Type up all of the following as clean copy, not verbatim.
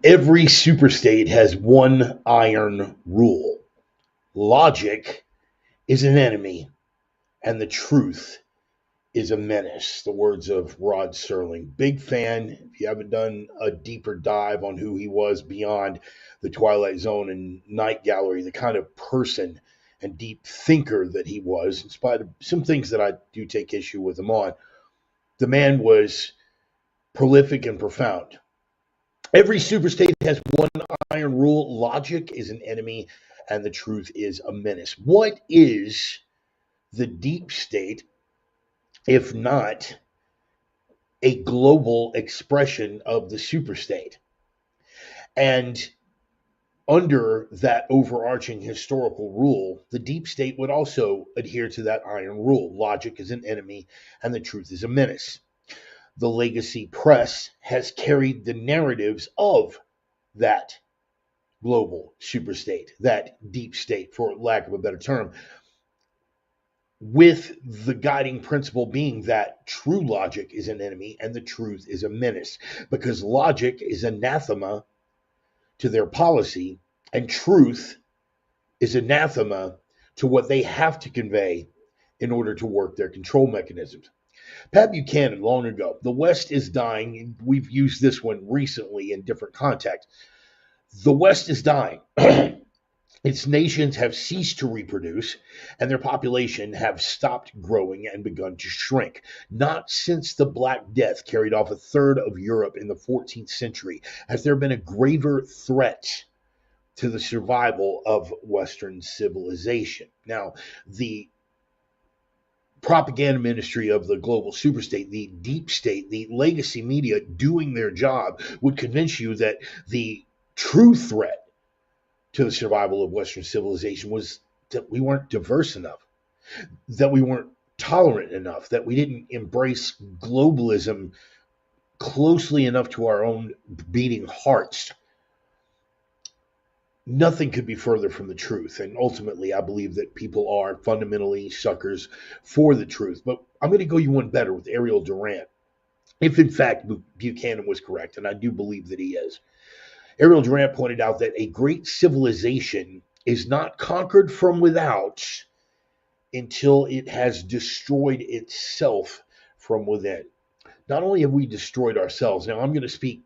Every superstate has one iron rule: logic is an enemy, and the truth is a menace. The words of Rod Serling. Big fan. If you haven't done a deeper dive on who he was beyond the Twilight Zone and Night Gallery, the kind of person and deep thinker that he was, in spite of some things that I do take issue with him on, the man was prolific and profound. Every superstate has one iron rule: logic is an enemy, and the truth is a menace. What is the deep state if not a global expression of the superstate? And under that overarching historical rule, the deep state would also adhere to that iron rule: logic is an enemy, and the truth is a menace. The legacy press has carried the narratives of that global superstate, that deep state, for lack of a better term, with the guiding principle being that true logic is an enemy and the truth is a menace, because logic is anathema to their policy and truth is anathema to what they have to convey in order to work their control mechanisms. Pat Buchanan, long ago, the West is dying. We've used this one recently in different contexts. The West is dying. Its nations have ceased to reproduce, and their population have stopped growing and begun to shrink. Not since the Black Death carried off a third of Europe in the 14th century has there been a graver threat to the survival of Western civilization. Now, the propaganda ministry of the global superstate, the deep state, the legacy media doing their job would convince you that the true threat to the survival of Western civilization was that we weren't diverse enough, that we weren't tolerant enough, that we didn't embrace globalism closely enough to our own beating hearts. Nothing could be further from the truth. And ultimately, I believe that people are fundamentally suckers for the truth. But I'm going to go you one better with Ariel Durant. If in fact Buchanan was correct, and I do believe that he is, Ariel Durant pointed out that a great civilization is not conquered from without until it has destroyed itself from within. Not only have we destroyed ourselves, now I'm going to speak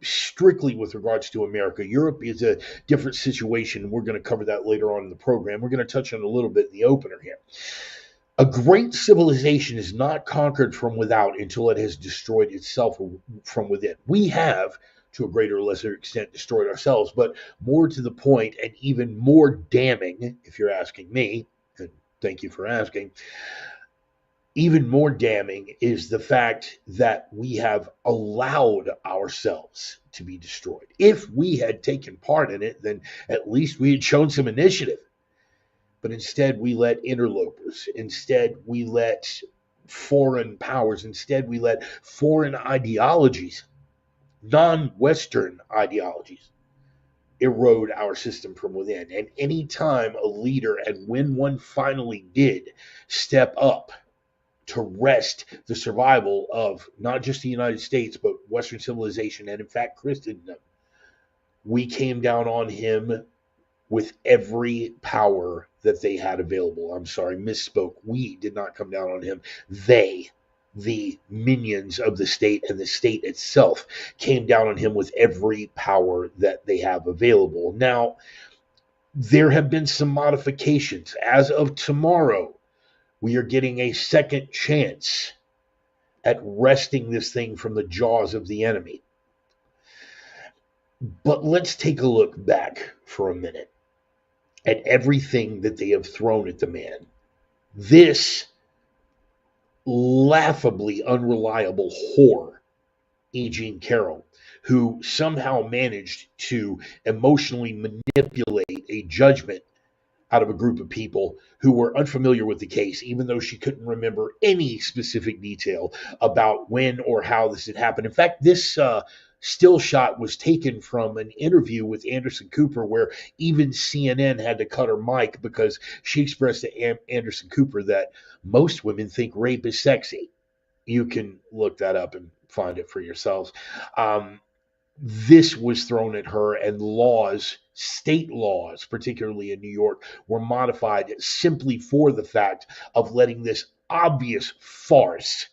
strictly with regards to America. Europe is a different situation. We're going to cover that later on in the program. We're going to touch on a little bit in the opener here. A great civilization is not conquered from without until it has destroyed itself from within. We have, to a greater or lesser extent, destroyed ourselves, but more to the point and even more damning, if you're asking me, and thank you for asking, even more damning is the fact that we have allowed ourselves to be destroyed. If we had taken part in it, then at least we had shown some initiative. But instead, we let interlopers. Instead, we let foreign powers. Instead, we let foreign ideologies, non-Western ideologies, erode our system from within. And any time a leader, and when one finally did, step up to wrest the survival of not just the United States, but Western civilization, and in fact Christendom, we came down on him with every power that they had available. I'm sorry, misspoke. We did not come down on him. They, the minions of the state and the state itself, came down on him with every power that they have available. Now, there have been some modifications. As of tomorrow, we are getting a second chance at wresting this thing from the jaws of the enemy. But let's take a look back for a minute at everything that they have thrown at the man. This laughably unreliable whore, E. Jean Carroll, who somehow managed to emotionally manipulate a judgment out of a group of people who were unfamiliar with the case, even though she couldn't remember any specific detail about when or how this had happened. In fact, this still shot was taken from an interview with Anderson Cooper, where even CNN had to cut her mic because she expressed to Anderson Cooper that most women think rape is sexy. You can look that up and find it for yourselves. this was thrown at her, and laws, state laws, particularly in New York, were modified simply for the fact of letting this obvious farce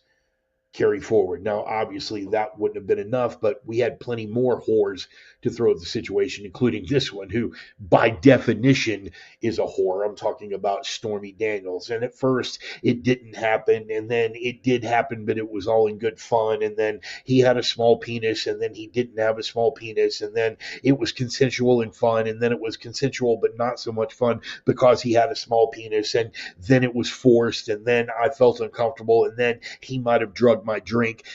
carry forward. Now, obviously, that wouldn't have been enough, but we had plenty more whores to throw at the situation, including this one, who, by definition, is a whore. I'm talking about Stormy Daniels. And at first, it didn't happen, and then it did happen, but it was all in good fun. And then he had a small penis, and then he didn't have a small penis, and then it was consensual and fun, and then it was consensual but not so much fun because he had a small penis, and then it was forced, and then I felt uncomfortable, and then he might have drugged my drink.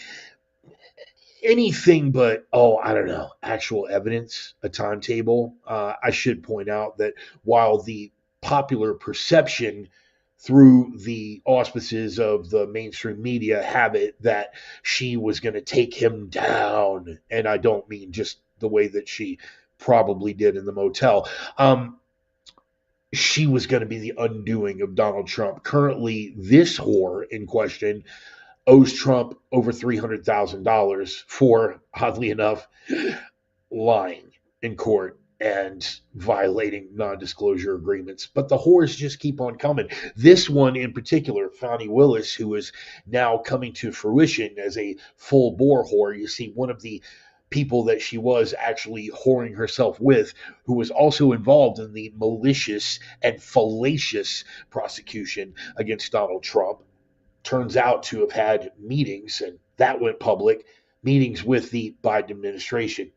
Anything but, I don't know, actual evidence, a timetable. I should point out that while the popular perception through the auspices of the mainstream media have it that she was going to take him down, and I don't mean just the way that she probably did in the motel. She was going to be the undoing of Donald Trump. Currently, this whore in question owes Trump over $300,000 for, oddly enough, lying in court and violating non-disclosure agreements. But the whores just keep on coming. This one in particular, Fani Willis, who is now coming to fruition as a full-bore whore. You see, one of the people that she was actually whoring herself with, who was also involved in the malicious and fallacious prosecution against Donald Trump, turns out to have had meetings, and that went public, meetings with the Biden administration,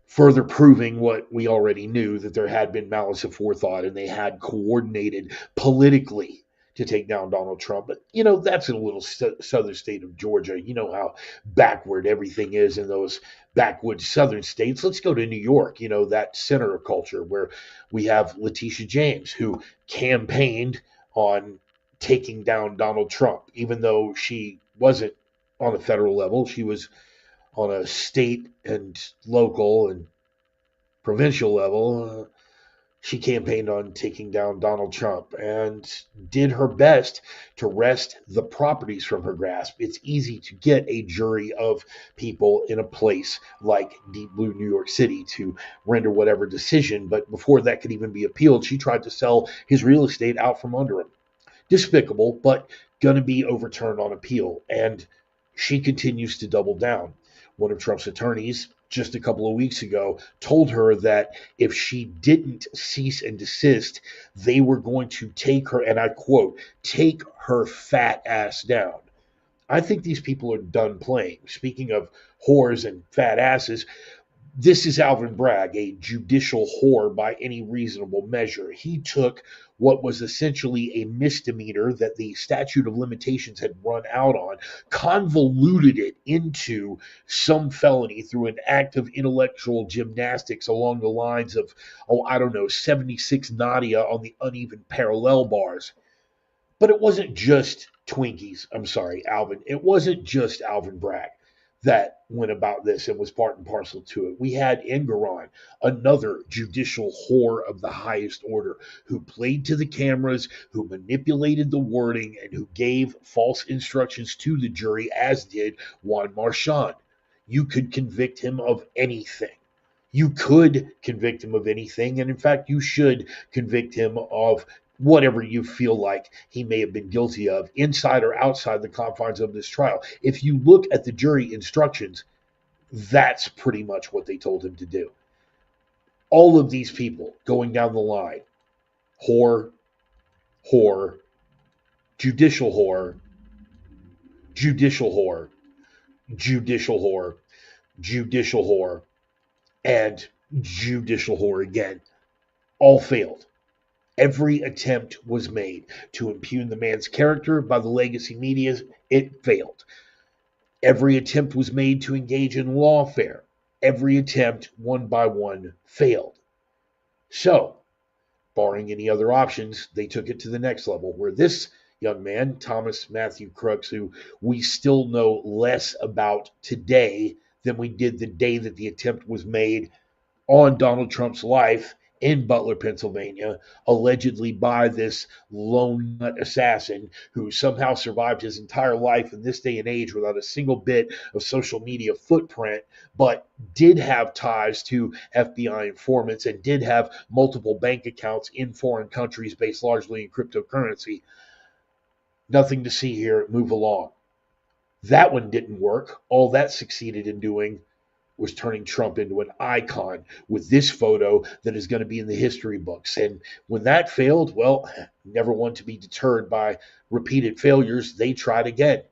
further proving what we already knew, that there had been malice aforethought and they had coordinated politically to take down Donald Trump. But, that's in a little southern state of Georgia. You know how backward everything is in those backwoods southern states. Let's go to New York, that center of culture where we have Letitia James, who campaigned on taking down Donald Trump, even though she wasn't on a federal level. She was on a state and local and provincial level. She campaigned on taking down Donald Trump and did her best to wrest the properties from her grasp. It's easy to get a jury of people in a place like Deep Blue New York City to render whatever decision, but before that could even be appealed, she tried to sell his real estate out from under him. Despicable, but going to be overturned on appeal. And she continues to double down. One of Trump's attorneys just a couple of weeks ago told her that if she didn't cease and desist, they were going to take her, and I quote, take her fat ass down. I think these people are done playing. Speaking of whores and fat asses, this is Alvin Bragg, a judicial whore by any reasonable measure. He took what was essentially a misdemeanor that the statute of limitations had run out on, convoluted it into some felony through an act of intellectual gymnastics along the lines of, 76 Nadia on the uneven parallel bars. But it wasn't just Twinkies. I'm sorry, Alvin. It wasn't just Alvin Bragg that went about this and was part and parcel to it. We had Engoron, another judicial whore of the highest order, who played to the cameras, who manipulated the wording, and who gave false instructions to the jury, as did Juan Marchand. You could convict him of anything. You could convict him of anything, and in fact, you should convict him of whatever you feel like he may have been guilty of, inside or outside the confines of this trial. If you look at the jury instructions, that's pretty much what they told him to do. All of these people going down the line, whore, judicial whore, judicial whore, judicial whore, judicial whore, and judicial whore again, all failed. Every attempt was made to impugn the man's character by the legacy media. It failed. Every attempt was made to engage in lawfare. Every attempt, one by one, failed. So, barring any other options, they took it to the next level, where this young man, Thomas Matthew Crooks, who we still know less about today than we did the day that the attempt was made on Donald Trump's life in Butler, Pennsylvania, allegedly by this lone nut assassin who somehow survived his entire life in this day and age without a single bit of social media footprint, but did have ties to FBI informants and did have multiple bank accounts in foreign countries based largely in cryptocurrency. Nothing to see here. Move along. That one didn't work. All that succeeded in doing was turning Trump into an icon with this photo that is going to be in the history books. And when that failed, well, never one to be deterred by repeated failures. They tried again.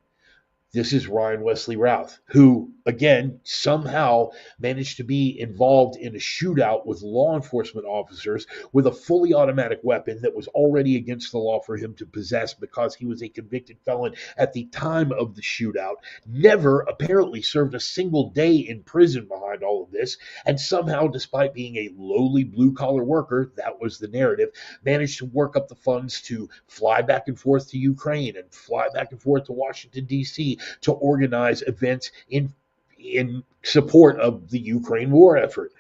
This is Ryan Wesley Routh, who, again, somehow managed to be involved in a shootout with law enforcement officers with a fully automatic weapon that was already against the law for him to possess because he was a convicted felon at the time of the shootout. Never apparently served a single day in prison behind all of this. And somehow, despite being a lowly blue collar worker, that was the narrative, managed to work up the funds to fly back and forth to Ukraine and fly back and forth to Washington, D.C. to organize events in support of the Ukraine war effort.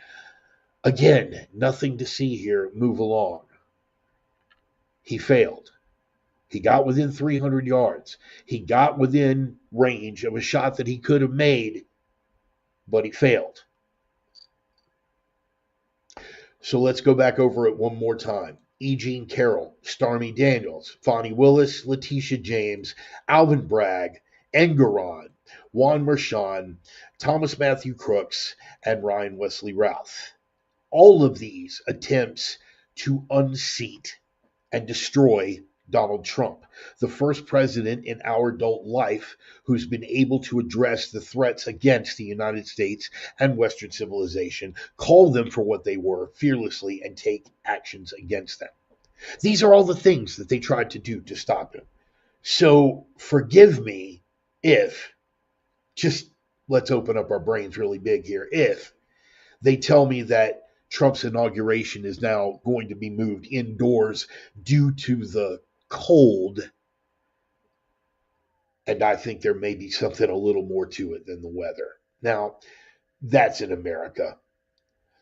Again, nothing to see here. Move along. He failed. He got within 300 yards. He got within range of a shot that he could have made, but he failed. So let's go back over it one more time. E. Jean Carroll, Stormy Daniels, Fonnie Willis, Letitia James, Alvin Bragg, Engeron, Juan Mershon, Thomas Matthew Crooks, and Ryan Wesley Routh. All of these attempts to unseat and destroy Donald Trump, the first president in our adult life who's been able to address the threats against the United States and Western civilization, call them for what they were fearlessly, and take actions against them. These are all the things that they tried to do to stop him. So forgive me if, just let's open up our brains really big here, if they tell me that Trump's inauguration is now going to be moved indoors due to the cold, and I think there may be something a little more to it than the weather. Now, that's in America.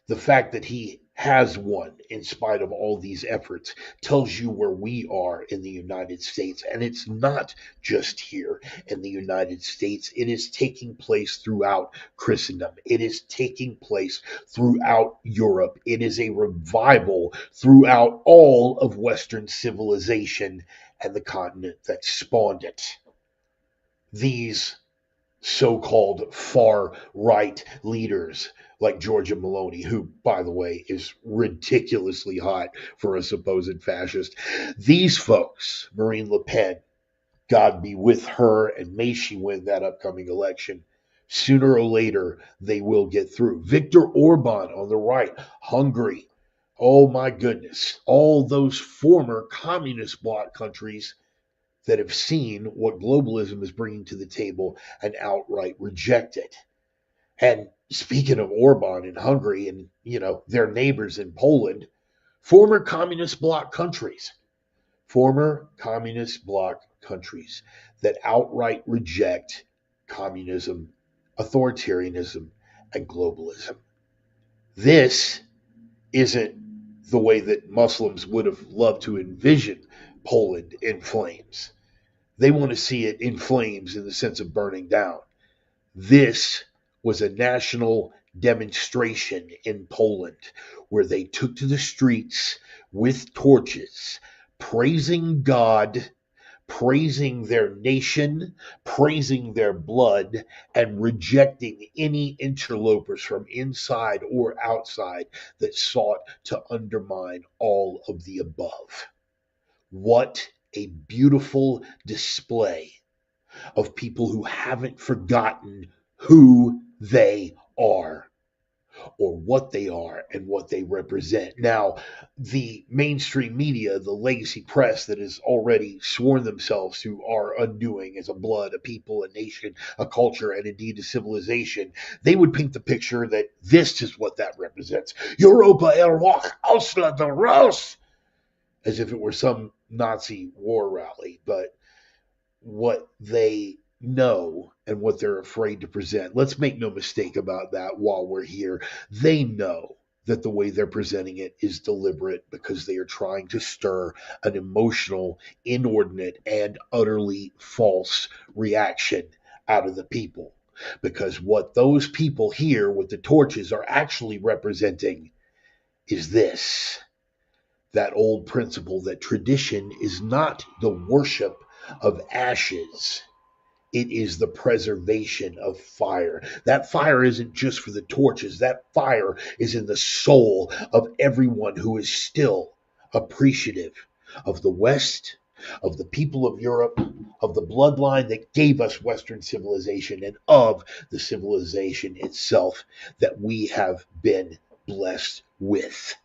The fact that he has won in spite of all these efforts tells you where we are in the United States. And it's not just here in the United States. It is taking place throughout Christendom. It is taking place throughout Europe. It is a revival throughout all of Western civilization and the continent that spawned it. These so-called far-right leaders like Giorgia Meloni, who, by the way, is ridiculously hot for a supposed fascist. These folks, Marine Le Pen, God be with her, and may she win that upcoming election. Sooner or later, they will get through. Viktor Orban on the right, Hungary. Oh my goodness. All those former communist bloc countries that have seen what globalism is bringing to the table and outright reject it. And speaking of Orban in Hungary and, their neighbors in Poland, former communist bloc countries that outright reject communism, authoritarianism, and globalism. This isn't the way that Muslims would have loved to envision Poland in flames. They want to see it in flames in the sense of burning down. This was a national demonstration in Poland where they took to the streets with torches, praising God, praising their nation, praising their blood, and rejecting any interlopers from inside or outside that sought to undermine all of the above. What a beautiful display of people who haven't forgotten who they are or what they are and what they represent. Now, the mainstream media, the legacy press that has already sworn themselves to our undoing as a blood, a people, a nation, a culture, and indeed a civilization, they would paint the picture that this is what that represents. Europa erwacht Ausländer raus! As if it were some Nazi war rally. But what they know and what they're afraid to present, let's make no mistake about that while we're here. They know that the way they're presenting it is deliberate because they are trying to stir an emotional, inordinate, and utterly false reaction out of the people. Because what those people here with the torches are actually representing is this: that old principle that tradition is not the worship of ashes. It is the preservation of fire. That fire isn't just for the torches. That fire is in the soul of everyone who is still appreciative of the West, of the people of Europe, of the bloodline that gave us Western civilization, and of the civilization itself that we have been blessed with.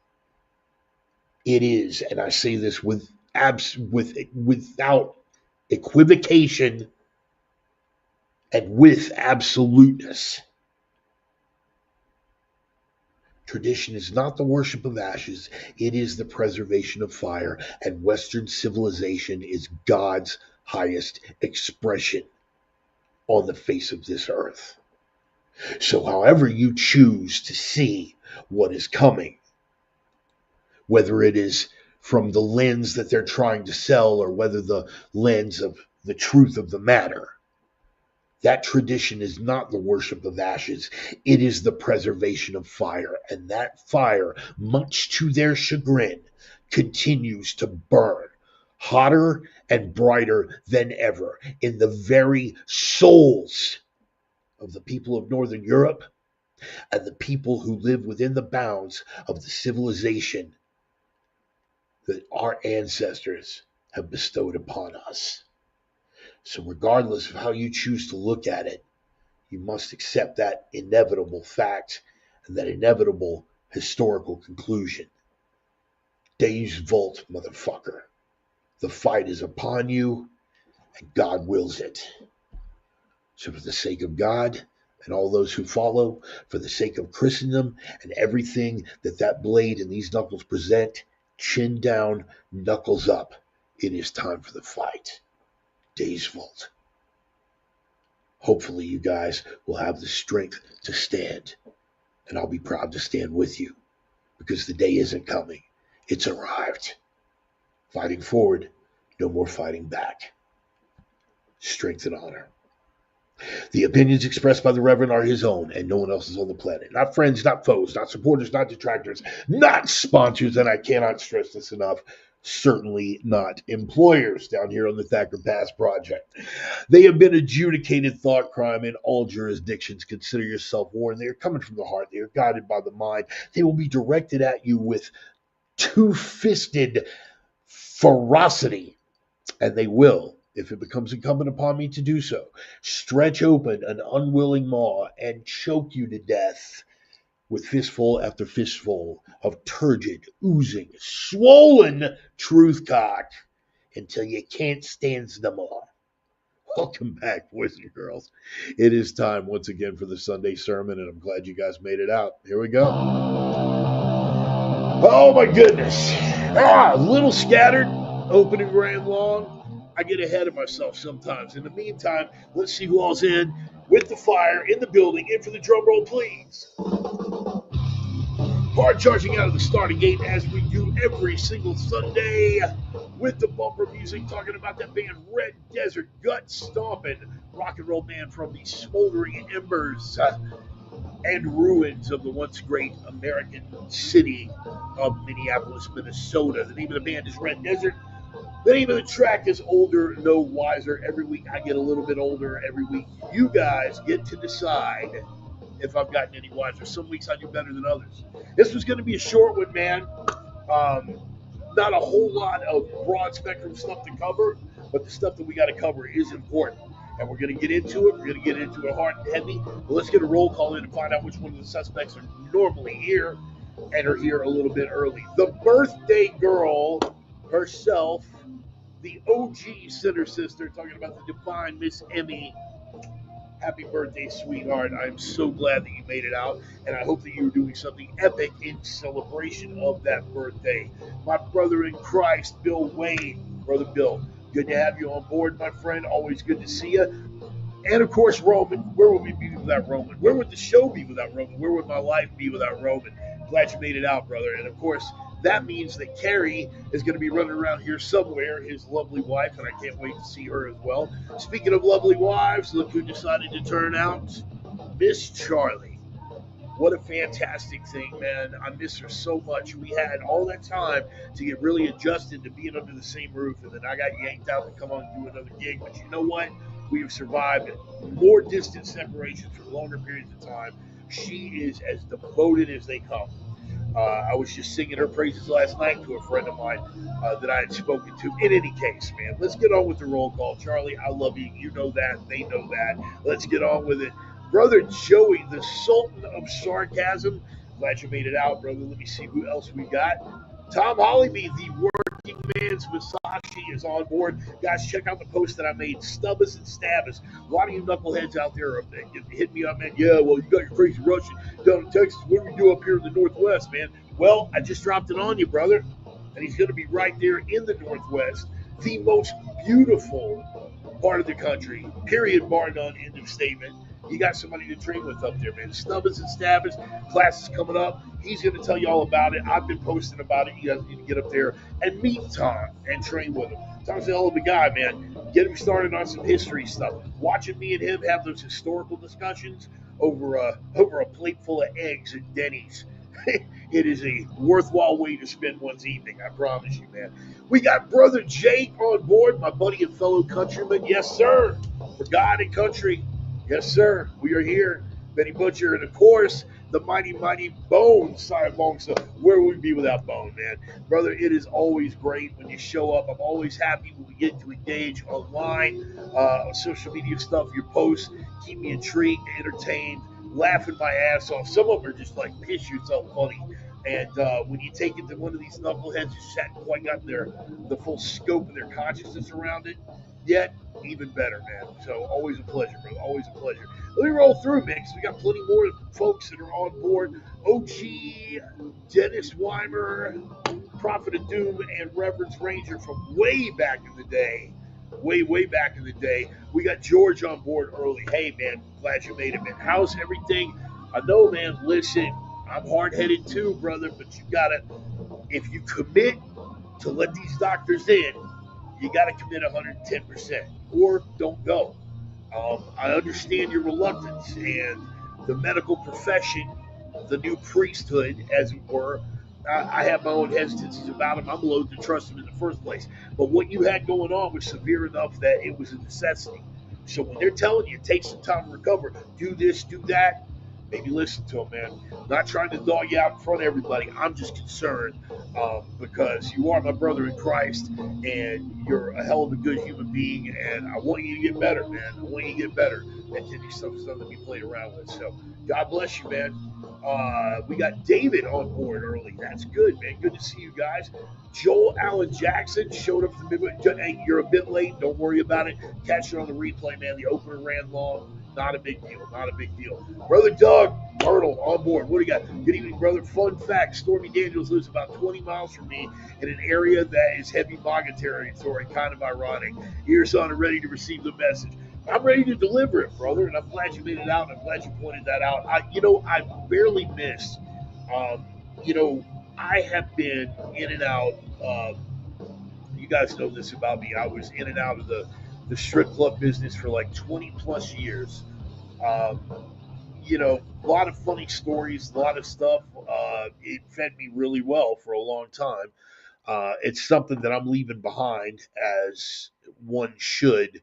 It is, and I say this without equivocation and with absoluteness. Tradition is not the worship of ashes, it is the preservation of fire, and Western civilization is God's highest expression on the face of this earth. So, however you choose to see what is coming, whether it is from the lens that they're trying to sell or whether the lens of the truth of the matter, that tradition is not the worship of ashes. It is the preservation of fire. And that fire, much to their chagrin, continues to burn hotter and brighter than ever in the very souls of the people of Northern Europe and the people who live within the bounds of the civilization that our ancestors have bestowed upon us. So regardless of how you choose to look at it, you must accept that inevitable fact and that inevitable historical conclusion. Deus Vult, motherfucker. The fight is upon you, and God wills it. So for the sake of God and all those who follow, for the sake of Christendom and everything that blade and these knuckles present, chin down, knuckles up, it is time for the fight. Deus Vult. Hopefully you guys will have the strength to stand, and I'll be proud to stand with you, because the day isn't coming. It's arrived. Fighting forward, no more fighting back. Strength and honor. The opinions expressed by the Reverend are his own and no one else's on the planet. Not friends, not foes, not supporters, not detractors, not sponsors, and I cannot stress this enough, certainly not employers down here on the Thacker Pass Project. They have been adjudicated thought crime in all jurisdictions. Consider yourself warned. They are coming from the heart. They are guided by the mind. They will be directed at you with two-fisted ferocity, and they will, if it becomes incumbent upon me to do so, stretch open an unwilling maw and choke you to death with fistful after fistful of turgid, oozing, swollen truth cock until you can't stand no more. Welcome back, boys and girls. It is time once again for the Sunday sermon, and I'm glad you guys made it out. Here we go. Oh my goodness. A little scattered, opening ran long. I get ahead of myself sometimes. In the meantime, let's see who all's in with the fire in the building. In for the drum roll, please. Hard charging out of the starting gate as we do every single Sunday with the bumper music, talking about that band Red Desert, gut stomping rock and roll band from the smoldering embers and ruins of the once great American city of Minneapolis, Minnesota. The name of the band is Red Desert. The name of the track is Older, No Wiser. Every week I get a little bit older. Every week you guys get to decide if I've gotten any wiser. Some weeks I do better than others. This was going to be a short one, man. Not a whole lot of broad spectrum stuff to cover, but the stuff that we got to cover is important. And we're going to get into it. We're going to get into it hard and heavy. But let's get a roll call in and find out which one of the suspects are normally here and are here a little bit early. The birthday girl herself, the OG Sinner Sister, talking about the divine Miss Emmy. Happy birthday, sweetheart. I'm so glad that you made it out, and I hope that you're doing something epic in celebration of that birthday. My brother in Christ, Bill Wayne. Brother Bill, good to have you on board, my friend. Always good to see you. And, of course, Roman. Where would we be without Roman? Where would the show be without Roman? Where would my life be without Roman? Glad you made it out, brother. And of course, that means that Carrie is going to be running around here somewhere, his lovely wife, and I can't wait to see her as well. Speaking of lovely wives, look who decided to turn out, Miss Charlie. What a fantastic thing, man. I miss her so much. We had all that time to get really adjusted to being under the same roof, and then I got yanked out to come on and do another gig. But you know what? We have survived more distant separations for longer periods of time. She is as devoted as they come. I was just singing her praises last night to a friend of mine that I had spoken to. In any case, man, let's get on with the roll call. Charlie, I love you. You know that. They know that. Let's get on with it. Brother Joey, the Sultan of Sarcasm. Glad you made it out, brother. Let me see who else we got. Tom Hollyby, the working man's Masashi, is on board. Guys, check out the post that I made. Stub us and stab us. A lot of you knuckleheads out there hit me up, man. Yeah, well, you got your crazy Russian down in Texas. What do we do up here in the Northwest, man? Well, I just dropped it on you, brother. And he's going to be right there in the Northwest. The most beautiful part of the country, period, bar none, end of statement. You got somebody to train with up there, man. Snubbers and Stabbers, class is coming up. He's going to tell you all about it. I've been posting about it. You guys need to get up there and meet Tom and train with him. Tom's a hell of a guy, man. Get him started on some history stuff. Watching me and him have those historical discussions over a plate full of eggs at Denny's. It is a worthwhile way to spend one's evening, I promise you, man. We got Brother Jake on board, my buddy and fellow countryman. Yes, sir. For God and country. Yes, sir. We are here. Benny Butcher, and of course, the mighty, mighty Bone, Cy Bone. So where would we be without Bone, man? Brother, it is always great when you show up. I'm always happy when we get to engage online, social media stuff, your posts. Keep me intrigued, entertained, laughing my ass off. Some of them are just like piss yourself funny. And when you take it to one of these knuckleheads who hadn't quite got the full scope of their consciousness around it yet, even better, man. So always a pleasure, brother. Always a pleasure. Let me roll through, man, because we got plenty more folks that are on board. OG, Dennis Weimer, Prophet of Doom, and Reverence Ranger from way back in the day. Way back in the day. We got George on board early. Hey, man, glad you made it, man. How's everything? I know, man, listen, I'm hard-headed too, brother, but you got to, if you commit to let these doctors in, you got to commit 110% or don't go. I understand your reluctance and the medical profession, the new priesthood, as it were. I have my own hesitancies about them. I'm loath to trust them in the first place. But what you had going on was severe enough that it was a necessity. So when they're telling you, take some time to recover, do this, do that, maybe listen to them, man. I'm not trying to dog you out in front of everybody. I'm just concerned because you are my brother in Christ and you're a hell of a good human being. And I want you to get better, man. I want you to get better. And to something to be played around with. So God bless you, man. We got David on board early. That's good, man. Good to see you guys. Joel Allen Jackson showed up for the midway. Hey, you're a bit late. Don't worry about it. Catch it on the replay, man. The opener ran long. Not a big deal. Not a big deal. Brother Doug Myrtle on board. What do you got? Good evening, brother. Fun fact, Stormy Daniels lives about 20 miles from me in an area that is heavy MAGA territory. Kind of ironic. Ears on and ready to receive the message. I'm ready to deliver it, brother, and I'm glad you made it out. I'm glad you pointed that out. I barely missed. I have been in and out. You guys know this about me. I was in and out of the strip club business for like 20 plus years. A lot of funny stories, a lot of stuff. It fed me really well for a long time. It's something that I'm leaving behind, as one should,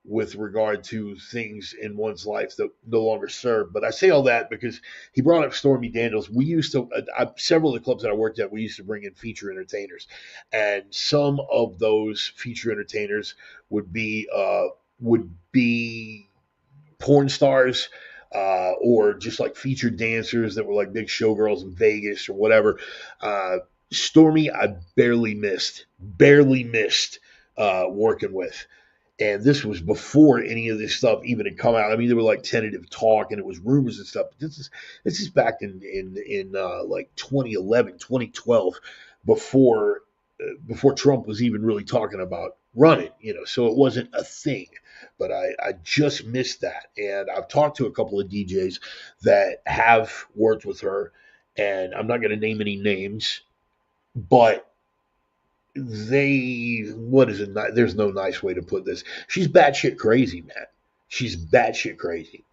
with regard to things in one's life that no longer serve. But I say all that because he brought up Stormy Daniels. We used to, several of the clubs that I worked at, we used to bring in feature entertainers. And some of those feature entertainers would be porn stars, or just like featured dancers that were like big showgirls in Vegas or whatever. Stormy, I barely missed working with. And this was before any of this stuff even had come out. I mean, there were like tentative talk and it was rumors and stuff. But this is back in like 2011, 2012, before Trump was even really talking about running. So it wasn't a thing. But I just missed that. And I've talked to a couple of DJs that have worked with her, and I'm not going to name any names, but what is it? There's no nice way to put this. She's batshit crazy, man. She's batshit crazy.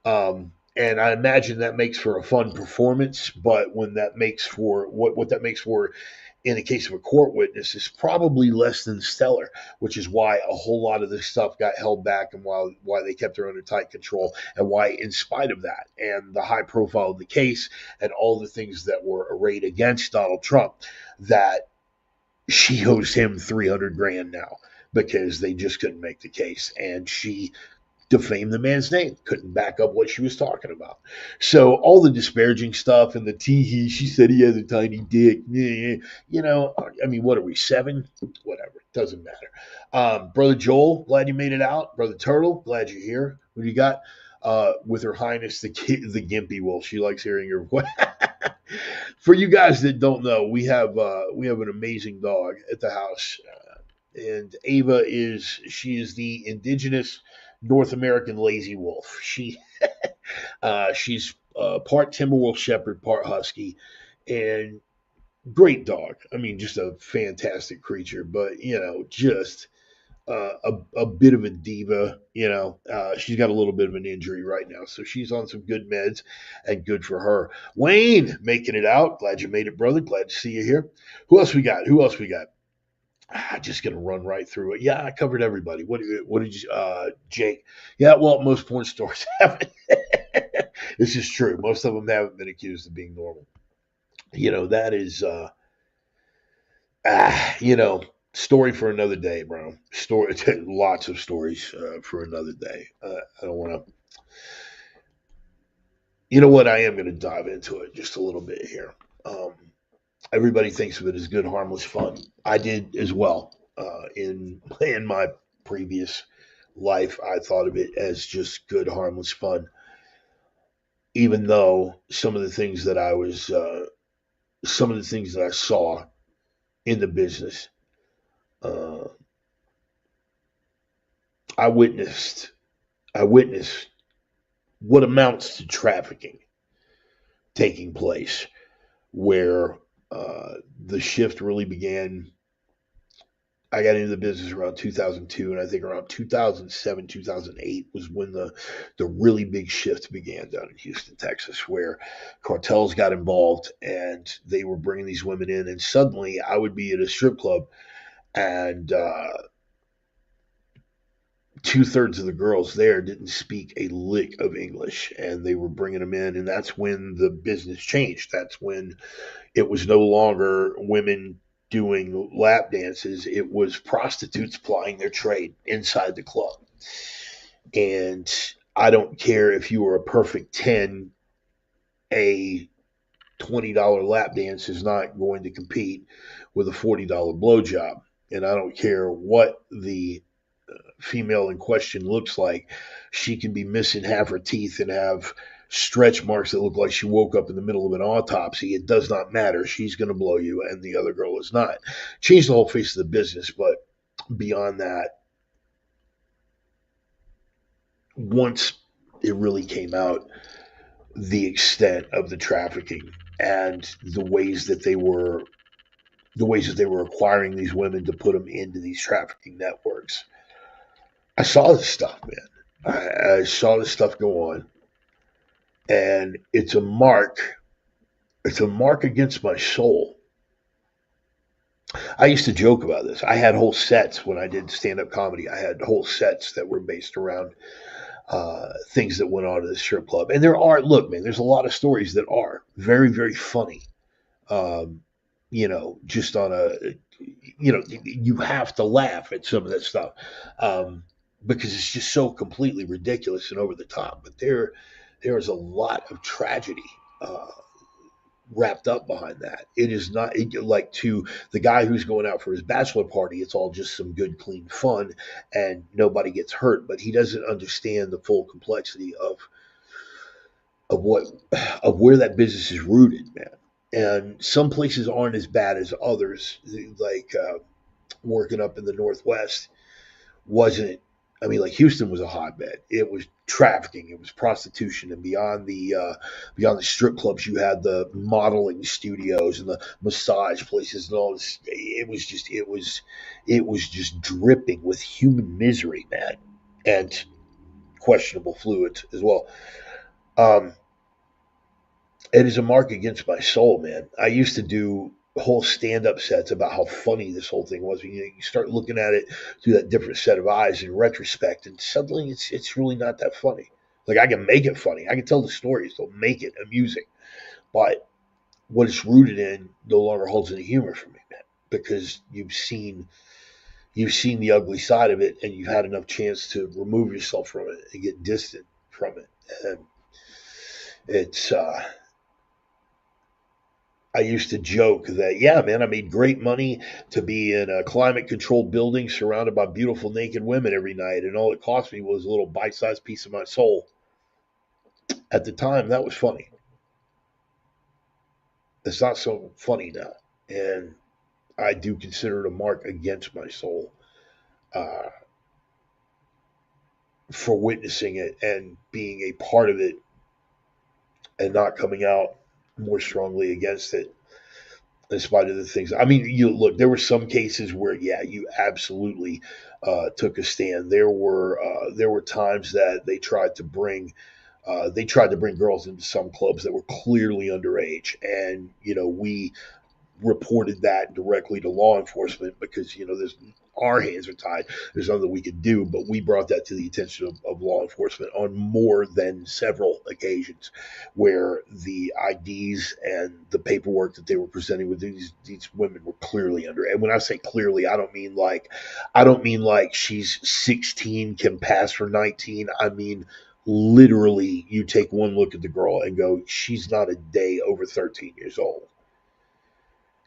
And I imagine that makes for a fun performance, but when that makes for what that makes for in the case of a court witness is probably less than stellar, which is why a whole lot of this stuff got held back and why they kept her under tight control, and why, in spite of that and the high profile of the case and all the things that were arrayed against Donald Trump, that she owes him 300 grand now because they just couldn't make the case, and she defamed the man's name, couldn't back up what she was talking about. So all the disparaging stuff and the tee she said he has a tiny dick. I mean, what are we, 7? Whatever, doesn't matter. Brother Joel, glad you made it out. Brother Turtle, glad you're here. What do you got? With Her Highness the Gimpy Wolf. She likes hearing your voice. For you guys that don't know, we have an amazing dog at the house, and Ava is the indigenous North American lazy wolf. She's part Timberwolf Shepherd, part Husky, and great dog. I mean, just a fantastic creature. But just a bit of a diva. She's got a little bit of an injury right now, so she's on some good meds, and good for her. Wayne, making it out. Glad you made it, brother. Glad to see you here. Who else we got? Just gonna run right through it. Yeah, I covered everybody. What did you, Jake? Yeah, well, most porn stars haven't. This is true. Most of them haven't been accused of being normal. That is, story for another day, bro. Lots of stories for another day. I don't want to. You know what? I am going to dive into it just a little bit here. Everybody thinks of it as good, harmless fun. I did as well. In my previous life, I thought of it as just good, harmless fun. Even though some of the things that I saw in the business, I witnessed what amounts to trafficking taking place, where the shift really began. I got into the business around 2002, and I think around 2007, 2008 was when the really big shift began down in Houston, Texas, where cartels got involved and they were bringing these women in, and suddenly I would be at a strip club, and 2/3 of the girls there didn't speak a lick of English, and they were bringing them in, and that's when the business changed. That's when it was no longer women doing lap dances, it was prostitutes plying their trade inside the club. And I don't care if you were a perfect 10, a $20 lap dance is not going to compete with a $40 blowjob. And I don't care what the female in question looks like. She can be missing half her teeth and have stretch marks that look like she woke up in the middle of an autopsy. It does not matter. She's going to blow you, and the other girl is not. Changed the whole face of the business, but beyond that, once it really came out, the extent of the trafficking and the ways that they were acquiring these women to put them into these trafficking networks. I saw this stuff, man. I saw this stuff go on. And it's a mark against my soul. I used to joke about this. I had whole sets when I did stand-up comedy. I had whole sets that were based around things that went on at the strip club. And there's a lot of stories that are very, very funny. Just on you have to laugh at some of that stuff because it's just so completely ridiculous and over the top. But there is a lot of tragedy wrapped up behind that. It is not like to the guy who's going out for his bachelor party. It's all just some good, clean fun, and nobody gets hurt. But he doesn't understand the full complexity of where that business is rooted, man. And some places aren't as bad as others. Like working up in the Northwest wasn't I mean, like Houston was a hotbed. It was trafficking, it was prostitution, and beyond the strip clubs, you had the modeling studios and the massage places and all this. It was just dripping with human misery, man, and questionable fluids as well. Um, it is a mark against my soul, man. I used to do whole stand-up sets about how funny this whole thing was. You start looking at it through that different set of eyes in retrospect, and suddenly it's really not that funny. Like I can make it funny, I can tell the stories, they'll make it amusing, but what it's rooted in no longer holds any humor for me, man, because you've seen the ugly side of it, and you've had enough chance to remove yourself from it and get distant from it. And it's I used to joke that, yeah, man, I made great money to be in a climate controlled building surrounded by beautiful naked women every night. And all it cost me was a little bite sized piece of my soul. At the time, that was funny. It's not so funny now. And I do consider it a mark against my soul uh, for witnessing it and being a part of it and not coming out more strongly against it in spite of the things. I mean, you look. There were some cases where, yeah, you absolutely took a stand. There were times that they tried to bring girls into some clubs that were clearly underage, and we reported that directly to law enforcement because there's our hands are tied. There's nothing we could do, but we brought that to the attention of law enforcement on more than several occasions, where the IDs and the paperwork that they were presenting with these women were clearly under. And when I say clearly, I don't mean like she's 16 can pass for 19. I mean literally, you take one look at the girl and go, she's not a day over 13 years old.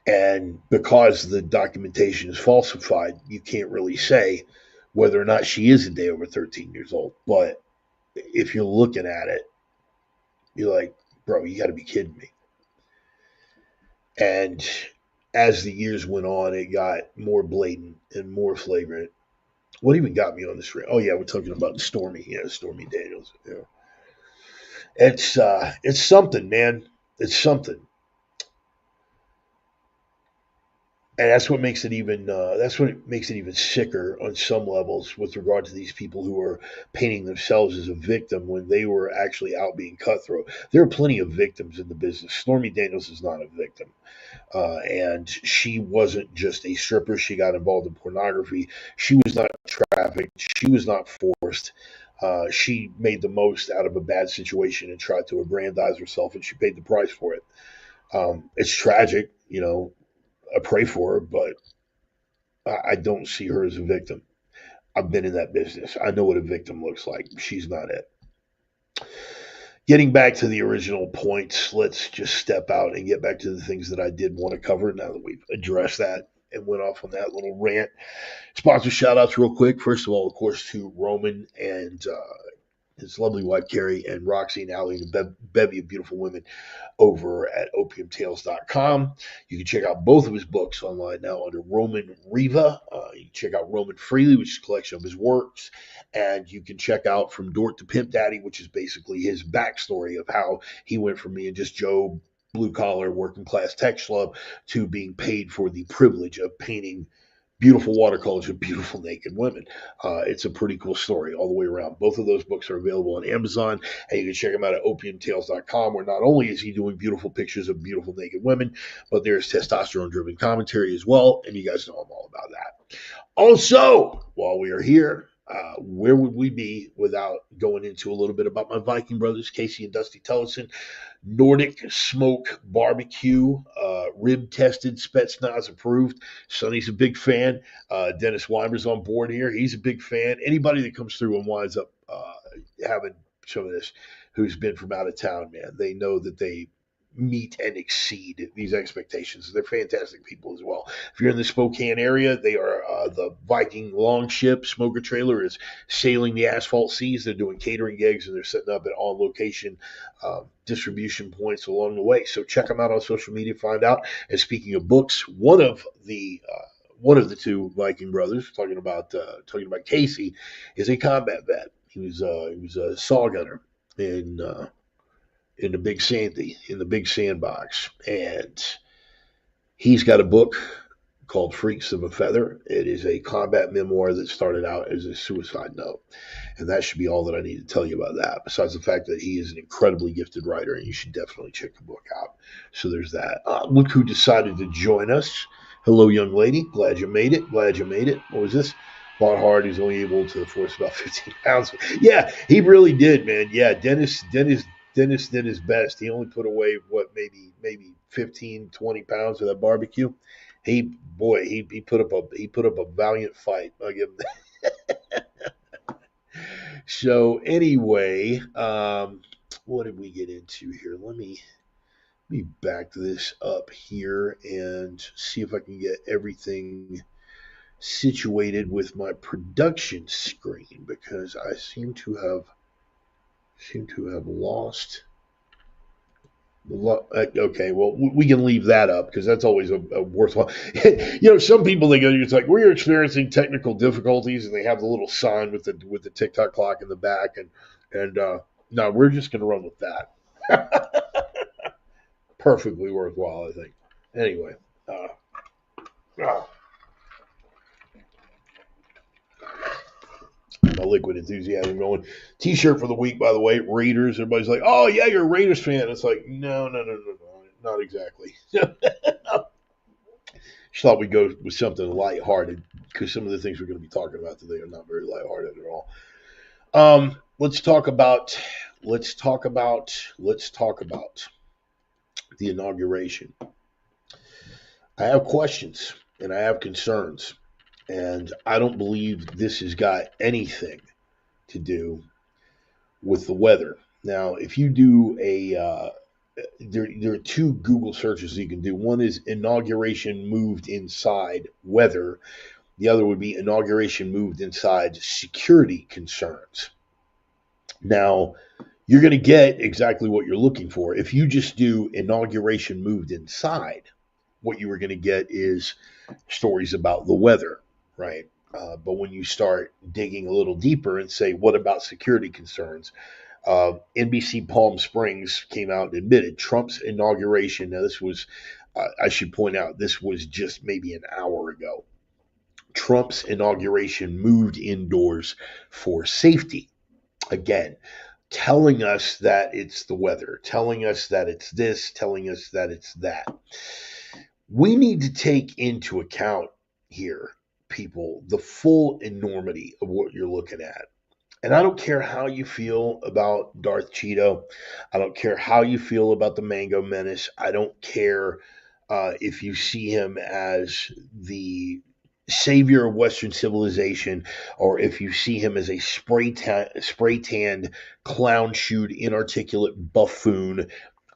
And because the documentation is falsified, you can't really say whether or not she is a day over 13 years old. But if you're looking at it, you're like, bro, you got to be kidding me. And as the years went on, it got more blatant and more flagrant. What even got me on this? Oh yeah, we're talking about Stormy. Yeah, Stormy Daniels. Yeah, it's something, man. It's something. And that's what makes it even sicker on some levels with regard to these people who are painting themselves as a victim when they were actually out being cutthroat. There are plenty of victims in the business. Stormy Daniels is not a victim, and she wasn't just a stripper. She got involved in pornography. She was not trafficked. She was not forced. She made the most out of a bad situation and tried to aggrandize herself, and she paid the price for it. It's tragic. I pray for her, but I don't see her as a victim. I've been in that business. I know what a victim looks like. She's not it. Getting back to the original points, let's just step out and get back to the things that I did want to cover now that we've addressed that and went off on that little rant. Sponsor shout outs, real quick. First of all, of course, to Roman and his lovely wife, Carrie, and Roxy and Allie, and a bevy of beautiful women over at opiumtales.com. You can check out both of his books online now under Roman Riva. You can check out Roman Freely, which is a collection of his works. And you can check out From Dork to Pimp Daddy, which is basically his backstory of how he went from being just Joe, blue collar, working class tech schlub to being paid for the privilege of painting beautiful watercolors of beautiful naked women. It's a pretty cool story all the way around. Both of those books are available on Amazon, and you can check them out at opiumtales.com, where not only is he doing beautiful pictures of beautiful naked women, but there's testosterone driven commentary as well, and you guys know I'm all about that. Also, while we are here, where would we be without going into a little bit about my Viking brothers, Casey and Dusty Tellison? Nordic Smoke Barbecue, rib tested, Spetsnaz approved. Sonny's a big fan. Dennis Weimer's on board here. He's a big fan. Anybody that comes through and winds up having some of this who's been from out of town, man, they know that they meet and exceed these expectations. They're fantastic people as well. If you're in the Spokane area, they are the Viking Longship Smoker Trailer is sailing the asphalt seas. They're doing catering gigs and they're setting up at on location distribution points along the way. So check them out on social media, find out. And speaking of books, one of the one of the two Viking brothers, talking about Casey, is a combat vet. He was a saw gunner in in the Big Sandy, in the Big Sandbox, and he's got a book called Freaks of a Feather. It is a combat memoir that started out as a suicide note. And that should be all that I need to tell you about that, besides the fact that he is an incredibly gifted writer, and you should definitely check the book out. So there's that. Look who decided to join us. Hello, young lady. Glad you made it. Glad you made it. What was this? Fought hard. He's only able to force about 15 pounds. Yeah, he really did, man. Yeah, Dennis did his best. He only put away, what, maybe 15, 20 pounds of that barbecue. He put up a valiant fight. I'll give him that. So anyway, what did we get into here? Let me back this up here and see if I can get everything situated with my production screen, because I seem to have lost. Okay, well, we can leave that up because that's always a worthwhile. Some people, they go, it's like, we're experiencing technical difficulties, and they have the little sign with the TikTok clock in the back, and no, we're just going to run with that. Perfectly worthwhile, I think. Anyway, my liquid enthusiasm going. T-shirt for the week, by the way. Raiders. Everybody's like, "Oh yeah, you're a Raiders fan." It's like, no, not exactly. Just thought we'd go with something lighthearted, because some of the things we're going to be talking about today are not very lighthearted at all. Let's talk about the inauguration. I have questions and I have concerns, and I don't believe this has got anything to do with the weather. Now, if you do there are two Google searches you can do. One is inauguration moved inside weather. The other would be inauguration moved inside security concerns. Now, you're going to get exactly what you're looking for. If you just do inauguration moved inside, what you are going to get is stories about the weather, right? But when you start digging a little deeper and say, what about security concerns? NBC Palm Springs came out and admitted Trump's inauguration. Now, this was, I should point out, this was just maybe an hour ago. Trump's inauguration moved indoors for safety. Again, telling us that it's the weather, telling us that it's this, telling us that it's that. We need to take into account here, people, the full enormity of what you're looking at. And I don't care how you feel about Darth Cheeto. I don't care how you feel about the Mango Menace. I don't care if you see him as the savior of Western civilization, or if you see him as a spray-tanned, clown-shoed, inarticulate buffoon.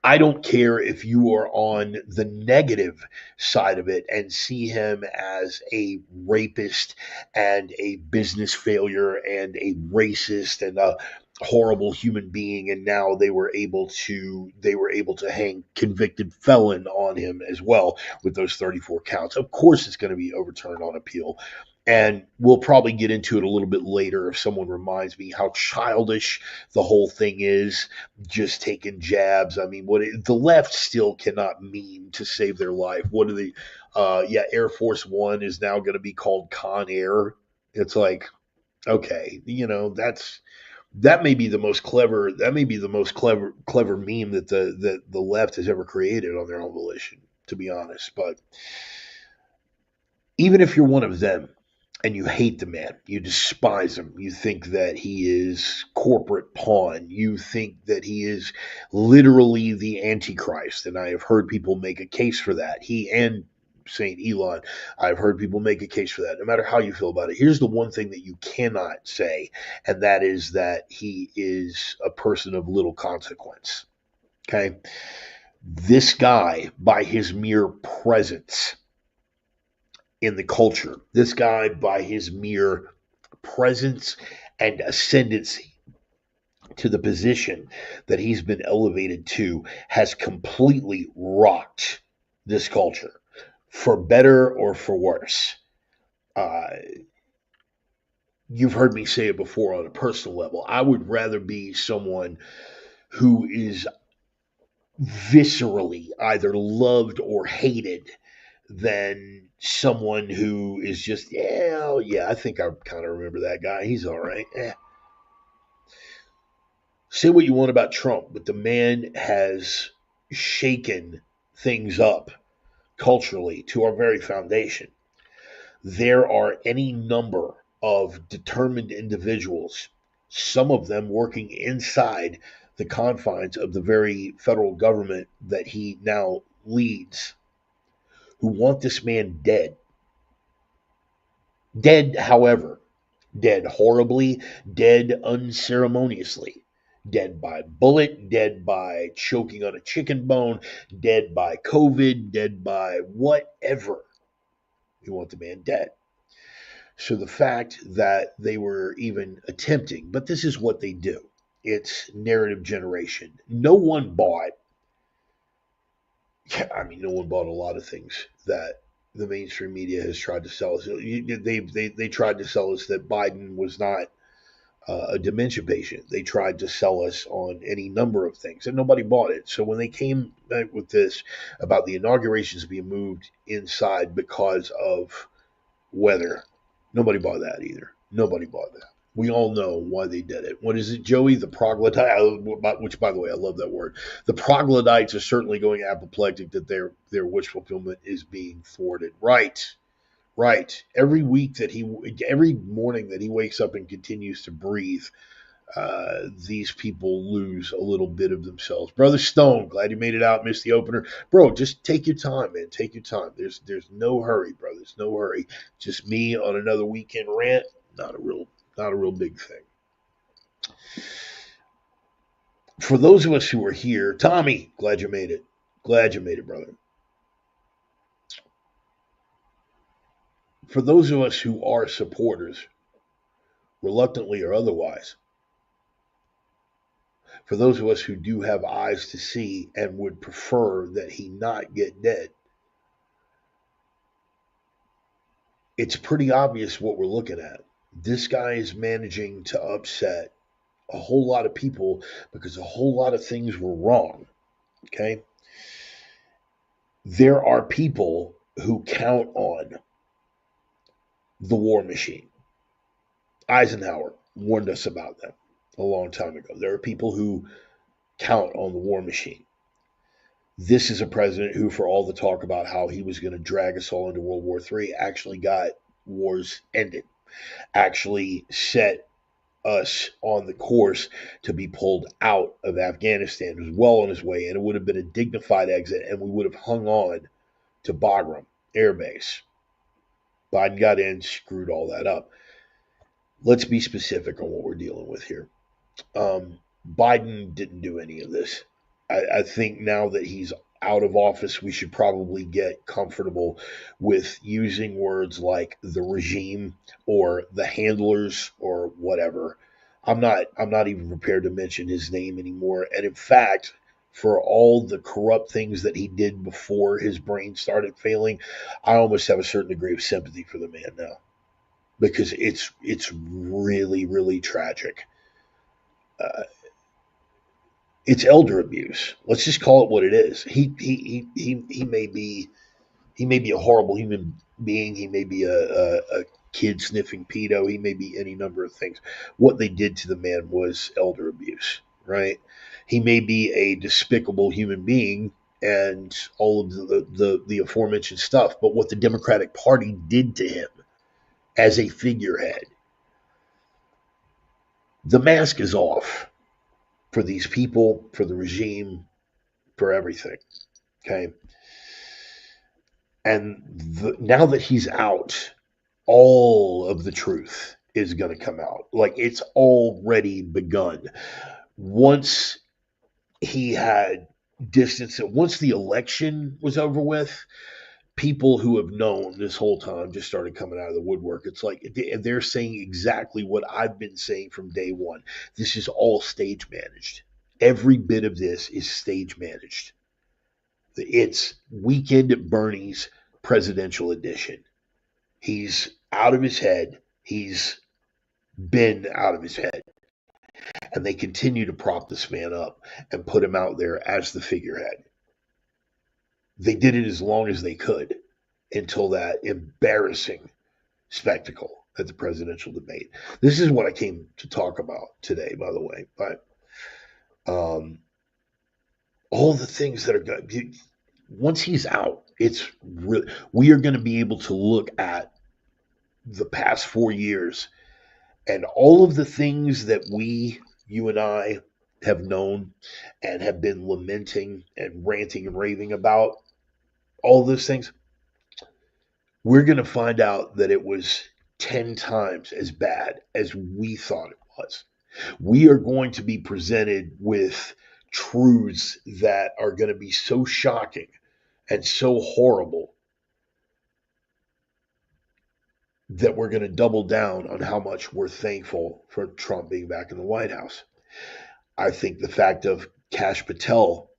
I don't care if you are on the negative side of it and see him as a rapist and a business failure and a racist and a horrible human being, and now they were able to hang convicted felon on him as well with those 34 counts. Of course it's going to be overturned on appeal. And we'll probably get into it a little bit later if someone reminds me how childish the whole thing is, just taking jabs. I mean, the left still cannot meme to save their life. What are the, Air Force One is now going to be called Con Air. It's like, okay, that may be the most clever meme that the left has ever created on their own volition, to be honest. But even if you're one of them, and you hate the man, you despise him, you think that he is corporate pawn, you think that he is literally the Antichrist, and I have heard people make a case for that. He and Saint Elon, I've heard people make a case for that. No matter how you feel about it, here's the one thing that you cannot say, and that is that he is a person of little consequence. Okay? This guy, by his mere presence in the culture, this guy, by his mere presence and ascendancy to the position that he's been elevated to, has completely rocked this culture, for better or for worse. Uh, you've heard me say it before on a personal level. I would rather be someone who is viscerally either loved or hated than someone who is just, yeah, oh, yeah, I think I kind of remember that guy. He's all right. Say what you want about Trump, but the man has shaken things up culturally to our very foundation. There are any number of determined individuals, some of them working inside the confines of the very federal government that he now leads, who want this man dead. Dead, however, dead horribly, dead unceremoniously, dead by bullet, dead by choking on a chicken bone, dead by COVID, dead by whatever. You want the man dead. So the fact that they were even attempting, but this is what they do. It's narrative generation. No one bought, I mean, no one bought a lot of things that the mainstream media has tried to sell us. They tried to sell us that Biden was not a dementia patient. They tried to sell us on any number of things, and nobody bought it. So when they came back with this about the inaugurations being moved inside because of weather, nobody bought that either. Nobody bought that. We all know why they did it. What is it, Joey? The troglodyte, which, by the way, I love that word. The troglodytes are certainly going apoplectic that their wish fulfillment is being thwarted. Right, right. Every morning that he wakes up and continues to breathe, these people lose a little bit of themselves. Brother Stone, glad you made it out, missed the opener. Bro, just take your time, man. Take your time. There's no hurry, bro. There's no hurry. Just me on another weekend rant. Not a real big thing. For those of us who are here, Tommy, glad you made it. Glad you made it, brother. For those of us who are supporters, reluctantly or otherwise, for those of us who do have eyes to see and would prefer that he not get dead, it's pretty obvious what we're looking at. This guy is managing to upset a whole lot of people because a whole lot of things were wrong. Okay. There are people who count on the war machine. Eisenhower warned us about that a long time ago. There are people who count on the war machine. This is a president who, for all the talk about how he was going to drag us all into World War III, actually got wars ended, actually set us on the course to be pulled out of Afghanistan. It was well on his way, and it would have been a dignified exit, and we would have hung on to Bagram Air Base. Biden got in, screwed all that up. Let's be specific on what we're dealing with here. Biden didn't do any of this. I think now that he's out of office, we should probably get comfortable with using words like the regime or the handlers or whatever. I'm not even prepared to mention his name anymore. And in fact, for all the corrupt things that he did before his brain started failing, I almost have a certain degree of sympathy for the man now because it's really really tragic. Uh, it's elder abuse. Let's just call it what it is. He may be a horrible human being. He may be a kid sniffing pedo. He may be any number of things. What they did to the man was elder abuse, right? He may be a despicable human being and all of the aforementioned stuff, but what the Democratic Party did to him as a figurehead, the mask is off for these people, for the regime, for everything. Okay. And now that he's out, all of the truth is going to come out. Like it's already begun. Once he had distance, once the election was over with, people who have known this whole time just started coming out of the woodwork. It's like they're saying exactly what I've been saying from day one. This is all stage managed. Every bit of this is stage managed. It's Weekend at Bernie's presidential edition. He's out of his head. He's been out of his head. And they continue to prop this man up and put him out there as the figurehead. They did it as long as they could until that embarrassing spectacle at the presidential debate. This is what I came to talk about today, by the way. But all the things that are good, once he's out, we are going to be able to look at the past 4 years and all of the things that you and I have known and have been lamenting and ranting and raving about, all those things, we're going to find out that it was 10 times as bad as we thought it was. We are going to be presented with truths that are going to be so shocking and so horrible that we're going to double down on how much we're thankful for Trump being back in the White House. I think the fact of Kash Patel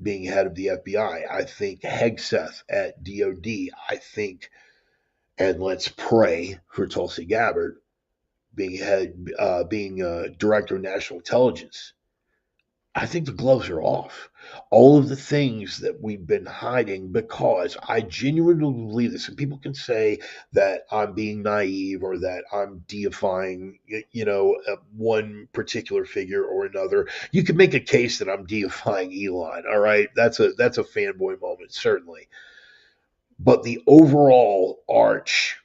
being head of the FBI, I think Hegseth at DOD, I think, and let's pray for Tulsi Gabbard being director of national intelligence. I think the gloves are off. All of the things that we've been hiding, because I genuinely believe this, and people can say that I'm being naive or that I'm deifying, one particular figure or another. You can make a case that I'm deifying Elon. All right, that's a fanboy moment, certainly. But the overall arch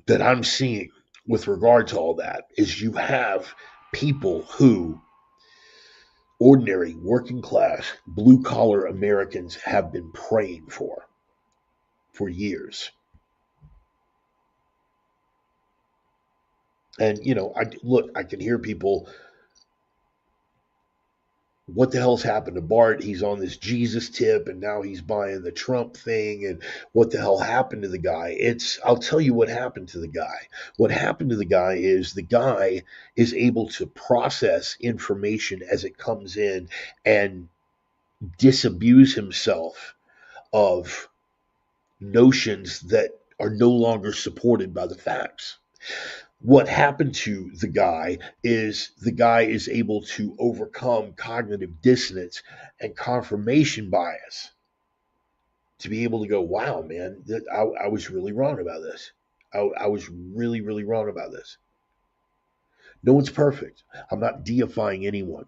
that I'm seeing with regard to all that is you have people who ordinary, working class, blue collar Americans have been praying for years. And, I can hear people, what the hell's happened to Bart? He's on this Jesus tip and now he's buying the Trump thing. And what the hell happened to the guy? I'll tell you what happened to the guy. What happened to the guy is able to process information as it comes in and disabuse himself of notions that are no longer supported by the facts. What happened to the guy is able to overcome cognitive dissonance and confirmation bias to be able to go, wow, man, I was really wrong about this. I was really, really wrong about this. No one's perfect. I'm not deifying anyone,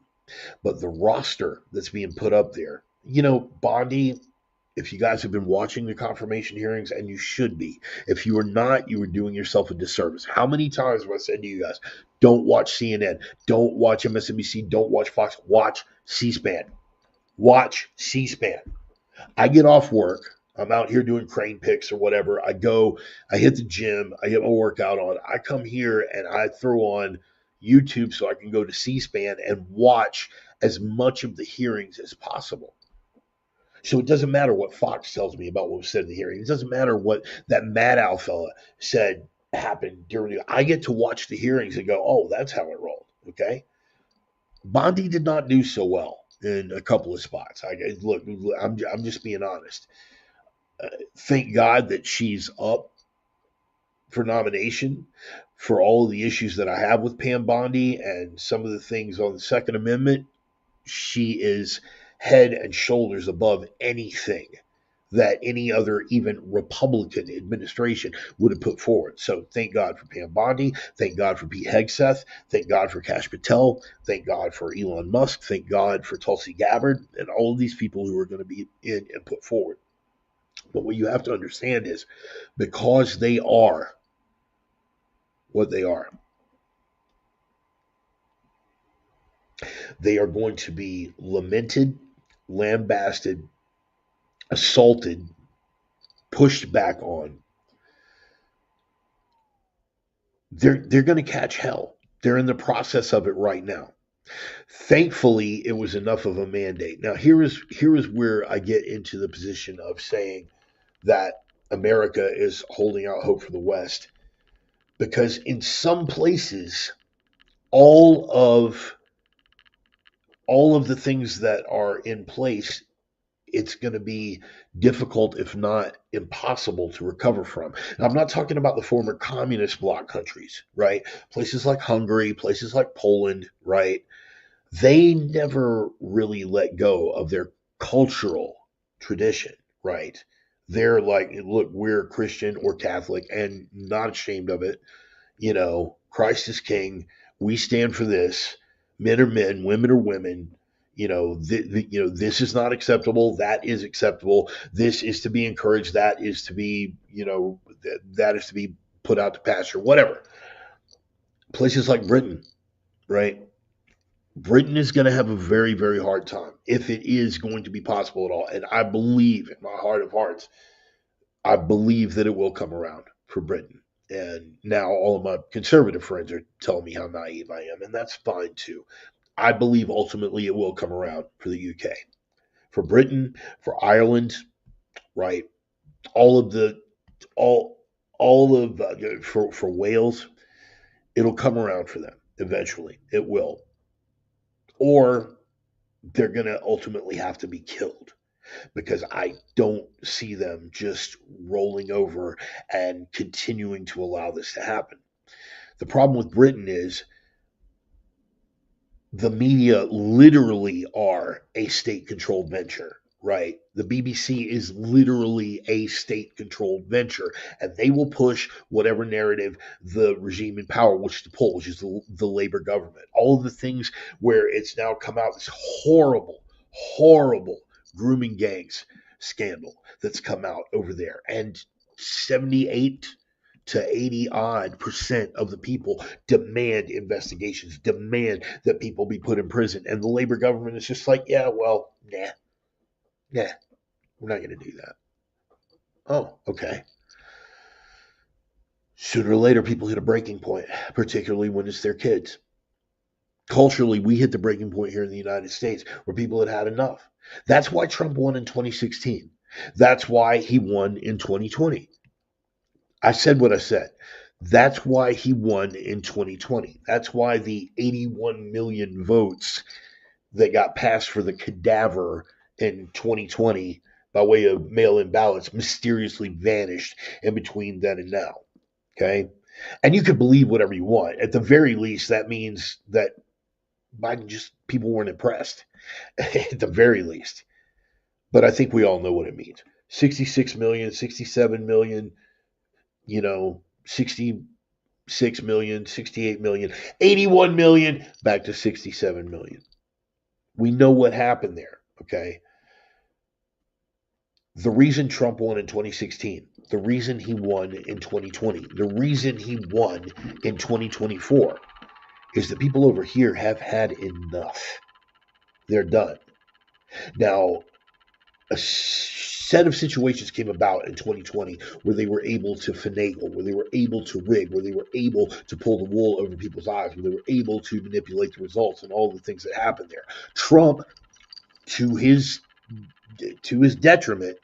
but the roster that's being put up there, Bondi, if you guys have been watching the confirmation hearings, and you should be, if you are not, you are doing yourself a disservice. How many times have I said to you guys, don't watch CNN, don't watch MSNBC, don't watch Fox, watch C-SPAN. Watch C-SPAN. I get off work, I'm out here doing crane picks or whatever. I hit the gym, I get my workout on, I come here and I throw on YouTube so I can go to C-SPAN and watch as much of the hearings as possible. So it doesn't matter what Fox tells me about what was said in the hearing. It doesn't matter what that Maddow fella said happened during the. I get to watch the hearings and go, oh, that's how it rolled. Okay. Bondi did not do so well in a couple of spots. Look, I'm just being honest. Thank God that she's up for nomination for all of the issues that I have with Pam Bondi and some of the things on the Second Amendment. She is head and shoulders above anything that any other, even Republican administration would have put forward. So thank God for Pam Bondi. Thank God for Pete Hegseth. Thank God for Kash Patel. Thank God for Elon Musk. Thank God for Tulsi Gabbard and all of these people who are going to be in and put forward. But what you have to understand is, because they are what they are going to be lamented, lambasted, assaulted, pushed back on. They're going to catch hell. They're in the process of it right now. Thankfully, it was enough of a mandate. Now, here is where I get into the position of saying that America is holding out hope for the West, because in some places, all of the things that are in place it's going to be difficult, if not impossible, to recover from. And I'm not talking about the former communist bloc countries, right? Places like Hungary, places like Poland, right? They never really let go of their cultural tradition, right? They're like, look, we're Christian or Catholic and not ashamed of it. Christ is king. We stand for this. Men are men, women are women. This is not acceptable. That is acceptable. This is to be encouraged. That is to be, that is to be put out to pasture. Whatever. Places like Britain, right? Britain is going to have a very, very hard time if it is going to be possible at all. And I believe in my heart of hearts, I believe that it will come around for Britain. And now all of my conservative friends are telling me how naive I am, and that's fine too. I believe ultimately it will come around for the UK, for Britain, for Ireland, right? All of the all of for Wales, it'll come around for them eventually. It will, or they're going to ultimately have to be killed because I don't see them just rolling over and continuing to allow this to happen. The problem with Britain is the media literally are a state controlled venture, right? The BBC is literally a state controlled venture, and they will push whatever narrative the regime in power wishes to pull, which is the Labour government. All of the things where it's now come out, this horrible, horrible grooming gangs scandal that's come out over there. And 78 to 80 odd percent of the people demand investigations, demand that people be put in prison. And the Labor government is just like, yeah, well, nah, we're not going to do that. Oh, okay. Sooner or later, people hit a breaking point, particularly when it's their kids. Culturally, we hit the breaking point here in the United States where people had had enough. That's why Trump won in 2016. That's why he won in 2020. I said what I said. That's why he won in 2020. That's why the 81 million votes that got passed for the cadaver in 2020 by way of mail in ballots mysteriously vanished in between then and now. Okay. And you could believe whatever you want. At the very least, that means that Biden just, people weren't impressed, at the very least. But I think we all know what it means. 66 million, 67 million, 66 million, 68 million, 81 million, back to 67 million. We know what happened there, okay? The reason Trump won in 2016, the reason he won in 2020, the reason he won in 2024 is that people over here have had enough. They're done. Now, a set of situations came about in 2020 where they were able to finagle, where they were able to rig, where they were able to pull the wool over people's eyes, where they were able to manipulate the results and all the things that happened there. Trump, to his detriment,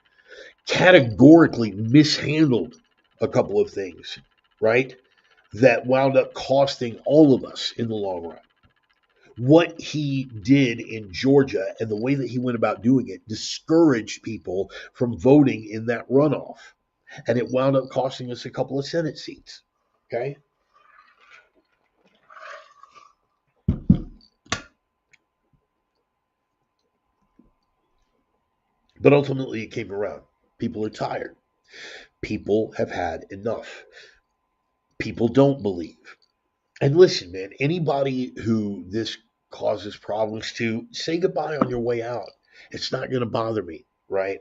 categorically mishandled a couple of things, right? That wound up costing all of us in the long run. What he did in Georgia and the way that he went about doing it discouraged people from voting in that runoff. And it wound up costing us a couple of Senate seats. Okay. But ultimately, it came around. People are tired. People have had enough. People don't believe. And listen, man, anybody who this causes problems to, say goodbye on your way out. It's not going to bother me, right?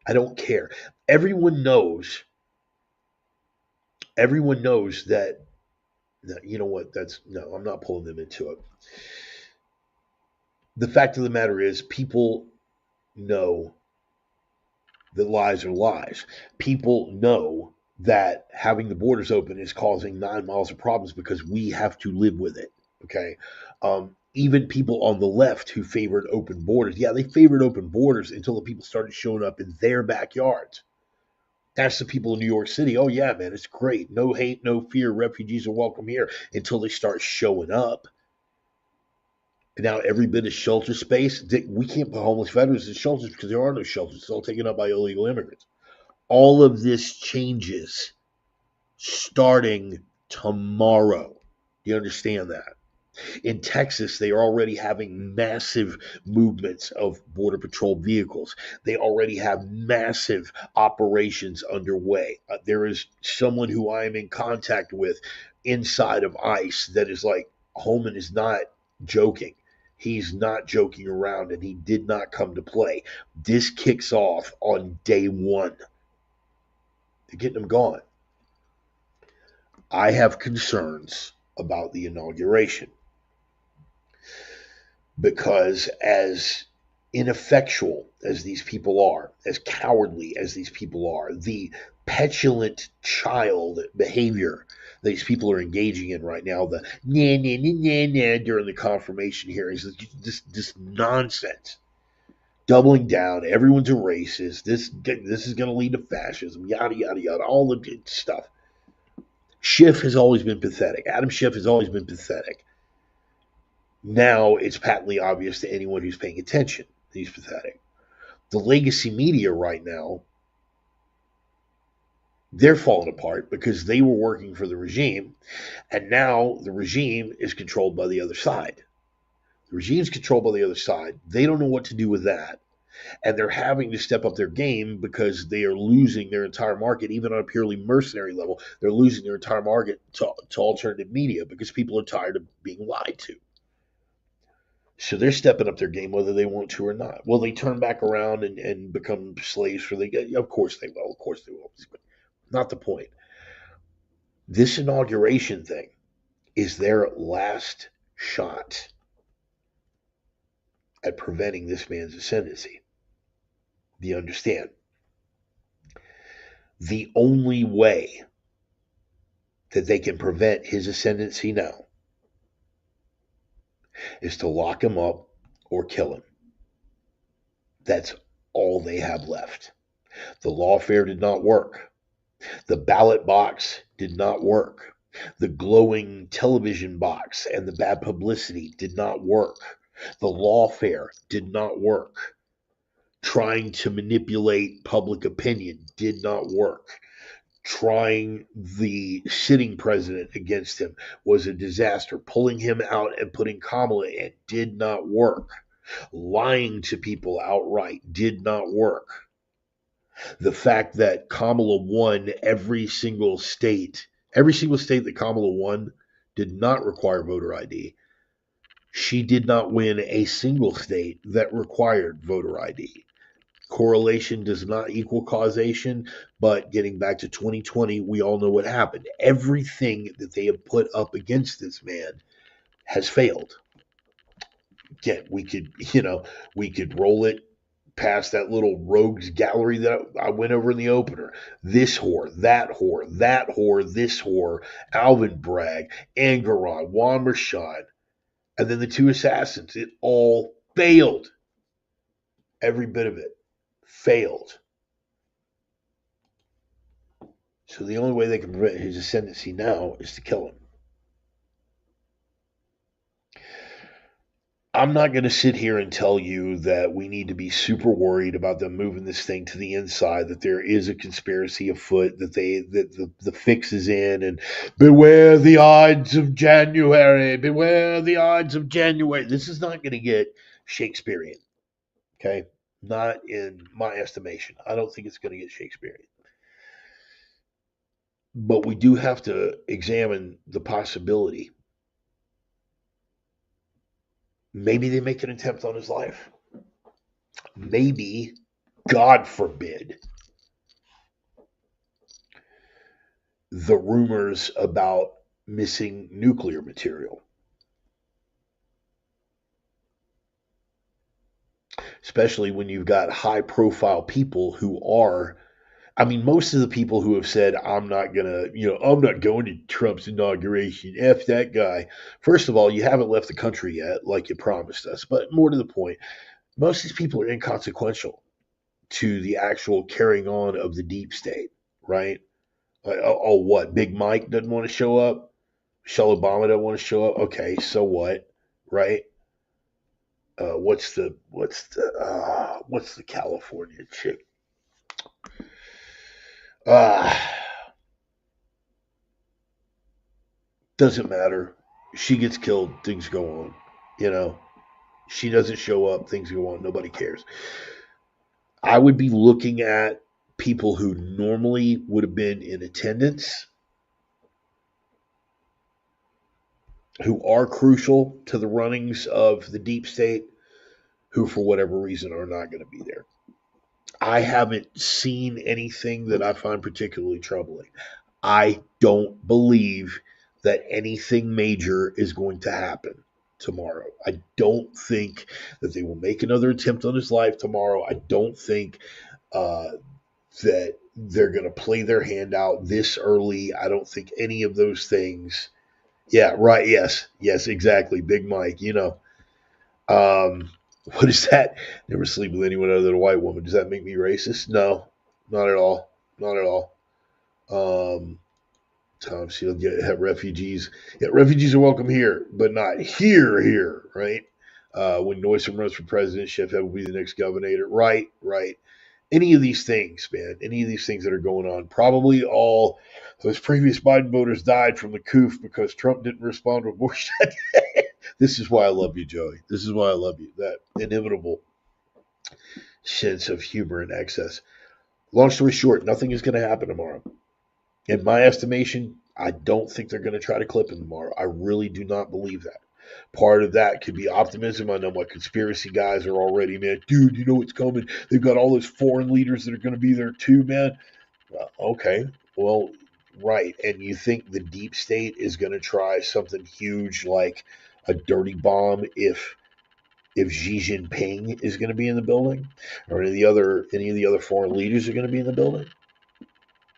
I don't care. Everyone knows. Everyone knows that. You know what? No. I'm not pulling them into it. The fact of the matter is, people know that lies are lies. People know that having the borders open is causing 9 miles of problems because we have to live with it. Okay. Even people on the left who favored open borders, yeah, they favored open borders until the people started showing up in their backyards. That's the people in New York City. Oh, yeah, man, it's great. No hate, no fear. Refugees are welcome here until they start showing up. Now every bit of shelter space, we can't put homeless veterans in shelters because there are no shelters. It's all taken up by illegal immigrants. All of this changes starting tomorrow. Do you understand that? In Texas, they are already having massive movements of Border Patrol vehicles. They already have massive operations underway. There is someone who I am in contact with inside of ICE that is like, Holman is not joking. He's not joking around, and he did not come to play. This kicks off on day one. They're getting them gone. I have concerns about the inauguration because as ineffectual as these people are, as cowardly as these people are, the petulant child behavior these people are engaging in right now, the nah, nah, nah, nah, nah during the confirmation hearings, this nonsense, doubling down, everyone's a racist, this is going to lead to fascism, yada, yada, yada, all the good stuff. Schiff has always been pathetic. Adam Schiff has always been pathetic. Now it's patently obvious to anyone who's paying attention that he's pathetic. The legacy media right now, they're falling apart because they were working for the regime, and now the regime is controlled by the other side. The regime's controlled by the other side. They don't know what to do with that, and they're having to step up their game because they are losing their entire market, even on a purely mercenary level. They're losing their entire market to alternative media because people are tired of being lied to. So they're stepping up their game whether they want to or not. Will they turn back around and become slaves for the? Of course they will. Of course they will. But not the point. This inauguration thing is their last shot at preventing this man's ascendancy. Do you understand? The only way that they can prevent his ascendancy now is to lock him up or kill him. That's all they have left. The lawfare did not work. The ballot box did not work. The glowing television box and the bad publicity did not work. The lawfare did not work. Trying to manipulate public opinion did not work. Trying the sitting president against him was a disaster. Pulling him out and putting Kamala in did not work. Lying to people outright did not work. The fact that Kamala won every single state that Kamala won did not require voter ID. She did not win a single state that required voter ID. Correlation does not equal causation, but getting back to 2020, we all know what happened. Everything that they have put up against this man has failed. Again, we could roll it past that little rogues gallery that I went over in the opener. This whore, that whore, that whore, this whore, Alvin Bragg, Engoron, Juan Merchan, and then the two assassins. It all failed. Every bit of it failed. So the only way they can prevent his ascendancy now is to kill him. I'm not going to sit here and tell you that we need to be super worried about them moving this thing to the inside, that there is a conspiracy afoot, that the fix is in, and beware the odds of January, beware the odds of January. This is not going to get Shakespearean, okay? Not in my estimation. I don't think it's going to get Shakespearean. But we do have to examine the possibility. Maybe they make an attempt on his life. Maybe, God forbid, the rumors about missing nuclear material. Especially when you've got high profile people who are, I mean, most of the people who have said, I'm not going to Trump's inauguration, F that guy. First of all, you haven't left the country yet, like you promised us. But more to the point, most of these people are inconsequential to the actual carrying on of the deep state, right? What? Big Mike doesn't want to show up? Michelle Obama doesn't want to show up? Okay, so what, right? what's the California chick? Uh, doesn't matter. She gets killed, things go on. You know, she doesn't show up, things go on, nobody cares. I would be looking at people who normally would have been in attendance, who are crucial to the runnings of the deep state, who for whatever reason are not going to be there. I haven't seen anything that I find particularly troubling. I don't believe that anything major is going to happen tomorrow. I don't think that they will make another attempt on his life tomorrow. I don't think uh, that they're going to play their hand out this early. I don't think any of those things. Yeah, right. Yes, yes, exactly. Big Mike. What is that? Never sleep with anyone other than a white woman. Does that make me racist? No, not at all. Not at all. Um, Tom Shield, yeah, refugees. Yeah, refugees are welcome here, but not here, right? When Newsom runs for president, Chef will be the next governor. Right, right. Any of these things, man, any of these things that are going on, probably all those previous Biden voters died from the coup because Trump didn't respond to abortion. This is why I love you, Joey. This is why I love you. That inevitable sense of humor and excess. Long story short, nothing is going to happen tomorrow. In my estimation, I don't think they're going to try to clip him tomorrow. I really do not believe that. Part of that could be optimism. I know my conspiracy guys are already, man, dude, you know what's coming. They've got all those foreign leaders that are going to be there too, man. Okay, well, right. And you think the deep state is going to try something huge like a dirty bomb if Xi Jinping is going to be in the building, or any of the other foreign leaders are going to be in the building?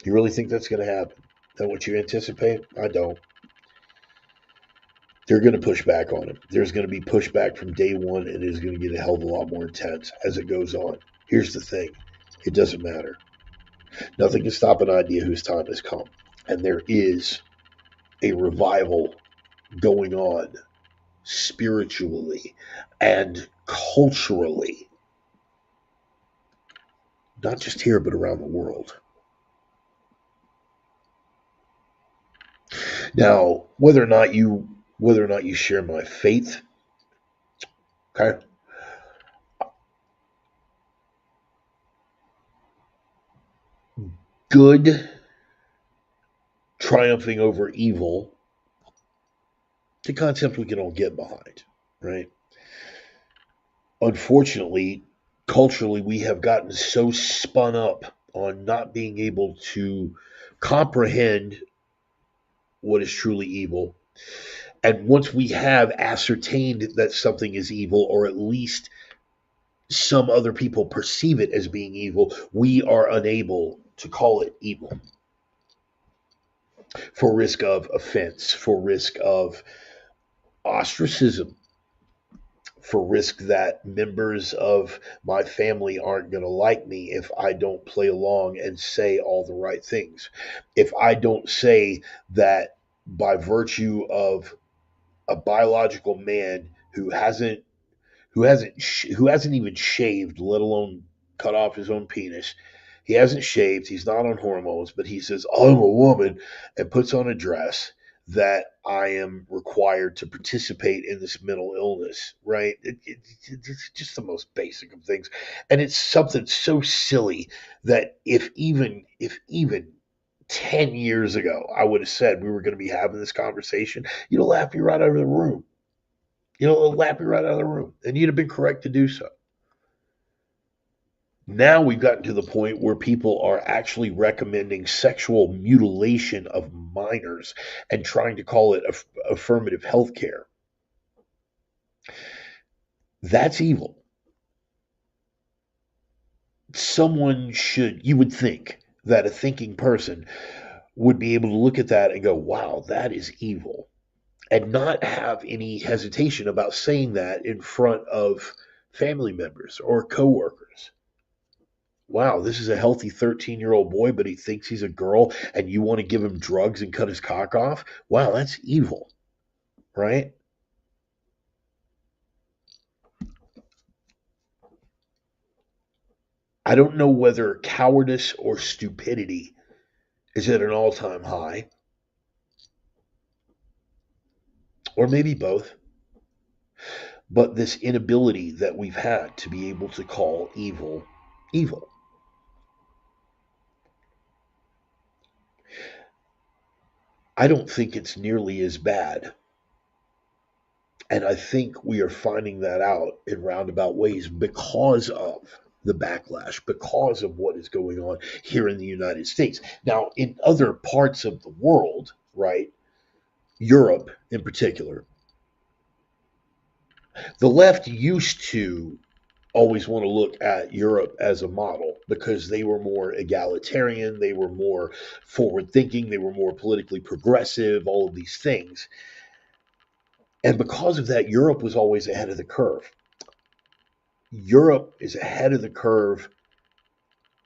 You really think that's going to happen? Is that what you anticipate? I don't. They're going to push back on him. There's going to be pushback from day one, and it is going to get a hell of a lot more intense as it goes on. Here's the thing: it doesn't matter. Nothing can stop an idea whose time has come, and there is a revival going on spiritually and culturally, not just here but around the world. Now, whether or not you share my faith, okay, good triumphing over evil, the concept we can all get behind, right? Unfortunately, culturally, we have gotten so spun up on not being able to comprehend what is truly evil. And once we have ascertained that something is evil, or at least some other people perceive it as being evil, we are unable to call it evil for risk of offense, for risk of ostracism, for risk that members of my family aren't going to like me if I don't play along and say all the right things. If I don't say that by virtue of a biological man who hasn't even shaved, let alone cut off his own penis. He hasn't shaved. He's not on hormones, but he says, "I'm a woman," and puts on a dress that I am required to participate in this mental illness, right? It's just the most basic of things. And it's something so silly that if even 10 years ago, I would have said we were going to be having this conversation, you'd have laughed me right out of the room. Lap you right out of the room. And you'd have been correct to do so. Now we've gotten to the point where people are actually recommending sexual mutilation of minors and trying to call it affirmative health care. That's evil. You would think that a thinking person would be able to look at that and go, wow, that is evil, and not have any hesitation about saying that in front of family members or coworkers. Wow, this is a healthy 13-year-old boy, but he thinks he's a girl, and you want to give him drugs and cut his cock off? Wow, that's evil, right? I don't know whether cowardice or stupidity is at an all-time high, or maybe both, but this inability that we've had to be able to call evil evil. I don't think it's nearly as bad. And I think we are finding that out in roundabout ways because of the backlash, because of what is going on here in the United States. Now, in other parts of the world, right, Europe in particular, the left used to always want to look at Europe as a model because they were more egalitarian, they were more forward thinking, they were more politically progressive, all of these things. And because of that, Europe was always ahead of the curve. Europe is ahead of the curve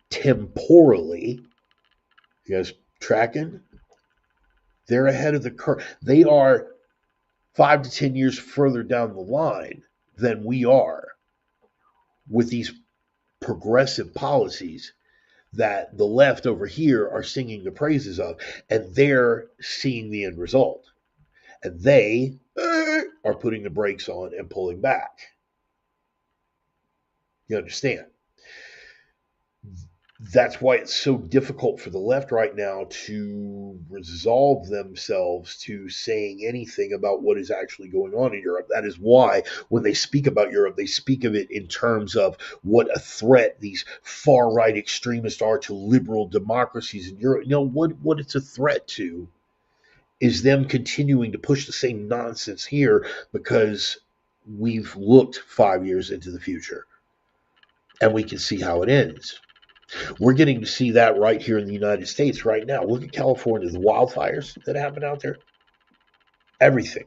temporally. You guys tracking? They're ahead of the curve. They are 5 to 10 years further down the line than we are with these progressive policies that the left over here are singing the praises of, and they're seeing the end result. And they are putting the brakes on and pulling back. You understand? That's why it's so difficult for the left right now to resolve themselves to saying anything about what is actually going on in Europe. That is why when they speak about Europe, they speak of it in terms of what a threat these far right extremists are to liberal democracies in Europe. You know, what it's a threat to is them continuing to push the same nonsense here because we've looked 5 years into the future and we can see how it ends. We're getting to see that right here in the United States right now. Look at California, the wildfires that happen out there. Everything.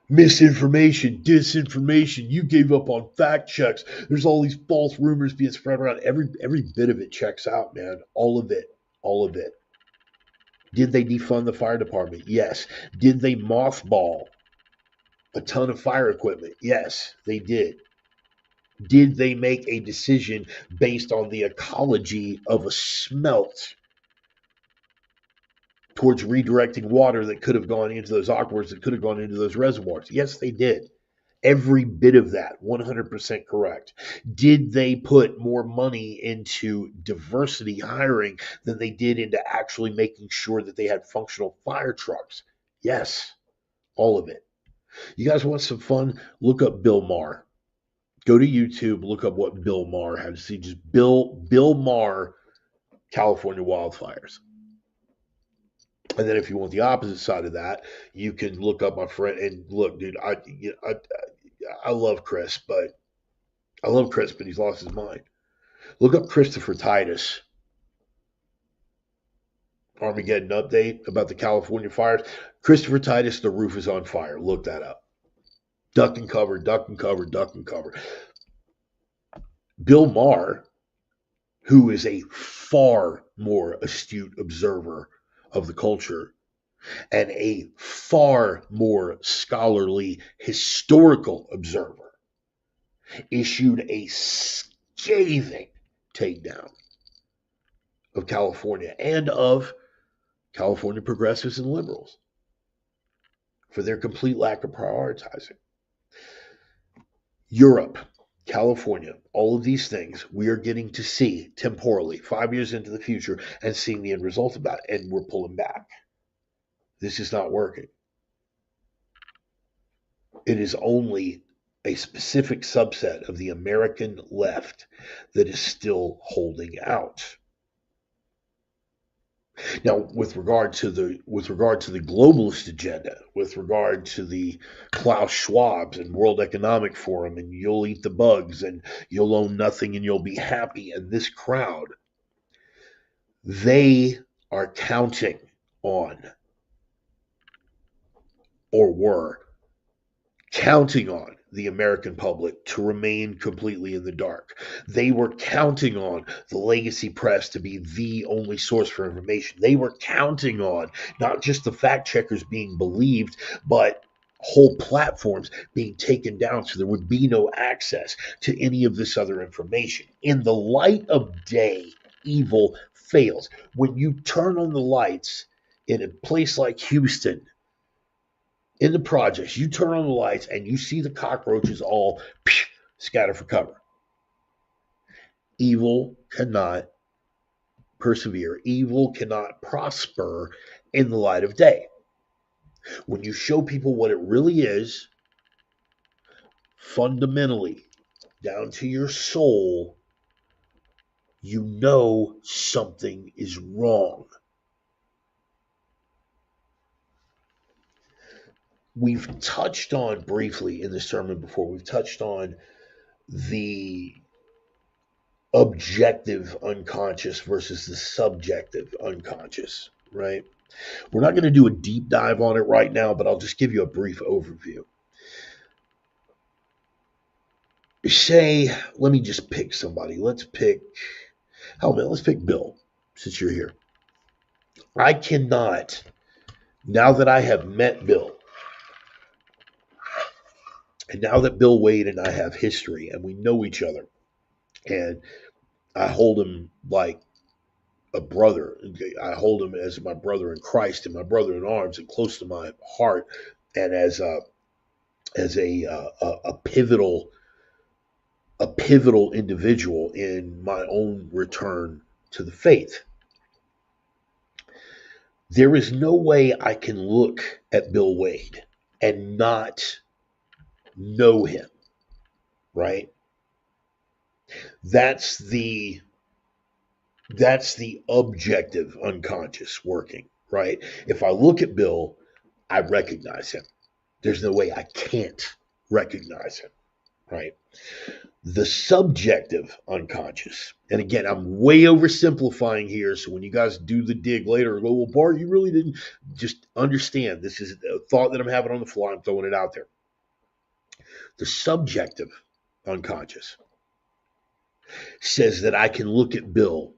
Misinformation, disinformation. You gave up on fact checks. There's all these false rumors being spread around. Every bit of it checks out, man. All of it. All of it. Did they defund the fire department? Yes. Did they mothball a ton of fire equipment? Yes, they did. Did they make a decision based on the ecology of a smelt towards redirecting water that could have gone into those aquifers, that could have gone into those reservoirs? Yes, they did. Every bit of that, 100% correct. Did they put more money into diversity hiring than they did into actually making sure that they had functional fire trucks? Yes, all of it. You guys want some fun? Look up Bill Maher. Go to YouTube, look up what Bill Maher had to see. Just Bill Maher, California wildfires. And then if you want the opposite side of that, you can look up my friend. And look, dude, I love Chris, but he's lost his mind. Look up Christopher Titus, Armageddon update about the California fires. Christopher Titus, the roof is on fire. Look that up. Duck and cover, duck and cover, duck and cover. Bill Maher, who is a far more astute observer of the culture and a far more scholarly historical observer, issued a scathing takedown of California and of California progressives and liberals for their complete lack of prioritizing. Europe, California, all of these things we are getting to see temporally, 5 years into the future, and seeing the end result of that, and we're pulling back. This is not working. It is only a specific subset of the American left that is still holding out. Now, with regard to the globalist agenda, with regard to the Klaus Schwabs and World Economic Forum, and you'll eat the bugs, and you'll own nothing, and you'll be happy, and this crowd, they are counting on, or were counting on, the American public to remain completely in the dark. They were counting on the legacy press to be the only source for information. They were counting on not just the fact checkers being believed, but whole platforms being taken down so there would be no access to any of this other information. In the light of day, evil fails. When you turn on the lights in a place like Houston, in the projects, you turn on the lights and you see the cockroaches all scatter for cover. Evil cannot persevere. Evil cannot prosper in the light of day. When you show people what it really is, fundamentally, down to your soul, you know something is wrong. We've touched on briefly in the sermon before, we've touched on the objective unconscious versus the subjective unconscious, right? We're not going to do a deep dive on it right now, but I'll just give you a brief overview. Say, let me just pick somebody. Let's pick Bill, since you're here. I cannot, now that I have met Bill, and now that Bill Wade and I have history and we know each other, and I hold him like a brother. I hold him as my brother in Christ and my brother in arms and close to my heart, and as a pivotal individual in my own return to the faith. There is no way I can look at Bill Wade and not know him, right? That's the objective unconscious working, right? If I look at Bill, I recognize him. There's no way I can't recognize him, right? The subjective unconscious, and again, I'm way oversimplifying here, so when you guys do the dig later, go, well, Bart, you really didn't. Just understand, this is a thought that I'm having on the fly. I'm throwing it out there. The subjective unconscious says that I can look at Bill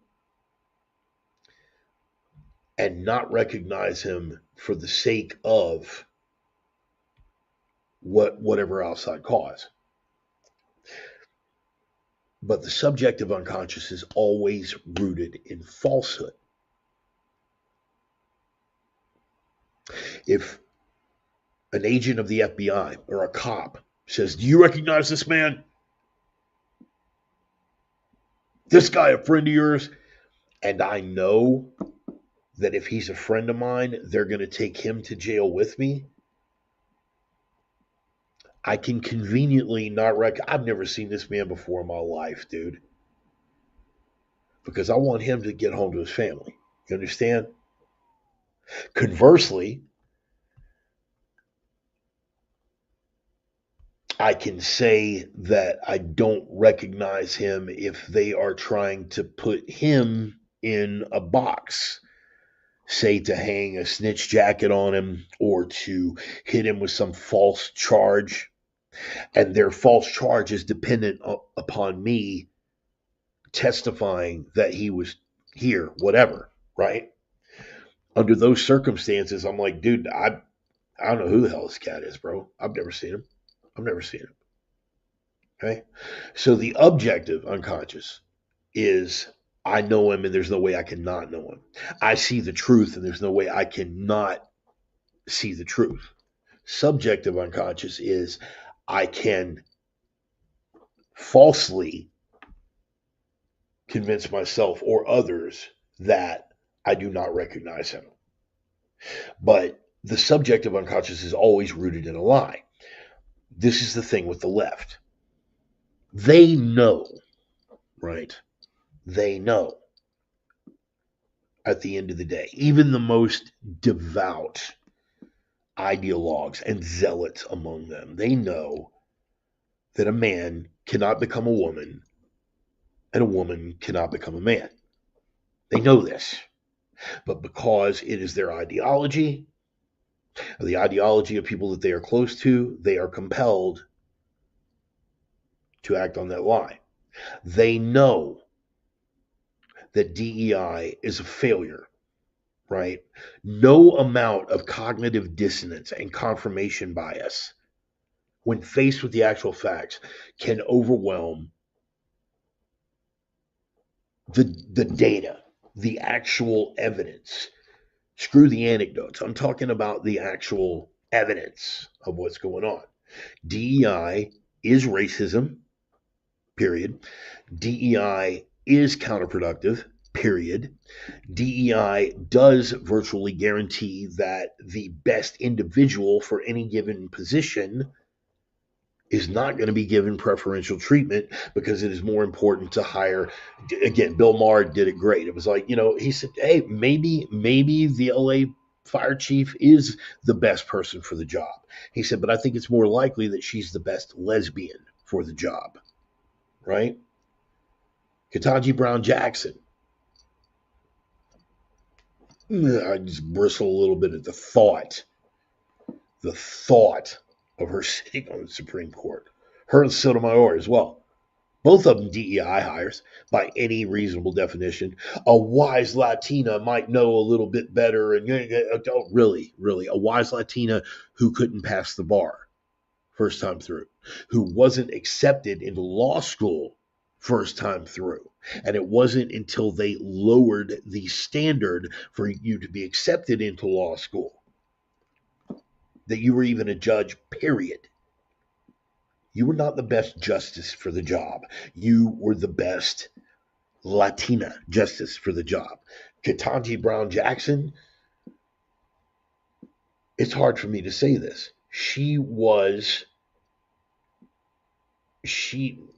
and not recognize him for the sake of whatever outside cause. But the subjective unconscious is always rooted in falsehood. If an agent of the FBI or a cop says, do you recognize this man? This guy a friend of yours? And I know that if he's a friend of mine, they're going to take him to jail with me. I can conveniently not I've never seen this man before in my life, dude. Because I want him to get home to his family. You understand? Conversely, I can say that I don't recognize him if they are trying to put him in a box, say to hang a snitch jacket on him or to hit him with some false charge. And their false charge is dependent upon me testifying that he was here, whatever, right? Under those circumstances, I'm like, dude, I don't know who the hell this cat is, bro. I've never seen him. Okay? So the objective unconscious is I know him and there's no way I can not know him. I see the truth and there's no way I can not see the truth. Subjective unconscious is I can falsely convince myself or others that I do not recognize him. But the subjective unconscious is always rooted in a lie. This is the thing with the left. They know, right? They know at the end of the day, even the most devout ideologues and zealots among them, they know that a man cannot become a woman and a woman cannot become a man. They know this. But because it is their ideology, the ideology of people that they are close to, they are compelled to act on that lie. They know that DEI is a failure, right? No amount of cognitive dissonance and confirmation bias, when faced with the actual facts, can overwhelm the data, the actual evidence. Screw the anecdotes. I'm talking about the actual evidence of what's going on. DEI is racism, period. DEI is counterproductive, period. DEI does virtually guarantee that the best individual for any given position is not going to be given preferential treatment because it is more important to hire. Again, Bill Maher did it great. It was like, he said, hey, maybe the LA fire chief is the best person for the job. He said, but I think it's more likely that she's the best lesbian for the job, right? Ketanji Brown Jackson. I just bristle a little bit at the thought of her sitting on the Supreme Court. Her and Sotomayor as well. Both of them DEI hires by any reasonable definition. A wise Latina might know a little bit better. And really, a wise Latina who couldn't pass the bar first time through, who wasn't accepted into law school first time through. And it wasn't until they lowered the standard for you to be accepted into law school that you were even a judge, period. You were not the best justice for the job. You were the best Latina justice for the job. Ketanji Brown Jackson, it's hard for me to say this. She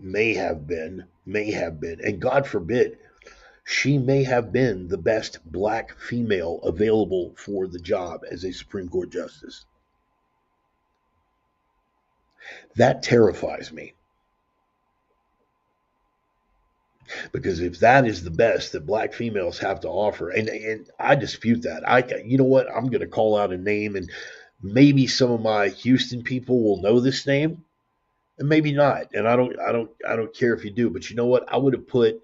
may have been, and God forbid, she may have been the best black female available for the job as a Supreme Court justice. That terrifies me. Because if that is the best that black females have to offer, and I dispute that. You know what? I'm going to call out a name, and maybe some of my Houston people will know this name, and maybe not. And I don't care if you do. But you know what? I would have put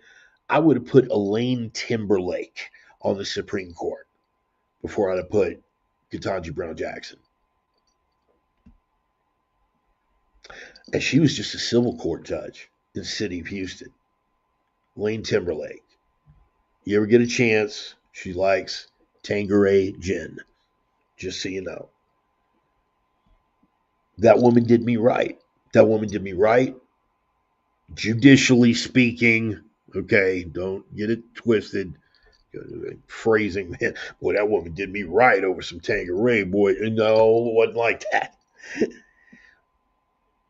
Elaine Timberlake on the Supreme Court before I'd have put Ketanji Brown Jackson. And she was just a civil court judge in the city of Houston. Elaine Timberlake. You ever get a chance, she likes Tanqueray gin. Just so you know. That woman did me right. Judicially speaking, okay, don't get it twisted. Phrasing, man. Boy, that woman did me right over some Tanqueray, boy. No, it wasn't like that.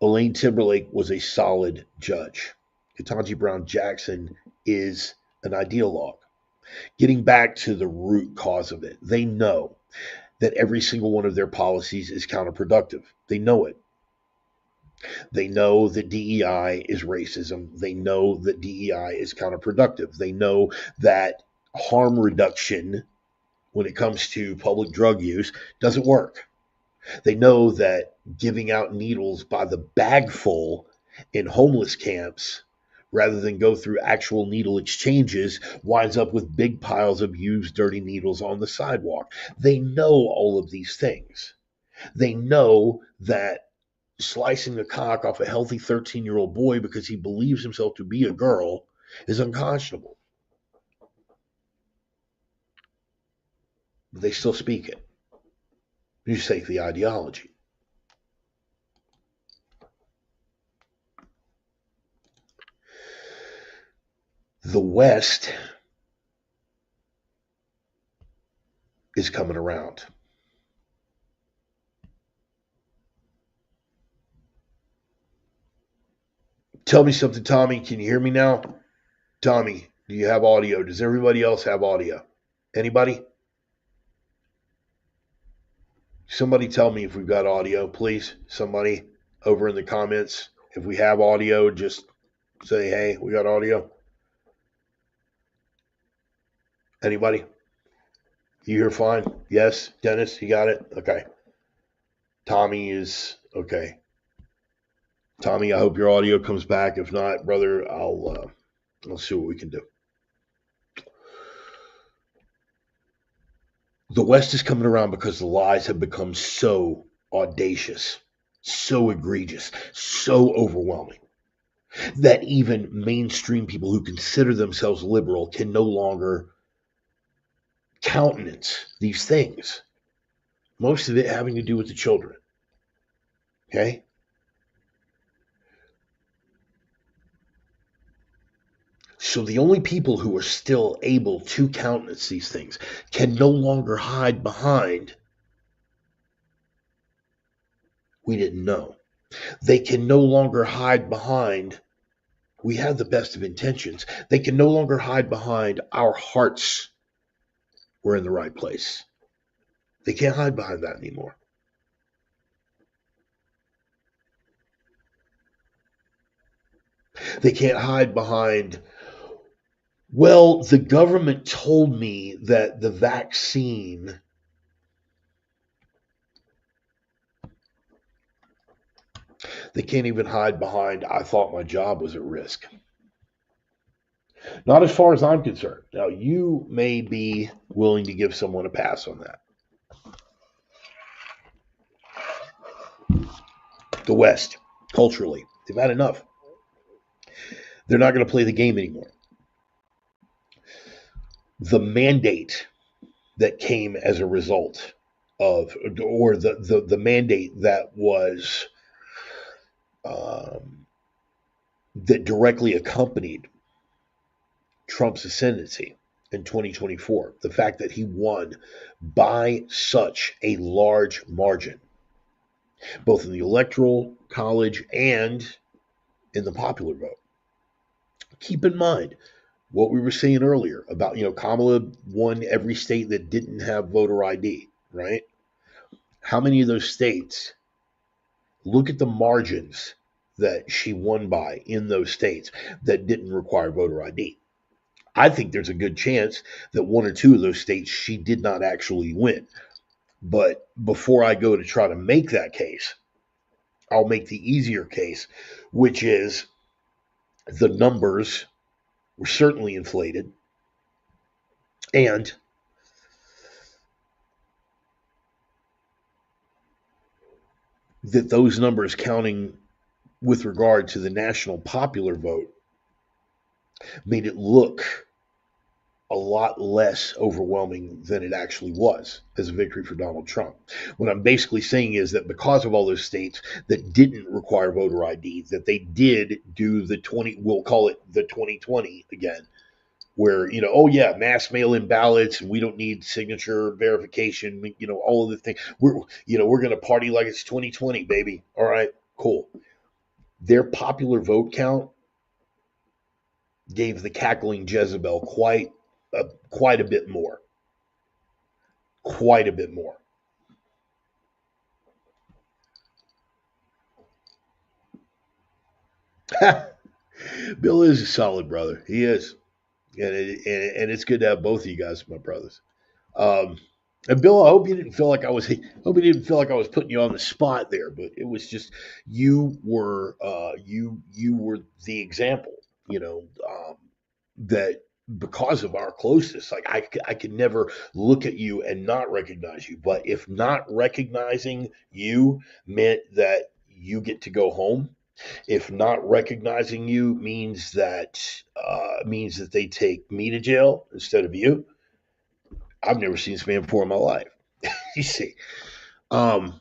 Elaine Timberlake was a solid judge. Ketanji Brown Jackson is an ideologue. Getting back to the root cause of it, they know that every single one of their policies is counterproductive. They know it. They know that DEI is racism. They know that DEI is counterproductive. They know that harm reduction when it comes to public drug use doesn't work. They know that giving out needles by the bagful in homeless camps rather than go through actual needle exchanges winds up with big piles of used dirty needles on the sidewalk. They know all of these things. They know that slicing the cock off a healthy 13-year-old boy because he believes himself to be a girl is unconscionable. But they still speak it. You say the ideology. The West is coming around. Tell me something, Tommy. Can you hear me now? Tommy, do you have audio? Does everybody else have audio? Anybody? Somebody tell me if we've got audio, please. Somebody over in the comments. If we have audio, just say, hey, we got audio. Anybody? You hear fine? Yes? Dennis, you got it? Okay. Tommy is okay. Tommy, I hope your audio comes back. If not, brother, I'll see what we can do. The West is coming around because the lies have become so audacious, so egregious, so overwhelming that even mainstream people who consider themselves liberal can no longer countenance these things. Most of it having to do with the children. Okay? So the only people who are still able to countenance these things can no longer hide behind, we didn't know. They can no longer hide behind, we have the best of intentions. They can no longer hide behind, our hearts were in the right place. They can't hide behind that anymore. They can't hide behind, well, the government told me that the vaccine. They can't even hide behind, I thought my job was at risk. Not as far as I'm concerned. Now, you may be willing to give someone a pass on that. The West, culturally, they've had enough. They're not going to play the game anymore. The mandate that came as a result of, or the mandate that was, um, that directly accompanied Trump's ascendancy in 2024, the fact that he won by such a large margin, both in the electoral college and in the popular vote. Keep in mind what we were saying earlier about, Kamala won every state that didn't have voter ID, right? How many of those states, look at the margins that she won by in those states that didn't require voter ID? I think there's a good chance that one or two of those states she did not actually win. But before I go to try to make that case, I'll make the easier case, which is the numbers were certainly inflated, and that those numbers counting with regard to the national popular vote made it look a lot less overwhelming than it actually was as a victory for Donald Trump. What I'm basically saying is that because of all those states that didn't require voter ID, that they did do the 20, we'll call it the 2020 again, where, oh yeah, mass mail-in ballots, and we don't need signature verification, all of the things. We're going to party like it's 2020, baby. All right, cool. Their popular vote count gave the cackling Jezebel quite a bit more. Quite a bit more. Bill is a solid brother. He is, and it's good to have both of you guys, my brothers. Um, and Bill, I hope you didn't feel like I was putting you on the spot there, but it was just you were the example, that because of our closeness, like I could never look at you and not recognize you. But if not recognizing you meant that you get to go home, if not recognizing you means that they take me to jail instead of you, I've never seen this man before in my life. You see. Um,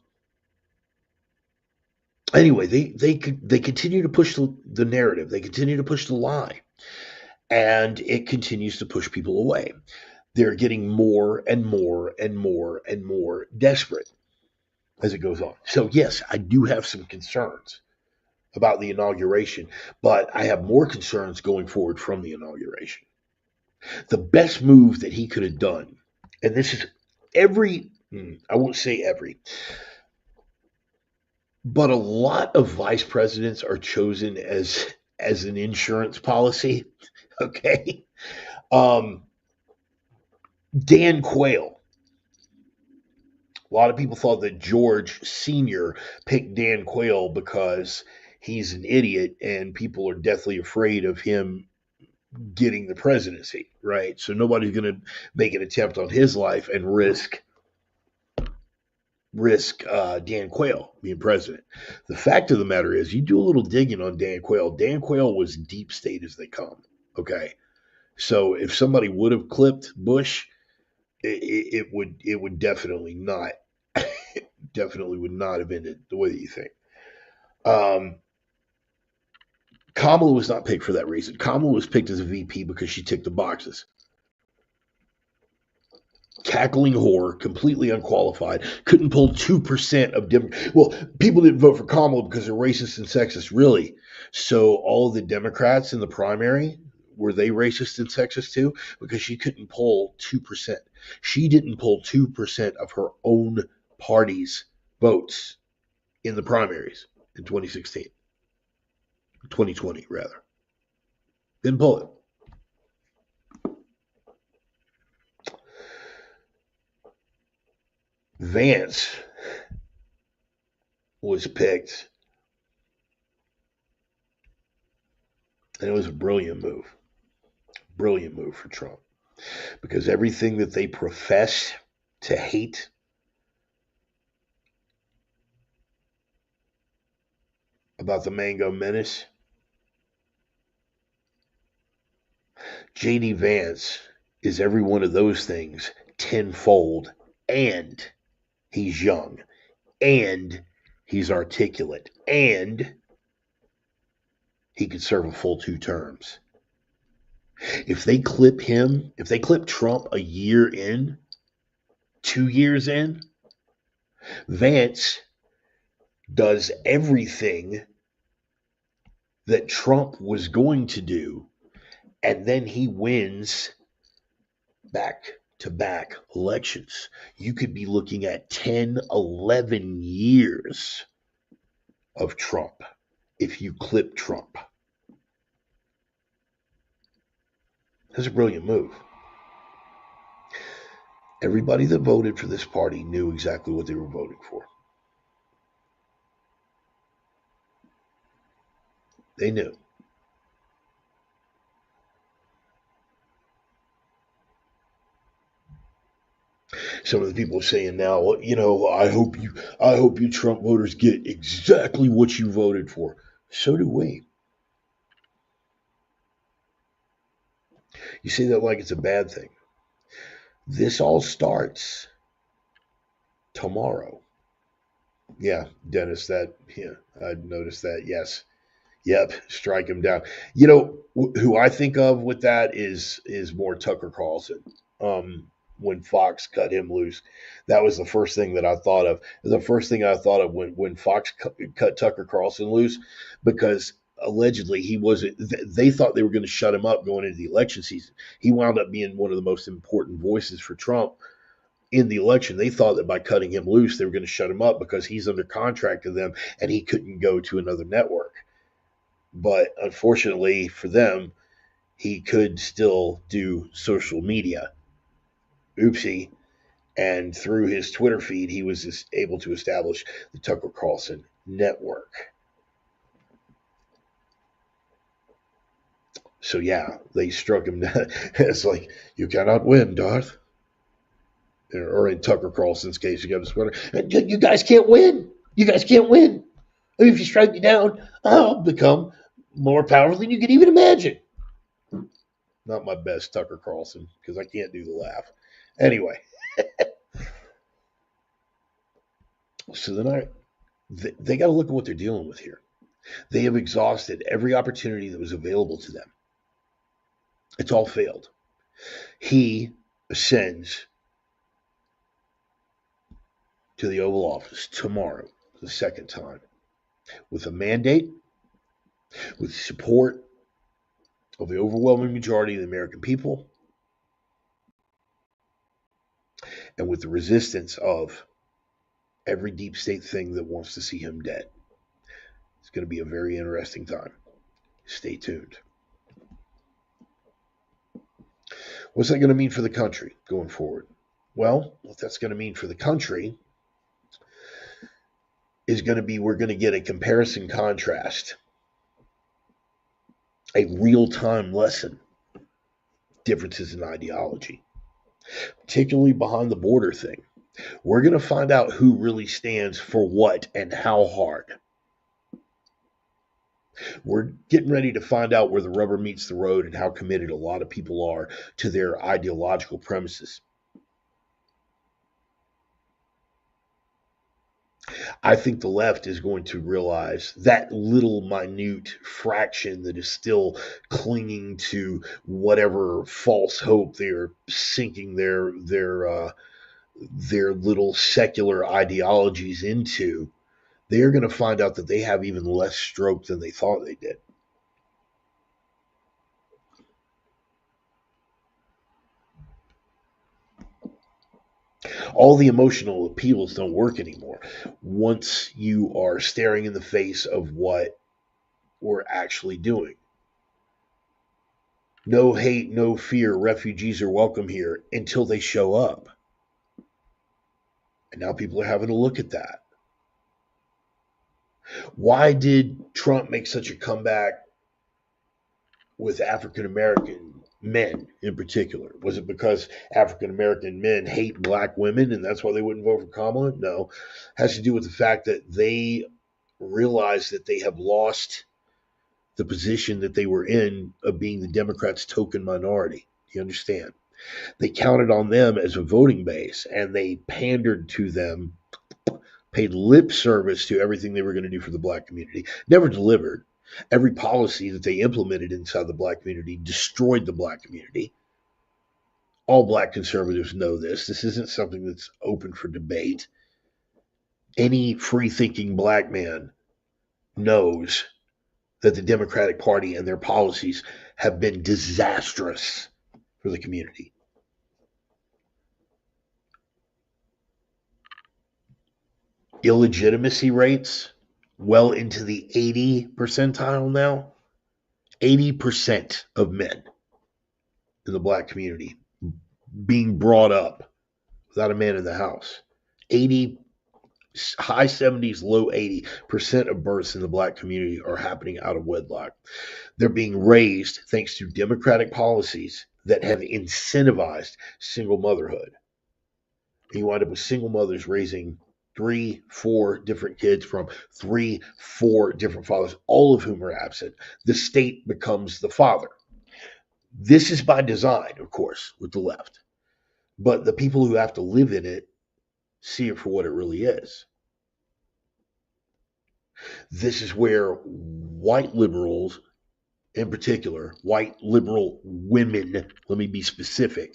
anyway, they continue to push the narrative. They continue to push the lie, and it continues to push people away. They're getting more and more and more and more desperate as it goes on. So yes, I do have some concerns about the inauguration, but I have more concerns going forward from the inauguration. The best move that he could have done, and this is I won't say every, but a lot of vice presidents are chosen as an insurance policy. Okay. Um, Dan Quayle. A lot of people thought that George Sr. picked Dan Quayle because he's an idiot and people are deathly afraid of him getting the presidency, right? So nobody's going to make an attempt on his life and risk Dan Quayle being president. The fact of the matter is, you do a little digging on Dan Quayle. Dan Quayle was deep state as they come. Okay, so if somebody would have clipped Bush, it would definitely would not have ended the way that you think. Um, Kamala was not picked for that reason. Kamala was picked as a VP because she ticked the boxes. Cackling whore, completely unqualified, couldn't pull 2% of Democrats. Well, people didn't vote for Kamala because they're racist and sexist, really. So all of the Democrats in the primary, were they racist and sexist too? Because she couldn't pull 2%. She didn't pull 2% of her own party's votes in the primaries in 2016. 2020, rather. Didn't pull it. Vance was picked, and it was a brilliant move. Brilliant move for Trump. Because everything that they profess to hate about the Mango Menace, J.D. Vance is every one of those things tenfold, and he's young, and he's articulate, and he could serve a full 2 terms. If they clip Trump a year in, 2 years in, Vance does everything that Trump was going to do, and then he wins back-to-back elections. You could be looking at 10, 11 years of Trump if you clip Trump. That's a brilliant move. Everybody that voted for this party knew exactly what they were voting for. They knew. Some of the people are saying now, well, I hope you Trump voters get exactly what you voted for. So do we. You say that like it's a bad thing. This all starts tomorrow. Yeah, Dennis, I noticed that. Yes. Yep, strike him down. Who I think of with that is more Tucker Carlson. When Fox cut him loose, that was the first thing that I thought of. The first thing I thought of when Fox cut Tucker Carlson loose, because allegedly he wasn't. They thought they were going to shut him up going into the election season. He wound up being one of the most important voices for Trump in the election. They thought that by cutting him loose, they were going to shut him up because he's under contract to them and he couldn't go to another network. But unfortunately for them, he could still do social media. Oopsie. And through his Twitter feed, he was able to establish the Tucker Carlson network. So yeah, they struck him down. It's like, you cannot win, Darth. Or in Tucker Carlson's case, you got a sweater. You guys can't win. You guys can't win. I mean, if you strike me down, I'll become more powerful than you can even imagine. Not my best Tucker Carlson, because I can't do the laugh. Anyway. So then they got to look at what they're dealing with here. They have exhausted every opportunity that was available to them. It's all failed. He ascends to the Oval Office tomorrow, the second time, with a mandate, with support of the overwhelming majority of the American people, and with the resistance of every deep state thing that wants to see him dead. It's going to be a very interesting time. Stay tuned. What's that going to mean for the country going forward? Well, what that's going to mean for the country is going to be we're going to get a comparison contrast, a real-time lesson differences in ideology, particularly behind the border thing. We're going to find out who really stands for what and how hard. We're getting ready to find out where the rubber meets the road and how committed a lot of people are to their ideological premises. I think the left is going to realize that little minute fraction that is still clinging to whatever false hope they're sinking their little secular ideologies into. They're going to find out that they have even less stroke than they thought they did. All the emotional appeals don't work anymore once you are staring in the face of what we're actually doing. No hate, no fear, refugees are welcome here until they show up. And now people are having to look at that. Why did Trump make such a comeback with African American men in particular? Was it because African American men hate black women and that's why they wouldn't vote for Kamala? No. It has to do with the fact that they realize that they have lost the position that they were in of being the Democrats' token minority. You understand? They counted on them as a voting base and they pandered to them, paid lip service to everything they were going to do for the black community, never delivered. Every policy that they implemented inside the black community destroyed the black community. All black conservatives know this. This isn't something that's open for debate. Any free thinking black man knows that the Democratic Party and their policies have been disastrous for the community. Illegitimacy rates well into the 80 percentile now. 80% of men in the black community being brought up without a man in the house. 80, high 70s, low 80% of births in the black community are happening out of wedlock. They're being raised thanks to Democratic policies that have incentivized single motherhood. And you wind up with single mothers raising 3, 4 different kids from 3, 4 different fathers, all of whom are absent. The state becomes the father. This is by design, of course, with the left. But the people who have to live in it see it for what it really is. This is where white liberals, in particular, white liberal women, let me be specific,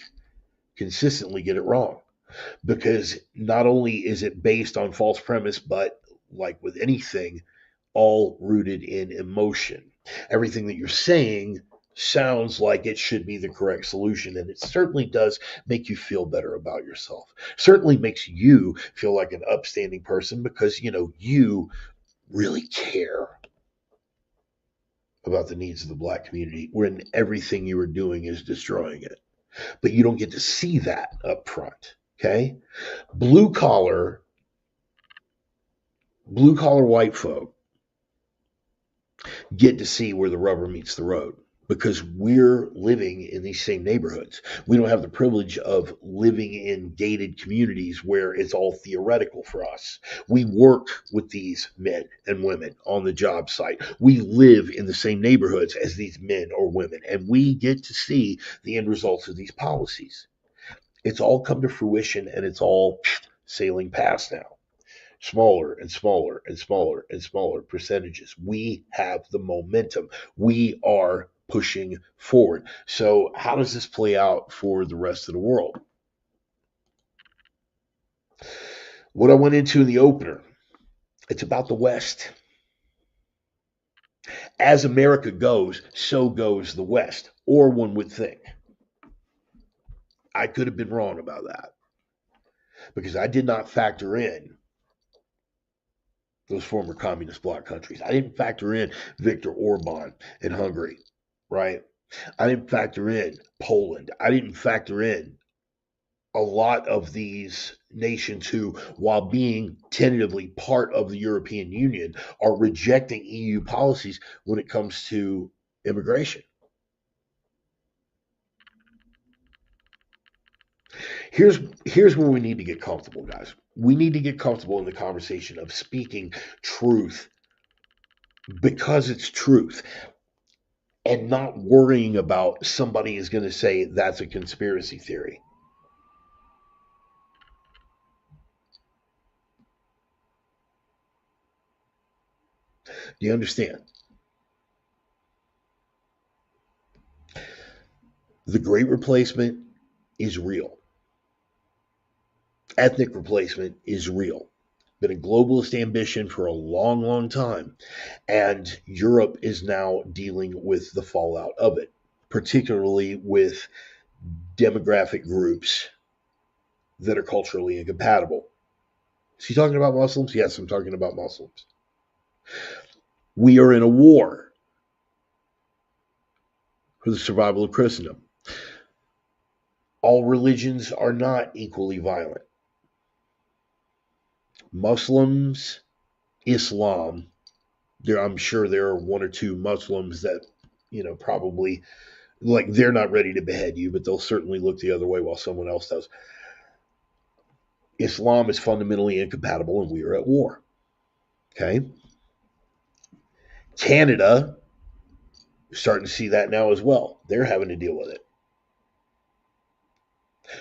consistently get it wrong. Because not only is it based on false premise, but like with anything, all rooted in emotion. Everything that you're saying sounds like it should be the correct solution, and it certainly does make you feel better about yourself. Certainly makes you feel like an upstanding person because you really care about the needs of the black community when everything you are doing is destroying it. But you don't get to see that up front. Okay? Blue collar white folk get to see where the rubber meets the road because we're living in these same neighborhoods. We don't have the privilege of living in gated communities where it's all theoretical for us. We work with these men and women on the job site. We live in the same neighborhoods as these men or women, and we get to see the end results of these policies. It's all come to fruition and it's all sailing past now. Smaller and smaller and smaller and smaller percentages. We have the momentum. We are pushing forward. So, how does this play out for the rest of the world? What I went into in the opener, it's about the West. As America goes, so goes the West, or one would think. I could have been wrong about that because I did not factor in those former communist bloc countries. I didn't factor in Viktor Orban in Hungary, right? I didn't factor in Poland. I didn't factor in a lot of these nations who, while being tentatively part of the European Union, are rejecting EU policies when it comes to immigration. Here's where we need to get comfortable, guys. We need to get comfortable in the conversation of speaking truth because it's truth and not worrying about somebody is going to say that's a conspiracy theory. Do you understand? The great replacement is real. Ethnic replacement is real. Been a globalist ambition for a long, long time. And Europe is now dealing with the fallout of it, particularly with demographic groups that are culturally incompatible. Is he talking about Muslims? Yes, I'm talking about Muslims. We are in a war for the survival of Christendom. All religions are not equally violent. Muslims, Islam, I'm sure there are one or two Muslims that, probably like they're not ready to behead you, but they'll certainly look the other way while someone else does. Islam is fundamentally incompatible and we are at war. Okay. Canada, starting to see that now as well. They're having to deal with it.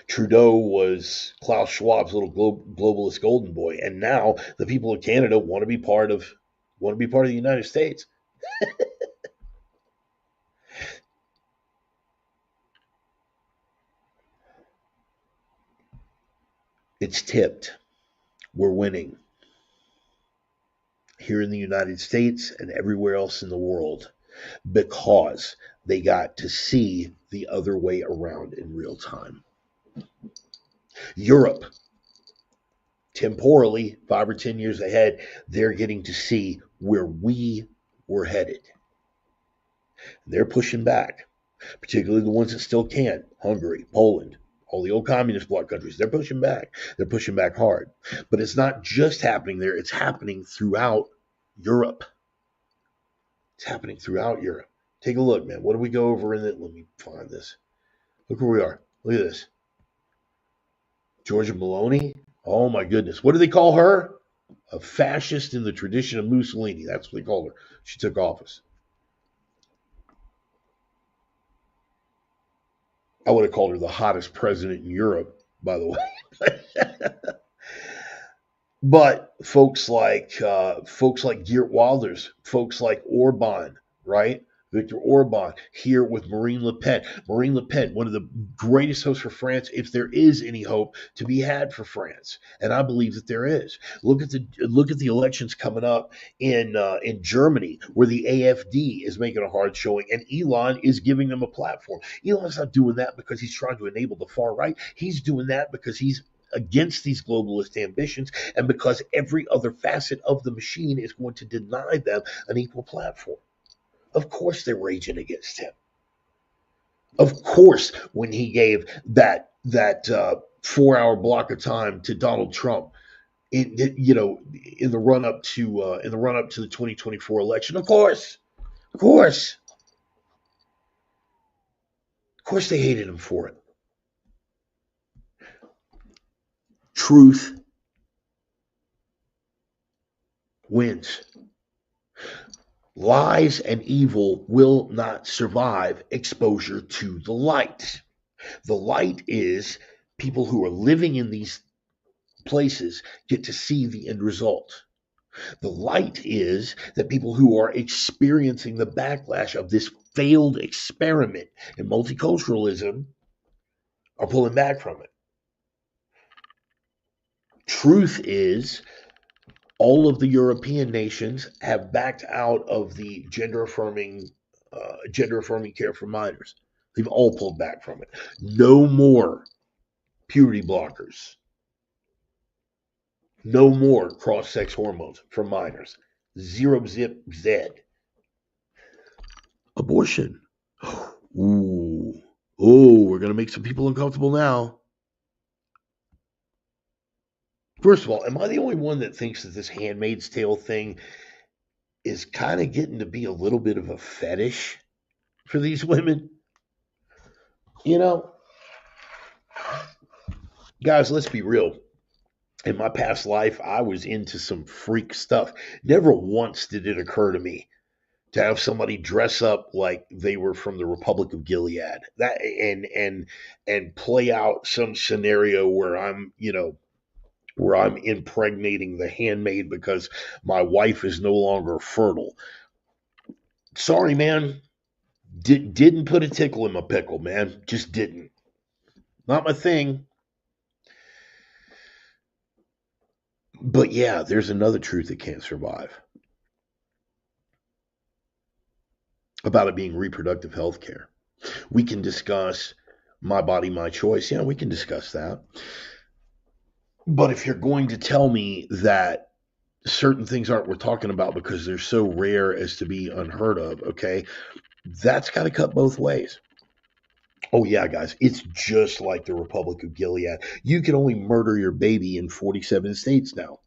Trudeau was Klaus Schwab's little globalist golden boy, and now the people of Canada want to be part of the United States. It's tipped. We're winning here in the United States and everywhere else in the world because they got to see the other way around in real time. Europe, temporally, 5 or 10 years ahead, they're getting to see where we were headed. They're pushing back, particularly the ones that still can. Hungary, Poland, all the old communist bloc countries, they're pushing back. They're pushing back hard. But it's not just happening there, it's happening throughout Europe. It's happening throughout Europe. Take a look, man. What do we go over in it? Let me find this. Look where we are. Look at this. Georgia Meloni. Oh my goodness. What do they call her? A fascist in the tradition of Mussolini. That's what they called her. She took office. I would have called her the hottest president in Europe, by the way. But folks like Geert Wilders, folks like Orban, right? Viktor Orban here with Marine Le Pen. Marine Le Pen, one of the greatest hopes for France, if there is any hope to be had for France, and I believe that there is. Look at the elections coming up in Germany, where the AfD is making a hard showing, and Elon is giving them a platform. Elon's not doing that because he's trying to enable the far right. He's doing that because he's against these globalist ambitions and because every other facet of the machine is going to deny them an equal platform. Of course they're raging against him. Of course, when he gave that 4-hour block of time to Donald Trump in the run up to the 2024 election, of course they hated him for it. Truth wins. Lies and evil will not survive exposure to the light. The light is people who are living in these places get to see the end result. The light is that people who are experiencing the backlash of this failed experiment in multiculturalism are pulling back from it. Truth is all of the European nations have backed out of the gender affirming care for minors. They've all pulled back from it. No more puberty blockers. No more cross-sex hormones for minors. Zero zip Z. Abortion. Ooh. Oh, we're going to make some people uncomfortable now. First of all, am I the only one that thinks that this Handmaid's Tale thing is kind of getting to be a little bit of a fetish for these women? You know, Guys, let's be real. In my past life, I was into some freak stuff. Never once did it occur to me to have somebody dress up like they were from the Republic of Gilead. That and play out some scenario where I'm impregnating the handmaid because my wife is no longer fertile. Sorry, man. Didn't put a tickle in my pickle, man. Just didn't. Not my thing. But yeah, there's another truth that can't survive about it being reproductive health care. We can discuss my body, my choice. Yeah, we can discuss that. But if you're going to tell me that certain things aren't worth talking about because they're so rare as to be unheard of, okay, that's got to cut both ways. Oh, yeah, guys, it's just like the Republic of Gilead. You can only murder your baby in 47 states now.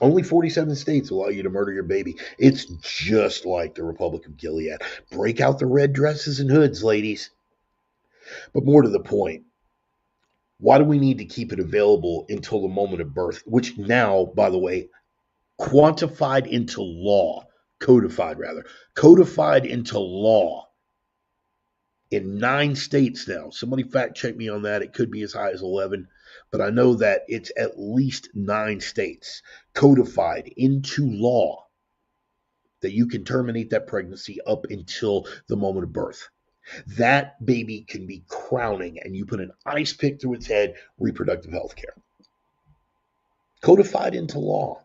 Only 47 states allow you to murder your baby. It's just like the Republic of Gilead. Break out the red dresses and hoods, ladies. But more to the point, why do we need to keep it available until the moment of birth? Which now, by the way, quantified into law, codified rather, codified into law in 9 states now. Somebody fact check me on that. It could be as high as 11, but I know that it's at least 9 states codified into law that you can terminate that pregnancy up until the moment of birth. That baby can be crowning, and you put an ice pick through its head, reproductive health care. Codified into law.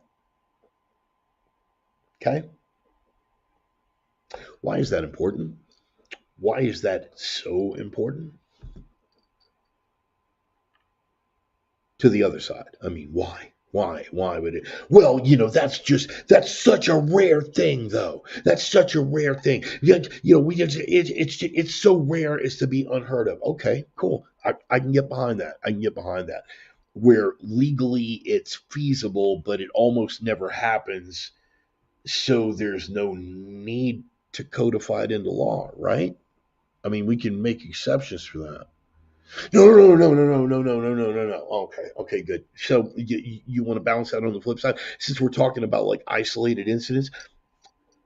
Okay? Why is that important? Why is that so important? To the other side. I mean, why? Why would it? Well, that's such a rare thing, though. That's such a rare thing. We just, it's so rare as to be unheard of. Okay, cool. I can get behind that. I can get behind that. Where legally it's feasible, but it almost never happens. So there's no need to codify it into law, right? I mean, we can make exceptions for that. No, no, no, no, no, no, no, no, no, no, no. Okay, okay, good. So you want to balance out on the flip side, since we're talking about like isolated incidents,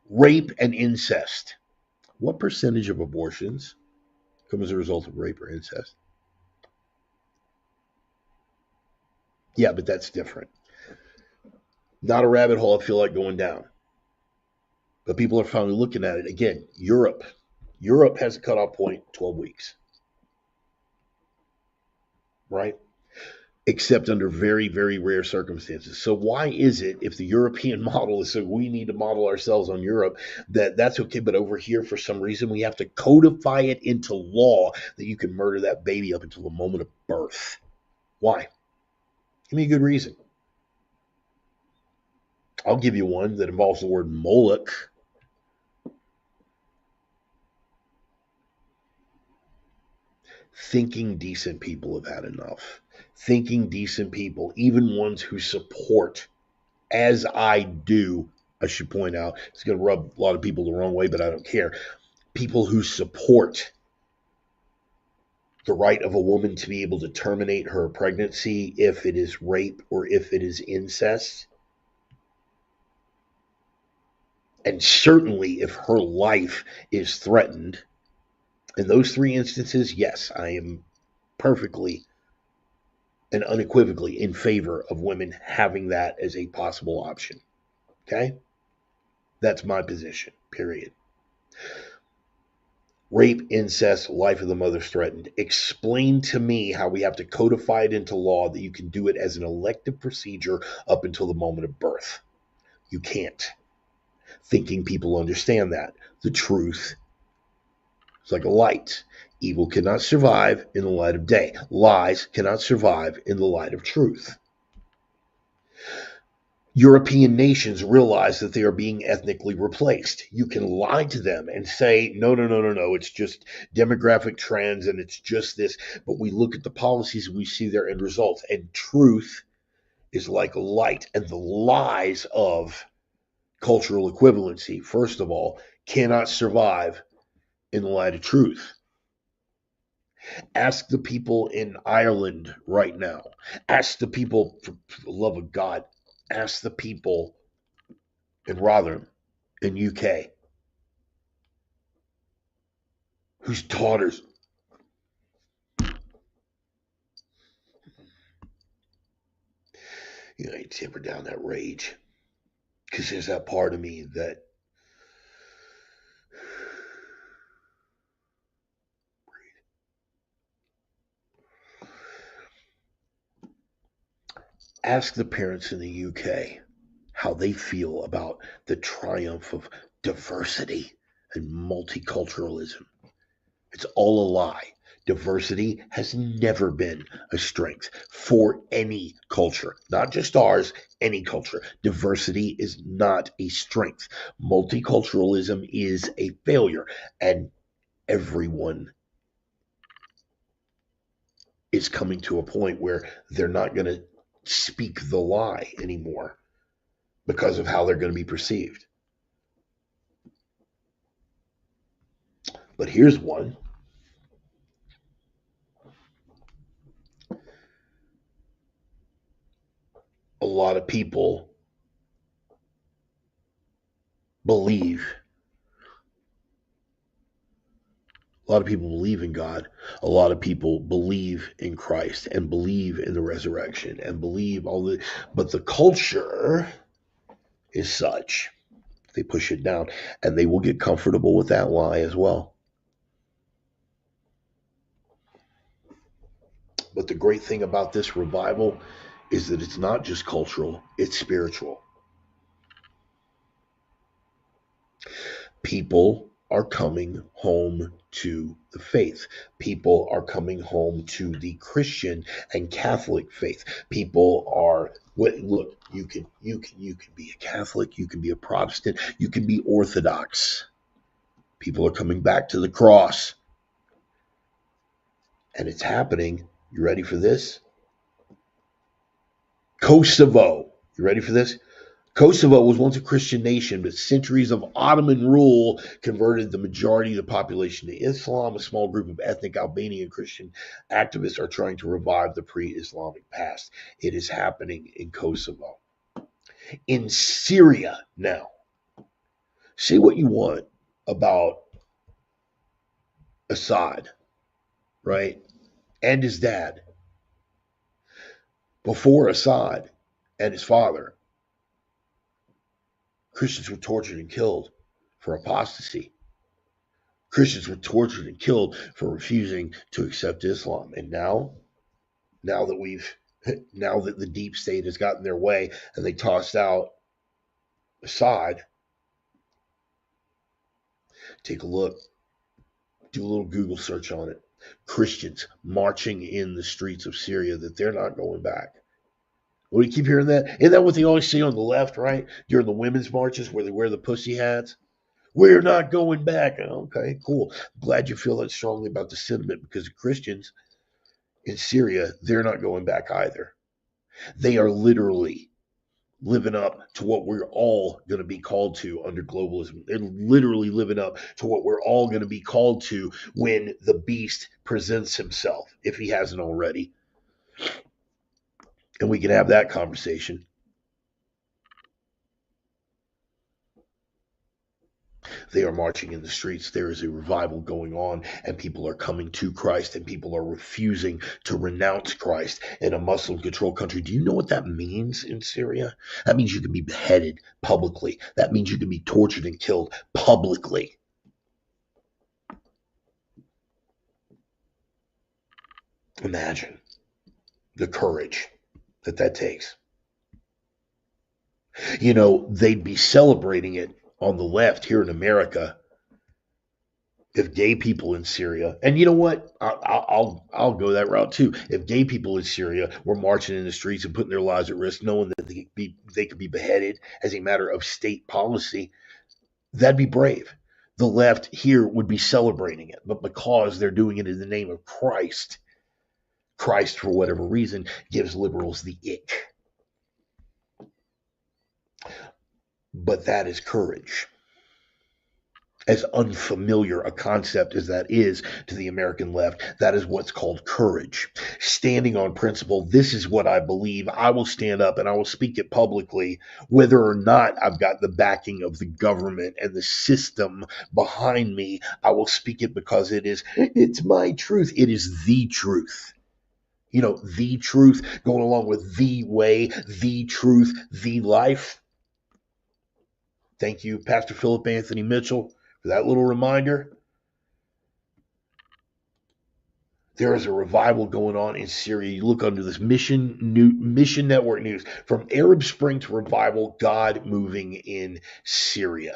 rape and incest. What percentage of abortions come as a result of rape or incest? Yeah, but that's different. Not a rabbit hole I feel like going down. But people are finally looking at it again. Europe has a cutoff point 12 weeks, right? Except under very, very rare circumstances. So why is it, if the European model is so we need to model ourselves on Europe, that's okay, but over here for some reason we have to codify it into law that you can murder that baby up until the moment of birth? Why? Give me a good reason. I'll give you one that involves the word Moloch. Thinking decent people have had enough. Thinking decent people, even ones who support, as I do, I should point out, it's going to rub a lot of people the wrong way, but I don't care. People who support the right of a woman to be able to terminate her pregnancy if it is rape or if it is incest. And certainly if her life is threatened. In those 3 instances, yes, I am perfectly and unequivocally in favor of women having that as a possible option. Okay? That's my position, period. Rape, incest, life of the mother's threatened. Explain to me how we have to codify it into law that you can do it as an elective procedure up until the moment of birth. You can't. Thinking people understand that. The truth is like a light. Evil cannot survive in the light of day. Lies cannot survive in the light of truth. European nations realize that they are being ethnically replaced. You can lie to them and say, no, no, no, no, no, it's just demographic trends and it's just this. But we look at the policies and we see their end results. And truth is like light. And the lies of cultural equivalency, first of all, cannot survive in the light of truth. Ask the people in Ireland right now. Ask the people, for the love of God, ask the people in Rotherham in UK whose daughters, you temper down that rage. Because there's that part of me that ask the parents in the UK how they feel about the triumph of diversity and multiculturalism. It's all a lie. Diversity has never been a strength for any culture, not just ours, any culture. Diversity is not a strength. Multiculturalism is a failure, and everyone is coming to a point where they're not going to speak the lie anymore because of how they're going to be perceived. But here's one. A lot of people believe. A lot of people believe in God. A lot of people believe in Christ and believe in the resurrection and believe all the, but the culture is such. They push it down and they will get comfortable with that lie as well. But the great thing about this revival is that it's not just cultural, it's spiritual. People are coming home to the faith. People are coming home to the Christian and Catholic faith. People are look, you can be a Catholic, you can be a Protestant, you can be Orthodox. People are coming back to the cross. And it's happening. You ready for this? Kosovo. You ready for this? Kosovo was once a Christian nation, but centuries of Ottoman rule converted the majority of the population to Islam. A small group of ethnic Albanian Christian activists are trying to revive the pre-Islamic past. It is happening in Kosovo. In Syria now. Say what you want about Assad, right? And his dad. Before Assad and his father, Christians were tortured and killed for apostasy. Christians were tortured and killed for refusing to accept Islam. And now that the deep state has gotten their way and they tossed out Assad, take a look, do a little Google search on it. Christians marching in the streets of Syria that they're not going back. Well, you keep hearing that? Isn't that what they always say on the left, right? During the women's marches where they wear the pussy hats? We're not going back. Okay, cool. Glad you feel that strongly about the sentiment because the Christians in Syria, they're not going back either. They are literally living up to what we're all going to be called to under globalism. They're literally living up to what we're all going to be called to when the beast presents himself, if he hasn't already. And we can have that conversation. They are marching in the streets. There is a revival going on, and people are coming to Christ, and people are refusing to renounce Christ in a Muslim-controlled country. Do you know what that means in Syria? That means you can be beheaded publicly. That means you can be tortured and killed publicly. Imagine the courage that takes. You know, they'd be celebrating it on the left here in America if gay people in Syria, and you know what, I'll go that route too. If gay people in Syria were marching in the streets and putting their lives at risk, knowing that they could be beheaded as a matter of state policy, that'd be brave. The left here would be celebrating it, but because they're doing it in the name of Christ, for whatever reason, gives liberals the ick. But that is courage. As unfamiliar a concept as that is to the American left, that is what's called courage. Standing on principle. This is what I believe. I will stand up and I will speak it publicly, whether or not I've got the backing of the government and the system behind me. I will speak it because it's my truth. It is the truth. You know, the truth, going along with the way, the truth, the life. Thank you, Pastor Philip Anthony Mitchell, for that little reminder. There is a revival going on in Syria. You look under this Mission Network News, from Arab Spring to revival, God moving in Syria.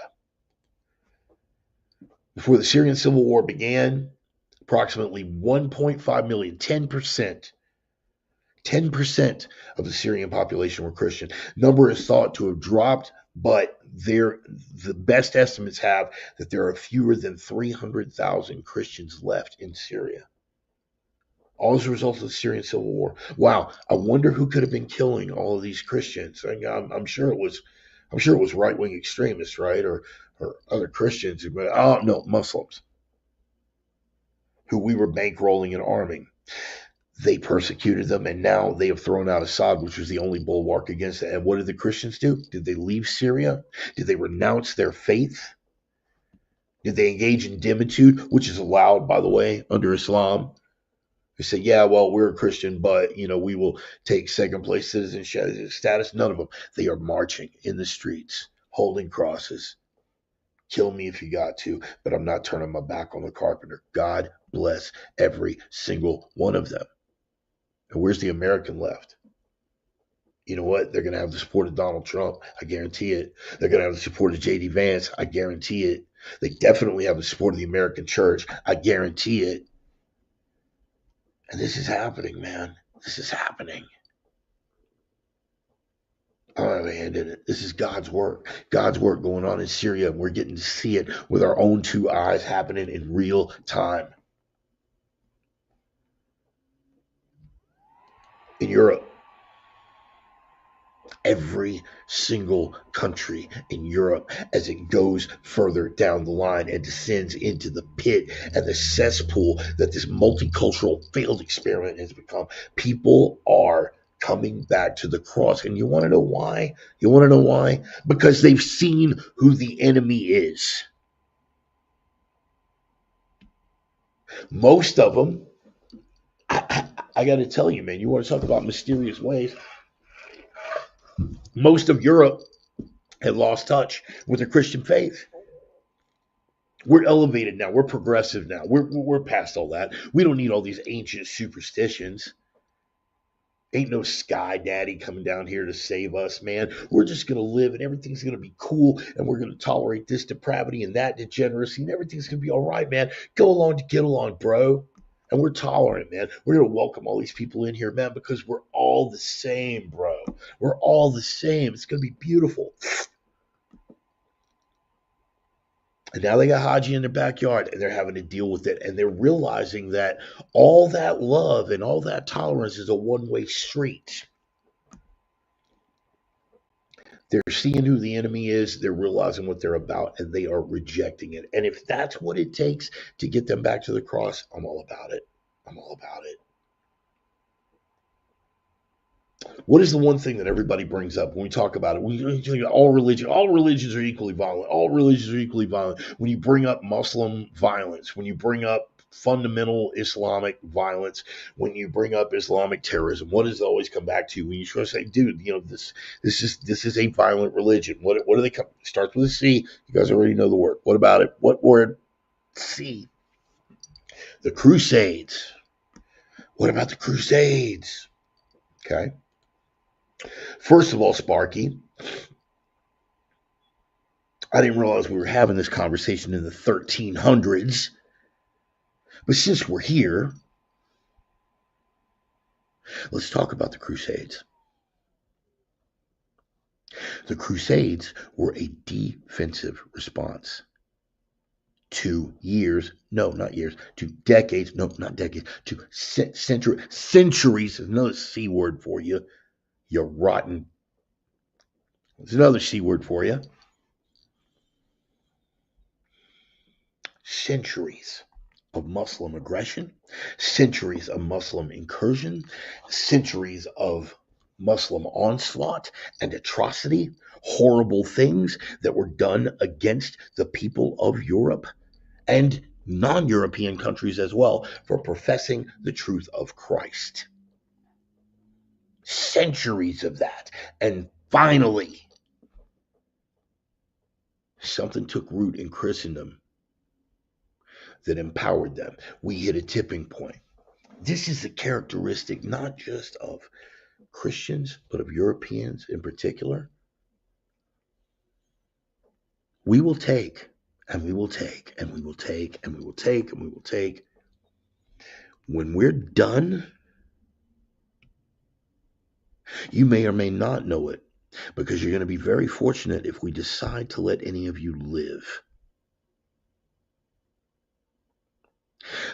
Before the Syrian civil war began, approximately 1.5 million, 10% of the Syrian population were Christian. Number is thought to have dropped, but the best estimates have that there are fewer than 300,000 Christians left in Syria. All as a result of the Syrian civil war. Wow, I wonder who could have been killing all of these Christians. I'm sure it was right-wing extremists, right, or other Christians, but no, Muslims who we were bankrolling and arming. They persecuted them, and now they have thrown out Assad, which was the only bulwark against it. And what did the Christians do? Did they leave Syria? Did they renounce their faith? Did they engage in dimitude, which is allowed, by the way, under Islam? They say, yeah, well, we're a Christian, but, we will take second place citizenship status. None of them. They are marching in the streets, holding crosses. Kill me if you got to, but I'm not turning my back on the carpenter. God bless every single one of them. And where's the American left? You know what? They're going to have the support of Donald Trump. I guarantee it. They're going to have the support of J.D. Vance. I guarantee it. They definitely have the support of the American church. I guarantee it. And this is happening, man. This is happening. I don't have a hand in it. This is God's work. God's work going on in Syria. And we're getting to see it with our own two eyes happening in real time. In Europe, every single country in Europe, as it goes further down the line and descends into the pit and the cesspool that this multicultural failed experiment has become, people are coming back to the cross. And you want to know why? Because they've seen who the enemy is. Most of them, I got to tell you, man, you want to talk about mysterious ways? Most of Europe had lost touch with their Christian faith. We're elevated now. We're progressive now. We're past all that. We don't need all these ancient superstitions. Ain't no sky daddy coming down here to save us, man. We're just going to live and everything's going to be cool, and we're going to tolerate this depravity and that degeneracy, and everything's going to be all right, man. Go along to get along, bro. And we're tolerant, man. We're going to welcome all these people in here, man, because we're all the same, bro. We're all the same. It's going to be beautiful. And now they got Haji in their backyard, and they're having to deal with it. And they're realizing that all that love and all that tolerance is a one-way street. They're seeing who the enemy is. They're realizing what they're about, and they are rejecting it. And if that's what it takes to get them back to the cross, I'm all about it. I'm all about it. What is the one thing that everybody brings up when we talk about it? All religions are equally violent. All religions are equally violent. When you bring up Muslim violence, when you bring up fundamental Islamic violence, when you bring up Islamic terrorism, what does it always come back to? When you try to say, dude, this is a violent religion. What do they come? It starts with a C. You guys already know the word. What about it? What word? C. The Crusades. What about the Crusades? Okay. First of all, Sparky, I didn't realize we were having this conversation in the 1300s. But since we're here, let's talk about the Crusades. The Crusades were a defensive response to decades, to centuries, another C word for you, you rotten. There's another C word for you. centuries of Muslim aggression, centuries of Muslim incursion, centuries of Muslim onslaught and atrocity, horrible things that were done against the people of Europe and non-European countries as well for professing the truth of Christ. Centuries of that. And finally, something took root in Christendom that empowered them. We hit a tipping point. This is a characteristic not just of Christians, but of Europeans in particular. We will take, and we will take, and we will take, and we will take, and we will take. When we're done, you may or may not know it, because you're going to be very fortunate if we decide to let any of you live.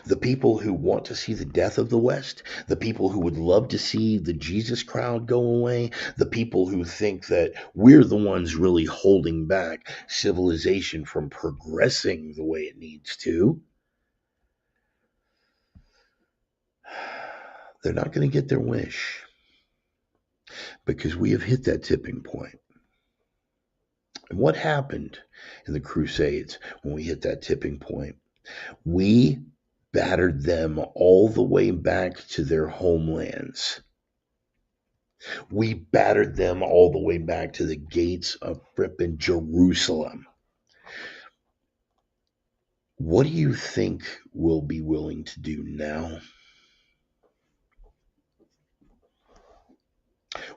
The people who want to see the death of the West, the people who would love to see the Jesus crowd go away, the people who think that we're the ones really holding back civilization from progressing the way it needs to, they're not going to get their wish, because we have hit that tipping point. And what happened in the Crusades when we hit that tipping point? We battered them all the way back to their homelands. We battered them all the way back to the gates of frippin' Jerusalem. What do you think we'll be willing to do now?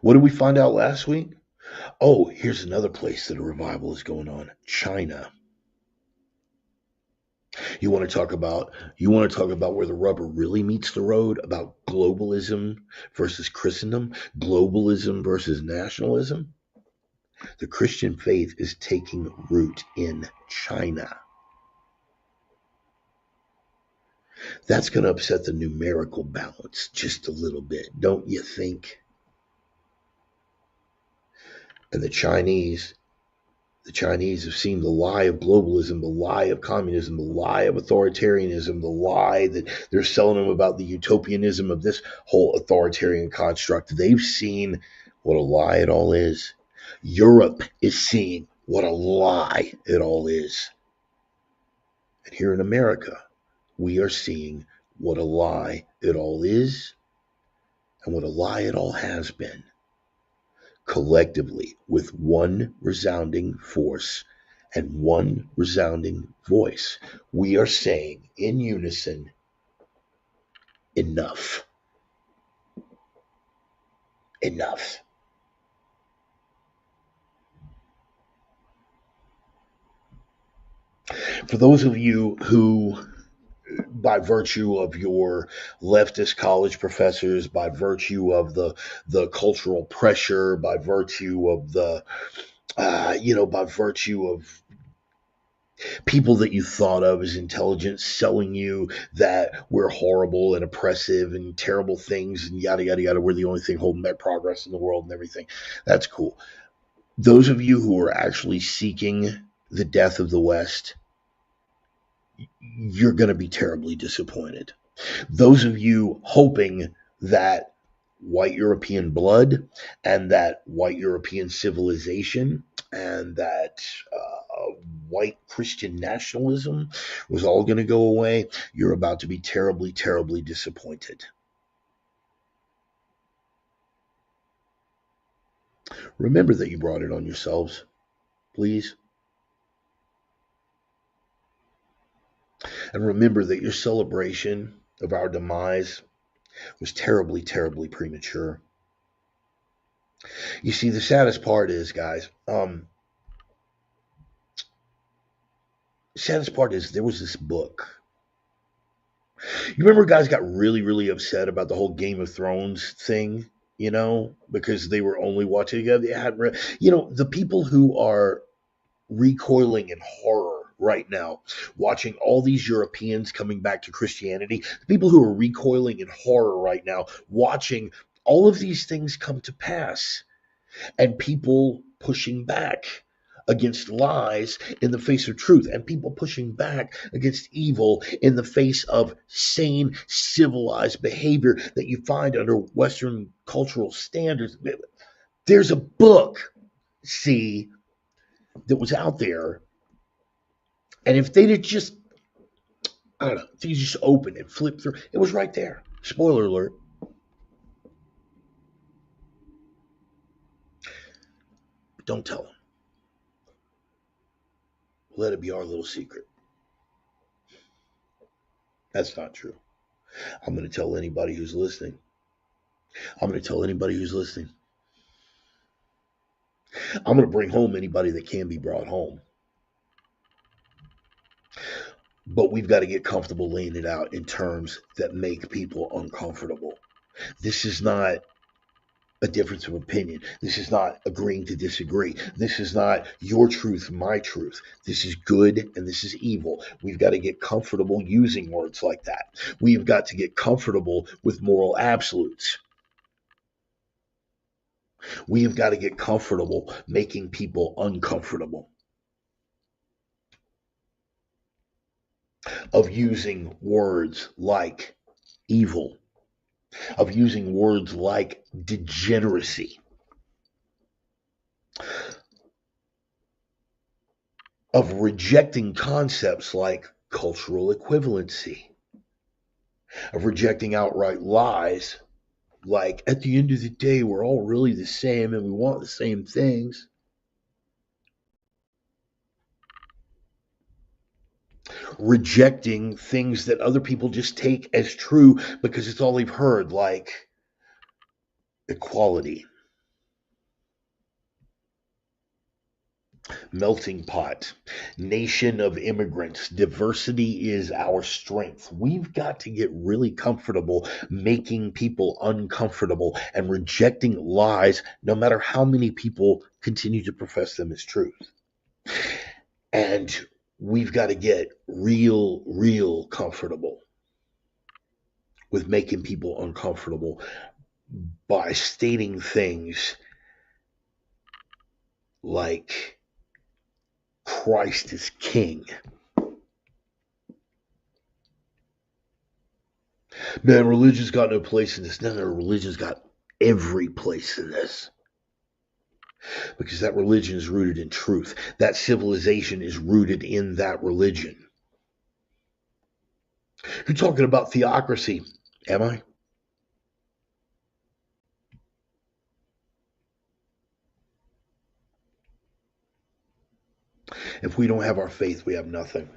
What did we find out last week? Oh, here's another place that a revival is going on. China. You want to talk about where the rubber really meets the road, about globalism versus Christendom, globalism versus nationalism? The Christian faith is taking root in China. That's going to upset the numerical balance just a little bit, don't you think? And the Chinese have seen the lie of globalism, the lie of communism, the lie of authoritarianism, the lie that they're selling them about the utopianism of this whole authoritarian construct. They've seen what a lie it all is. Europe is seeing what a lie it all is. And here in America, we are seeing what a lie it all is and what a lie it all has been. Collectively, with one resounding force and one resounding voice, we are saying in unison, enough. Enough. For those of you who, by virtue of your leftist college professors, by virtue of the cultural pressure, by virtue of by virtue of people that you thought of as intelligent selling you that we're horrible and oppressive and terrible things and yada, yada, yada, we're the only thing holding back progress in the world and everything. That's cool. Those of you who are actually seeking the death of the West, you're going to be terribly disappointed. Those of you hoping that white European blood and that white European civilization and that white Christian nationalism was all going to go away, you're about to be terribly, terribly disappointed. Remember that you brought it on yourselves, please. And remember that your celebration of our demise was terribly, terribly premature. You see, the saddest part is, guys, saddest part is there was this book. You remember guys got really, really upset about the whole Game of Thrones thing, because they were only watching it. They hadn't read, the people who are recoiling in horror right now, watching all these Europeans coming back to Christianity, the people who are recoiling in horror right now, watching all of these things come to pass, and people pushing back against lies in the face of truth, and people pushing back against evil in the face of sane, civilized behavior that you find under Western cultural standards. There's a book, see, that was out there, and if they'd have just, I don't know, if you just open and flip through, it was right there. Spoiler alert. But don't tell them. Let it be our little secret. That's not true. I'm going to tell anybody who's listening. I'm going to tell anybody who's listening. I'm going to bring home anybody that can be brought home. But we've got to get comfortable laying it out in terms that make people uncomfortable. This is not a difference of opinion. This is not agreeing to disagree. This is not your truth, my truth. This is good and this is evil. We've got to get comfortable using words like that. We've got to get comfortable with moral absolutes. We've got to get comfortable making people uncomfortable. Of using words like evil, of using words like degeneracy, of rejecting concepts like cultural equivalency, of rejecting outright lies like, at the end of the day, we're all really the same and we want the same things. Rejecting things that other people just take as true because it's all they've heard, like equality, melting pot, nation of immigrants, diversity is our strength. We've got to get really comfortable making people uncomfortable and rejecting lies, no matter how many people continue to profess them as truth. And we've got to get real comfortable with making people uncomfortable by stating things like Christ is king. Man, religion's got no place in this. No, religion's got every place in this. Because that religion is rooted in truth. That civilization is rooted in that religion. You're talking about theocracy, am I? If we don't have our faith, we have nothing.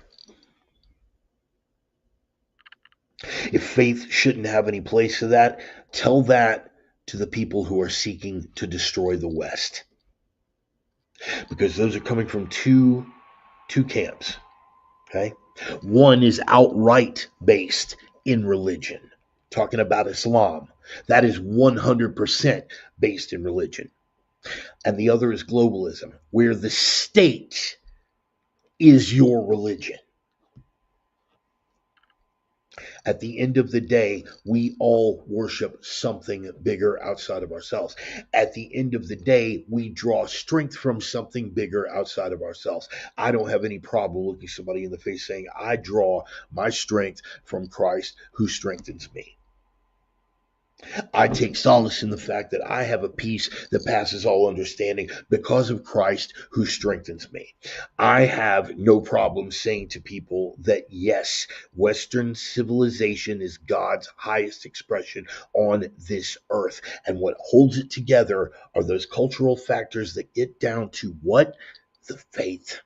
If faith shouldn't have any place to that, tell that to the people who are seeking to destroy the West. Because those are coming from two camps. Okay? One is outright based in religion, talking about Islam. That is 100% based in religion. And the other is globalism, where the state is your religion. At the end of the day, we all worship something bigger outside of ourselves. At the end of the day, we draw strength from something bigger outside of ourselves. I don't have any problem looking somebody in the face saying, I draw my strength from Christ who strengthens me. I take solace in the fact that I have a peace that passes all understanding because of Christ who strengthens me. I have no problem saying to people that yes, Western civilization is God's highest expression on this earth. And what holds it together are those cultural factors that get down to what? The faith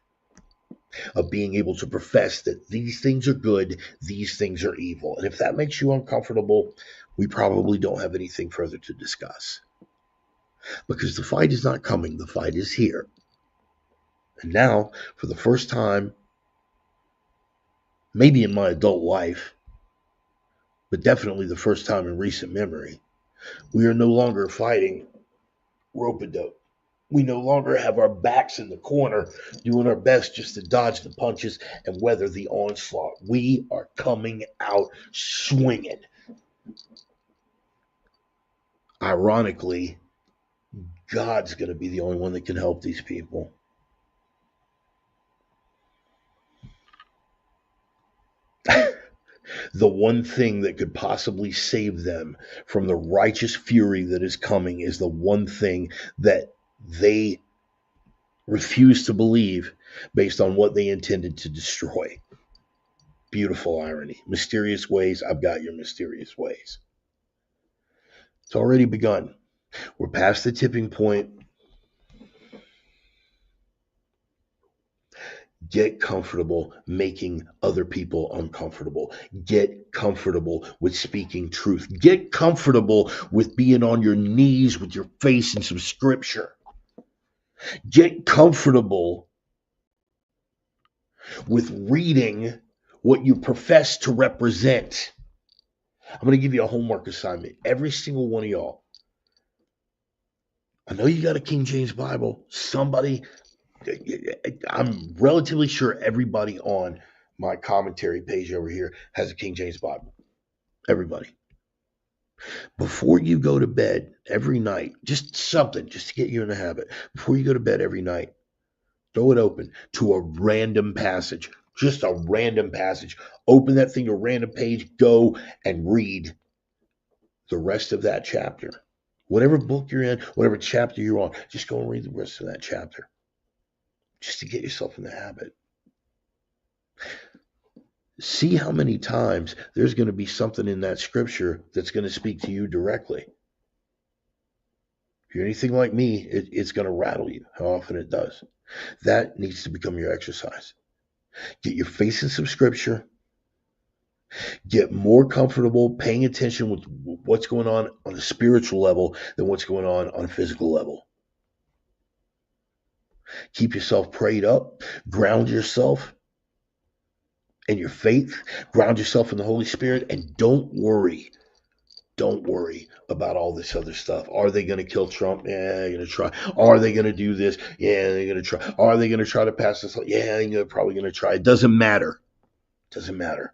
of being able to profess that these things are good, these things are evil. And if that makes you uncomfortable, we probably don't have anything further to discuss. Because the fight is not coming, the fight is here. And now, for the first time, maybe in my adult life, but definitely the first time in recent memory, we are no longer fighting rope-a-dope. We no longer have our backs in the corner doing our best just to dodge the punches and weather the onslaught. We are coming out swinging. Ironically, God's going to be the only one that can help these people. The one thing that could possibly save them from the righteous fury that is coming is the one thing that they refuse to believe based on what they intended to destroy. Beautiful irony. Mysterious ways, I've got your mysterious ways. It's already begun. We're past the tipping point. Get comfortable making other people uncomfortable. Get comfortable with speaking truth. Get comfortable with being on your knees with your face in some scripture. Get comfortable with reading what you profess to represent. I'm going to give you a homework assignment. Every single one of y'all. I know you got a King James Bible. Somebody, I'm relatively sure everybody on my commentary page over here has a King James Bible. Everybody. Before you go to bed every night, just something, just to get you in the habit. Before you go to bed every night, throw it open to a random passage. Just a random passage. Open that thing to a random page. Go and read the rest of that chapter. Whatever book you're in, whatever chapter you're on, just go and read the rest of that chapter. Just to get yourself in the habit. See how many times there's going to be something in that scripture that's going to speak to you directly. If you're anything like me, it's going to rattle you how often it does. That needs to become your exercise. Get your face in some scripture. Get more comfortable paying attention with what's going on a spiritual level than what's going on a physical level. Keep yourself prayed up. Ground yourself in your faith. Ground yourself in the Holy Spirit. And don't worry. Don't worry about all this other stuff. Are they going to kill Trump? Yeah, they're going to try. Are they going to do this? Yeah, they're going to try. Are they going to try to pass this? Yeah, they're probably going to try. It doesn't matter. It doesn't matter.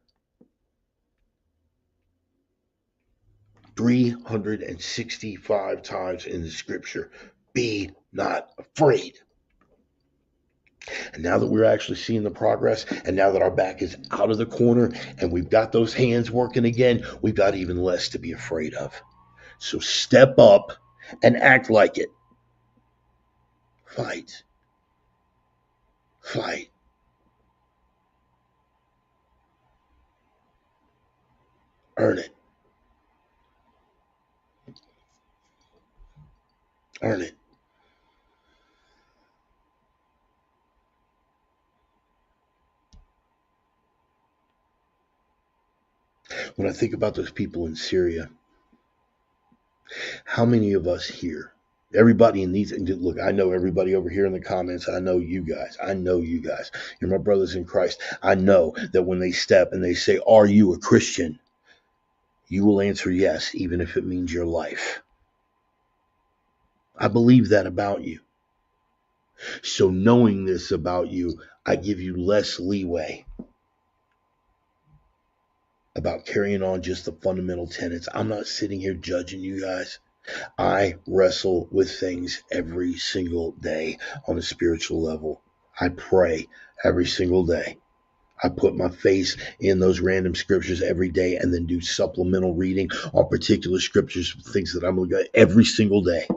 365 times in the scripture. Be not afraid. And now that we're actually seeing the progress, and now that our back is out of the corner, and we've got those hands working again, we've got even less to be afraid of. So step up and act like it. Fight. Fight. Earn it. Earn it. When I think about those people in Syria, how many of us here, everybody in these, look, I know everybody over here in the comments. I know you guys. I know you guys. You're my brothers in Christ. I know that when they step and they say, "Are you a Christian?" you will answer yes, even if it means your life. I believe that about you. So knowing this about you, I give you less leeway about carrying on just the fundamental tenets. I'm not sitting here judging you guys. I wrestle with things every single day on a spiritual level. I pray every single day. I put my face in those random scriptures every day and then do supplemental reading on particular scriptures, things that I'm looking at every single day.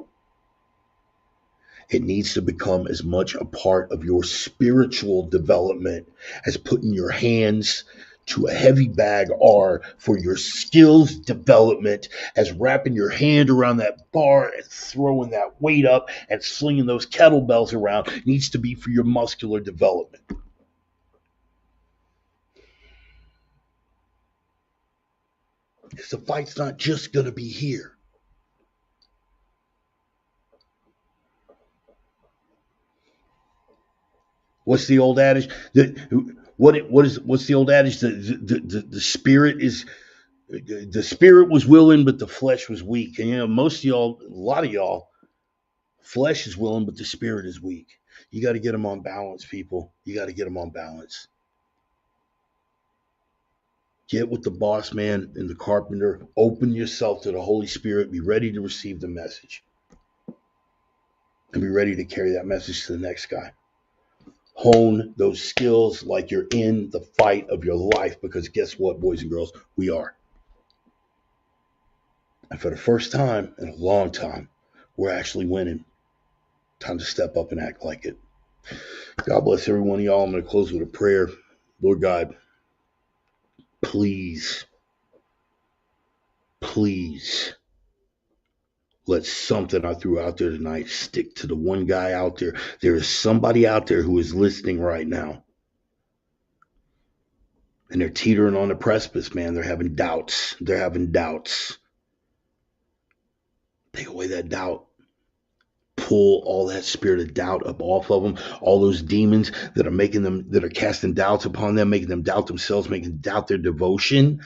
It needs to become as much a part of your spiritual development as putting your hands to a heavy bag are for your skills development, as wrapping your hand around that bar and throwing that weight up and slinging those kettlebells around needs to be for your muscular development. Because the fight's not just going to be here. What's the old adage? What's the old adage? The spirit is, the spirit was willing, but the flesh was weak. And most of y'all, a lot of y'all, flesh is willing, but the spirit is weak. You got to get them on balance, people. You got to get them on balance. Get with the boss man and the carpenter. Open yourself to the Holy Spirit. Be ready to receive the message. And be ready to carry that message to the next guy. Hone those skills like you're in the fight of your life, because guess what, boys and girls? We are. And for the first time in a long time, we're actually winning. Time to step up and act like it. God bless every one of y'all. I'm going to close with a prayer. Lord God, please, please let something I threw out there tonight stick to the one guy out there. There is somebody out there who is listening right now, and they're teetering on the precipice, man. They're having doubts. They're having doubts. Take away that doubt. Pull all that spirit of doubt up off of them. All those demons that are making them, that are casting doubts upon them, making them doubt themselves, making them doubt their devotion.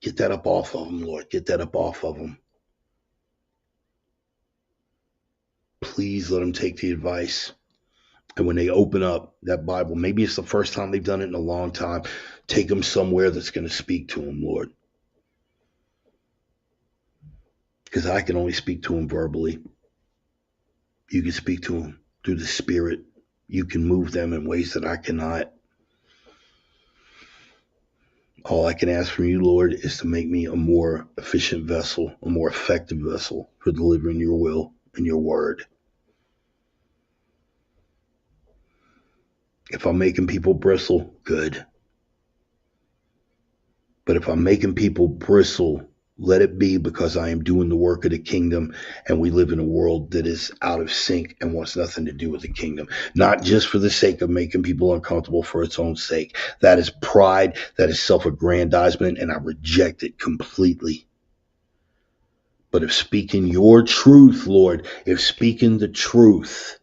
Get that up off of them, Lord. Get that up off of them. Please let them take the advice. And when they open up that Bible, maybe it's the first time they've done it in a long time, take them somewhere that's going to speak to them, Lord. Because I can only speak to them verbally. You can speak to them through the Spirit. You can move them in ways that I cannot. All I can ask from you, Lord, is to make me a more efficient vessel, a more effective vessel for delivering your will and your word. If I'm making people bristle, good. But if I'm making people bristle, let it be because I am doing the work of the kingdom, and we live in a world that is out of sync and wants nothing to do with the kingdom. Not just for the sake of making people uncomfortable for its own sake. That is pride. That is self-aggrandizement, and I reject it completely. But if speaking your truth, Lord, if speaking the truth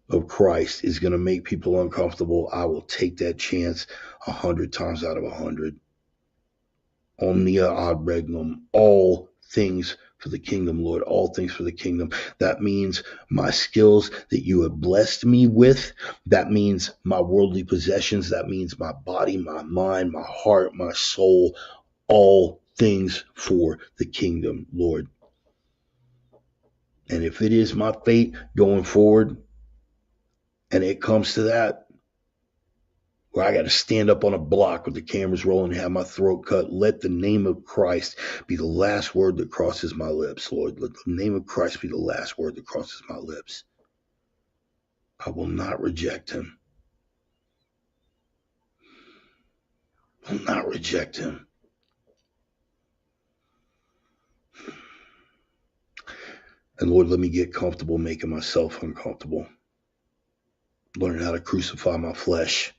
of Christ is going to make people uncomfortable, I will take that chance 100 times out of 100. Omnia ad regnum, all things for the kingdom, Lord, all things for the kingdom. That means my skills that you have blessed me with. That means my worldly possessions. That means my body, my mind, my heart, my soul, all things for the kingdom, Lord. And if it is my fate going forward, and it comes to that, where I got to stand up on a block with the cameras rolling and have my throat cut, let the name of Christ be the last word that crosses my lips, Lord. Let the name of Christ be the last word that crosses my lips. I will not reject him. I will not reject him. And Lord, let me get comfortable making myself uncomfortable. Learning how to crucify my flesh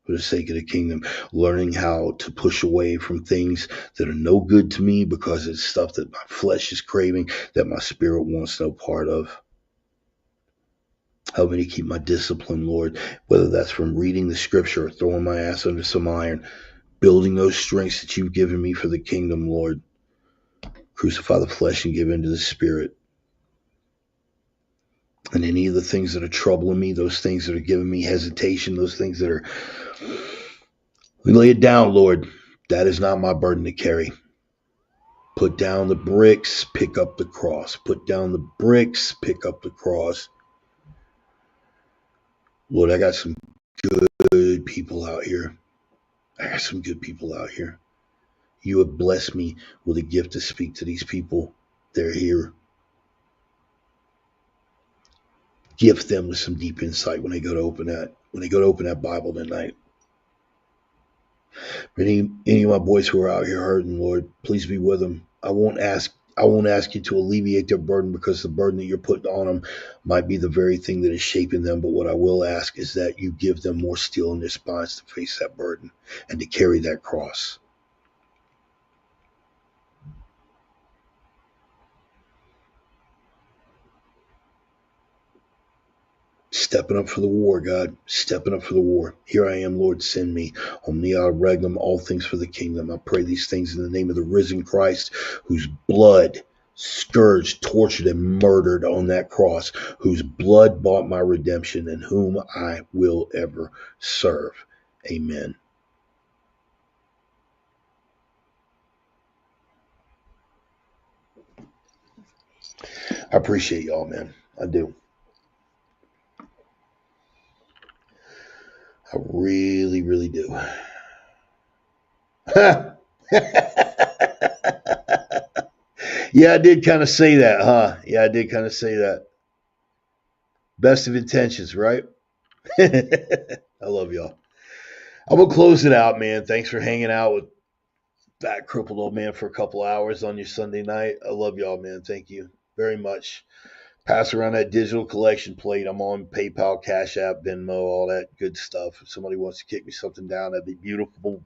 for the sake of the kingdom, learning how to push away from things that are no good to me because it's stuff that my flesh is craving, that my spirit wants no part of. Help me to keep my discipline, Lord, whether that's from reading the scripture or throwing my ass under some iron, building those strengths that you've given me for the kingdom, Lord. Crucify the flesh and give into the spirit. And any of the things that are troubling me, those things that are giving me hesitation, those things that are, we lay it down, Lord. That is not my burden to carry. Put down the bricks, pick up the cross. Put down the bricks, pick up the cross. Lord, I got some good people out here. I got some good people out here. You have blessed me with a gift to speak to these people. They're here. Gift them with some deep insight when they go to open that Bible tonight. Any of my boys who are out here hurting, Lord, please be with them. I won't ask you to alleviate their burden, because the burden that you're putting on them might be the very thing that is shaping them. But what I will ask is that you give them more steel in their spines to face that burden and to carry that cross. Stepping up for the war, God. Stepping up for the war. Here I am, Lord, send me. Omnia regnum, all things for the kingdom. I pray these things in the name of the risen Christ, whose blood scourged, tortured, and murdered on that cross, whose blood bought my redemption, and whom I will ever serve. Amen. I appreciate y'all, man. I do. I really, really do. Yeah, I did kind of say that, huh? Yeah, I did kind of say that. Best of intentions, right? I love y'all. I'm gonna close it out, man. Thanks for hanging out with that crippled old man for a couple hours on your Sunday night. I love y'all, man. Thank you very much. Pass around that digital collection plate. I'm on PayPal, Cash App, Venmo, all that good stuff. If somebody wants to kick me something down, that'd be beautiful.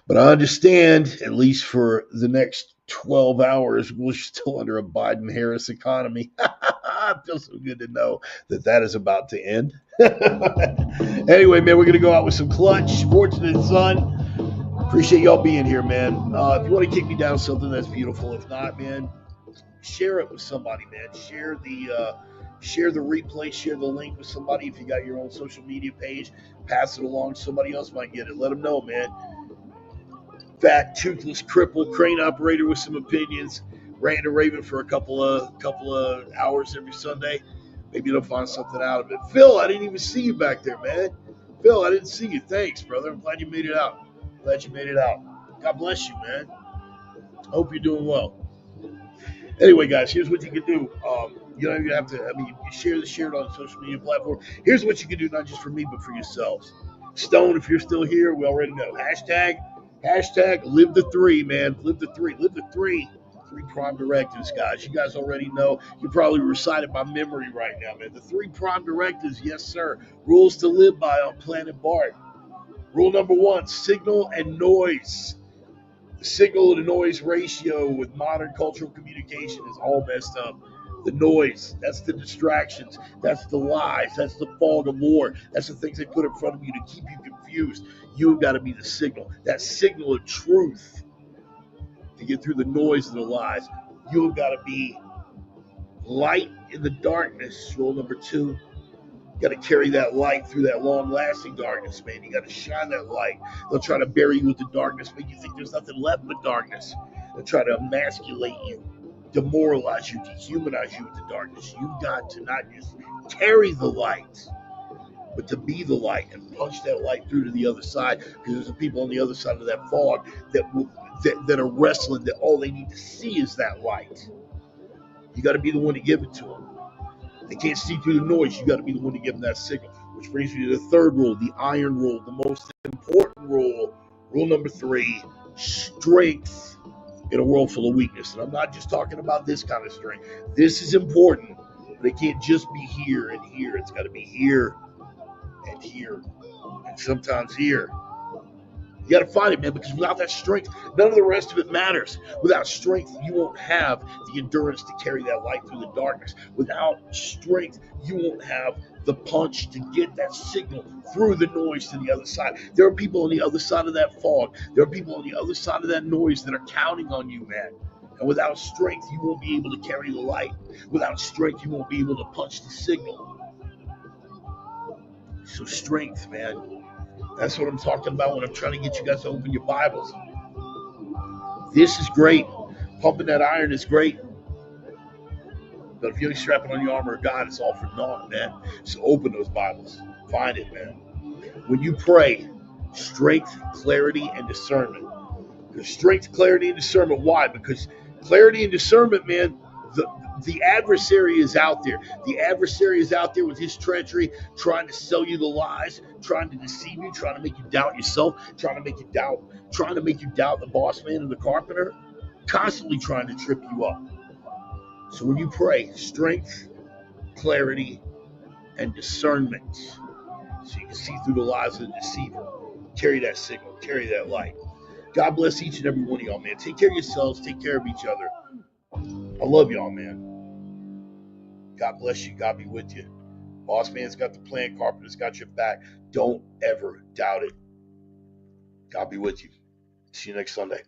But I understand, at least for the next 12 hours, we're still under a Biden Harris economy. It feels so good to know that that is about to end. Anyway, man, we're going to go out with some clutch. Fortunate son. Appreciate y'all being here, man. If you want to kick me down something, that's beautiful. If not, man, share it with somebody, man. Share the replay, share the link with somebody. If you got your own social media page, pass it along. Somebody else might get it. Let them know, man. Fat, toothless, crippled crane operator with some opinions, ranting and raving for a couple of hours every Sunday. Maybe they'll find something out of it. Phil, I didn't even see you back there, man. Phil, I didn't see you. Thanks, brother. I'm glad you made it out. Glad you made it out. God bless you, man. Hope you're doing well. Anyway, guys, here's what you can do. You don't even have to. I mean, you share it on a social media platform. Here's what you can do, not just for me, but for yourselves. Stone, if you're still here, we already know. Hashtag live the three, man. Live the three. Live the three. Three prime directives, guys. You guys already know. You probably recite it by memory right now, man. The three prime directives, yes, sir. Rules to live by on planet Bart. Rule number one: signal and noise. The signal to noise ratio with modern cultural communication is all messed up. The noise, that's the distractions, that's the lies, that's the fog of war, that's the things they put in front of you to keep you confused. You've got to be the signal, that signal of truth to get through the noise of the lies. You've got to be light in the darkness. Rule number two: you got to carry that light through that long-lasting darkness, man. You got to shine that light. They'll try to bury you with the darkness, make you think there's nothing left but darkness. They'll try to emasculate you, demoralize you, dehumanize you with the darkness. You've got to not just carry the light, but to be the light and punch that light through to the other side. Because there's some people on the other side of that fog that are wrestling, that all they need to see is that light. You got to be the one to give it to them. They can't see through the noise. You got to be the one to give them that signal. Which brings me to the third rule, the iron rule, the most important rule. Rule number three: strength in a world full of weakness. And I'm not just talking about this kind of strength. This is important, but it can't just be here and here. It's got to be here and here, and sometimes here. You got to find it, man, because without that strength, none of the rest of it matters. Without strength, you won't have the endurance to carry that light through the darkness. Without strength, you won't have the punch to get that signal through the noise to the other side. There are people on the other side of that fog. There are people on the other side of that noise that are counting on you, man. And without strength, you won't be able to carry the light. Without strength, you won't be able to punch the signal. So strength, man. That's what I'm talking about when I'm trying to get you guys to open your Bibles. This is great. Pumping that iron is great. But if you ain't strapping on your armor of God, it's all for naught, man. So open those Bibles. Find it, man. When you pray, strength, clarity, and discernment. Because strength, clarity, and discernment. Why? Because clarity and discernment, man, the adversary is out there. The adversary is out there with his treachery, trying to sell you the lies, trying to deceive you, trying to make you doubt yourself, trying to make you doubt the boss man and the carpenter, constantly trying to trip you up. So when you pray, strength, clarity, and discernment, so you can see through the lies of the deceiver. Carry that signal, carry that light. God bless each and every one of y'all, man. Take care of yourselves, take care of each other. I love y'all, man. God bless you. God be with you. Boss man's got the plan. Carpenter's got your back. Don't ever doubt it. God be with you. See you next Sunday.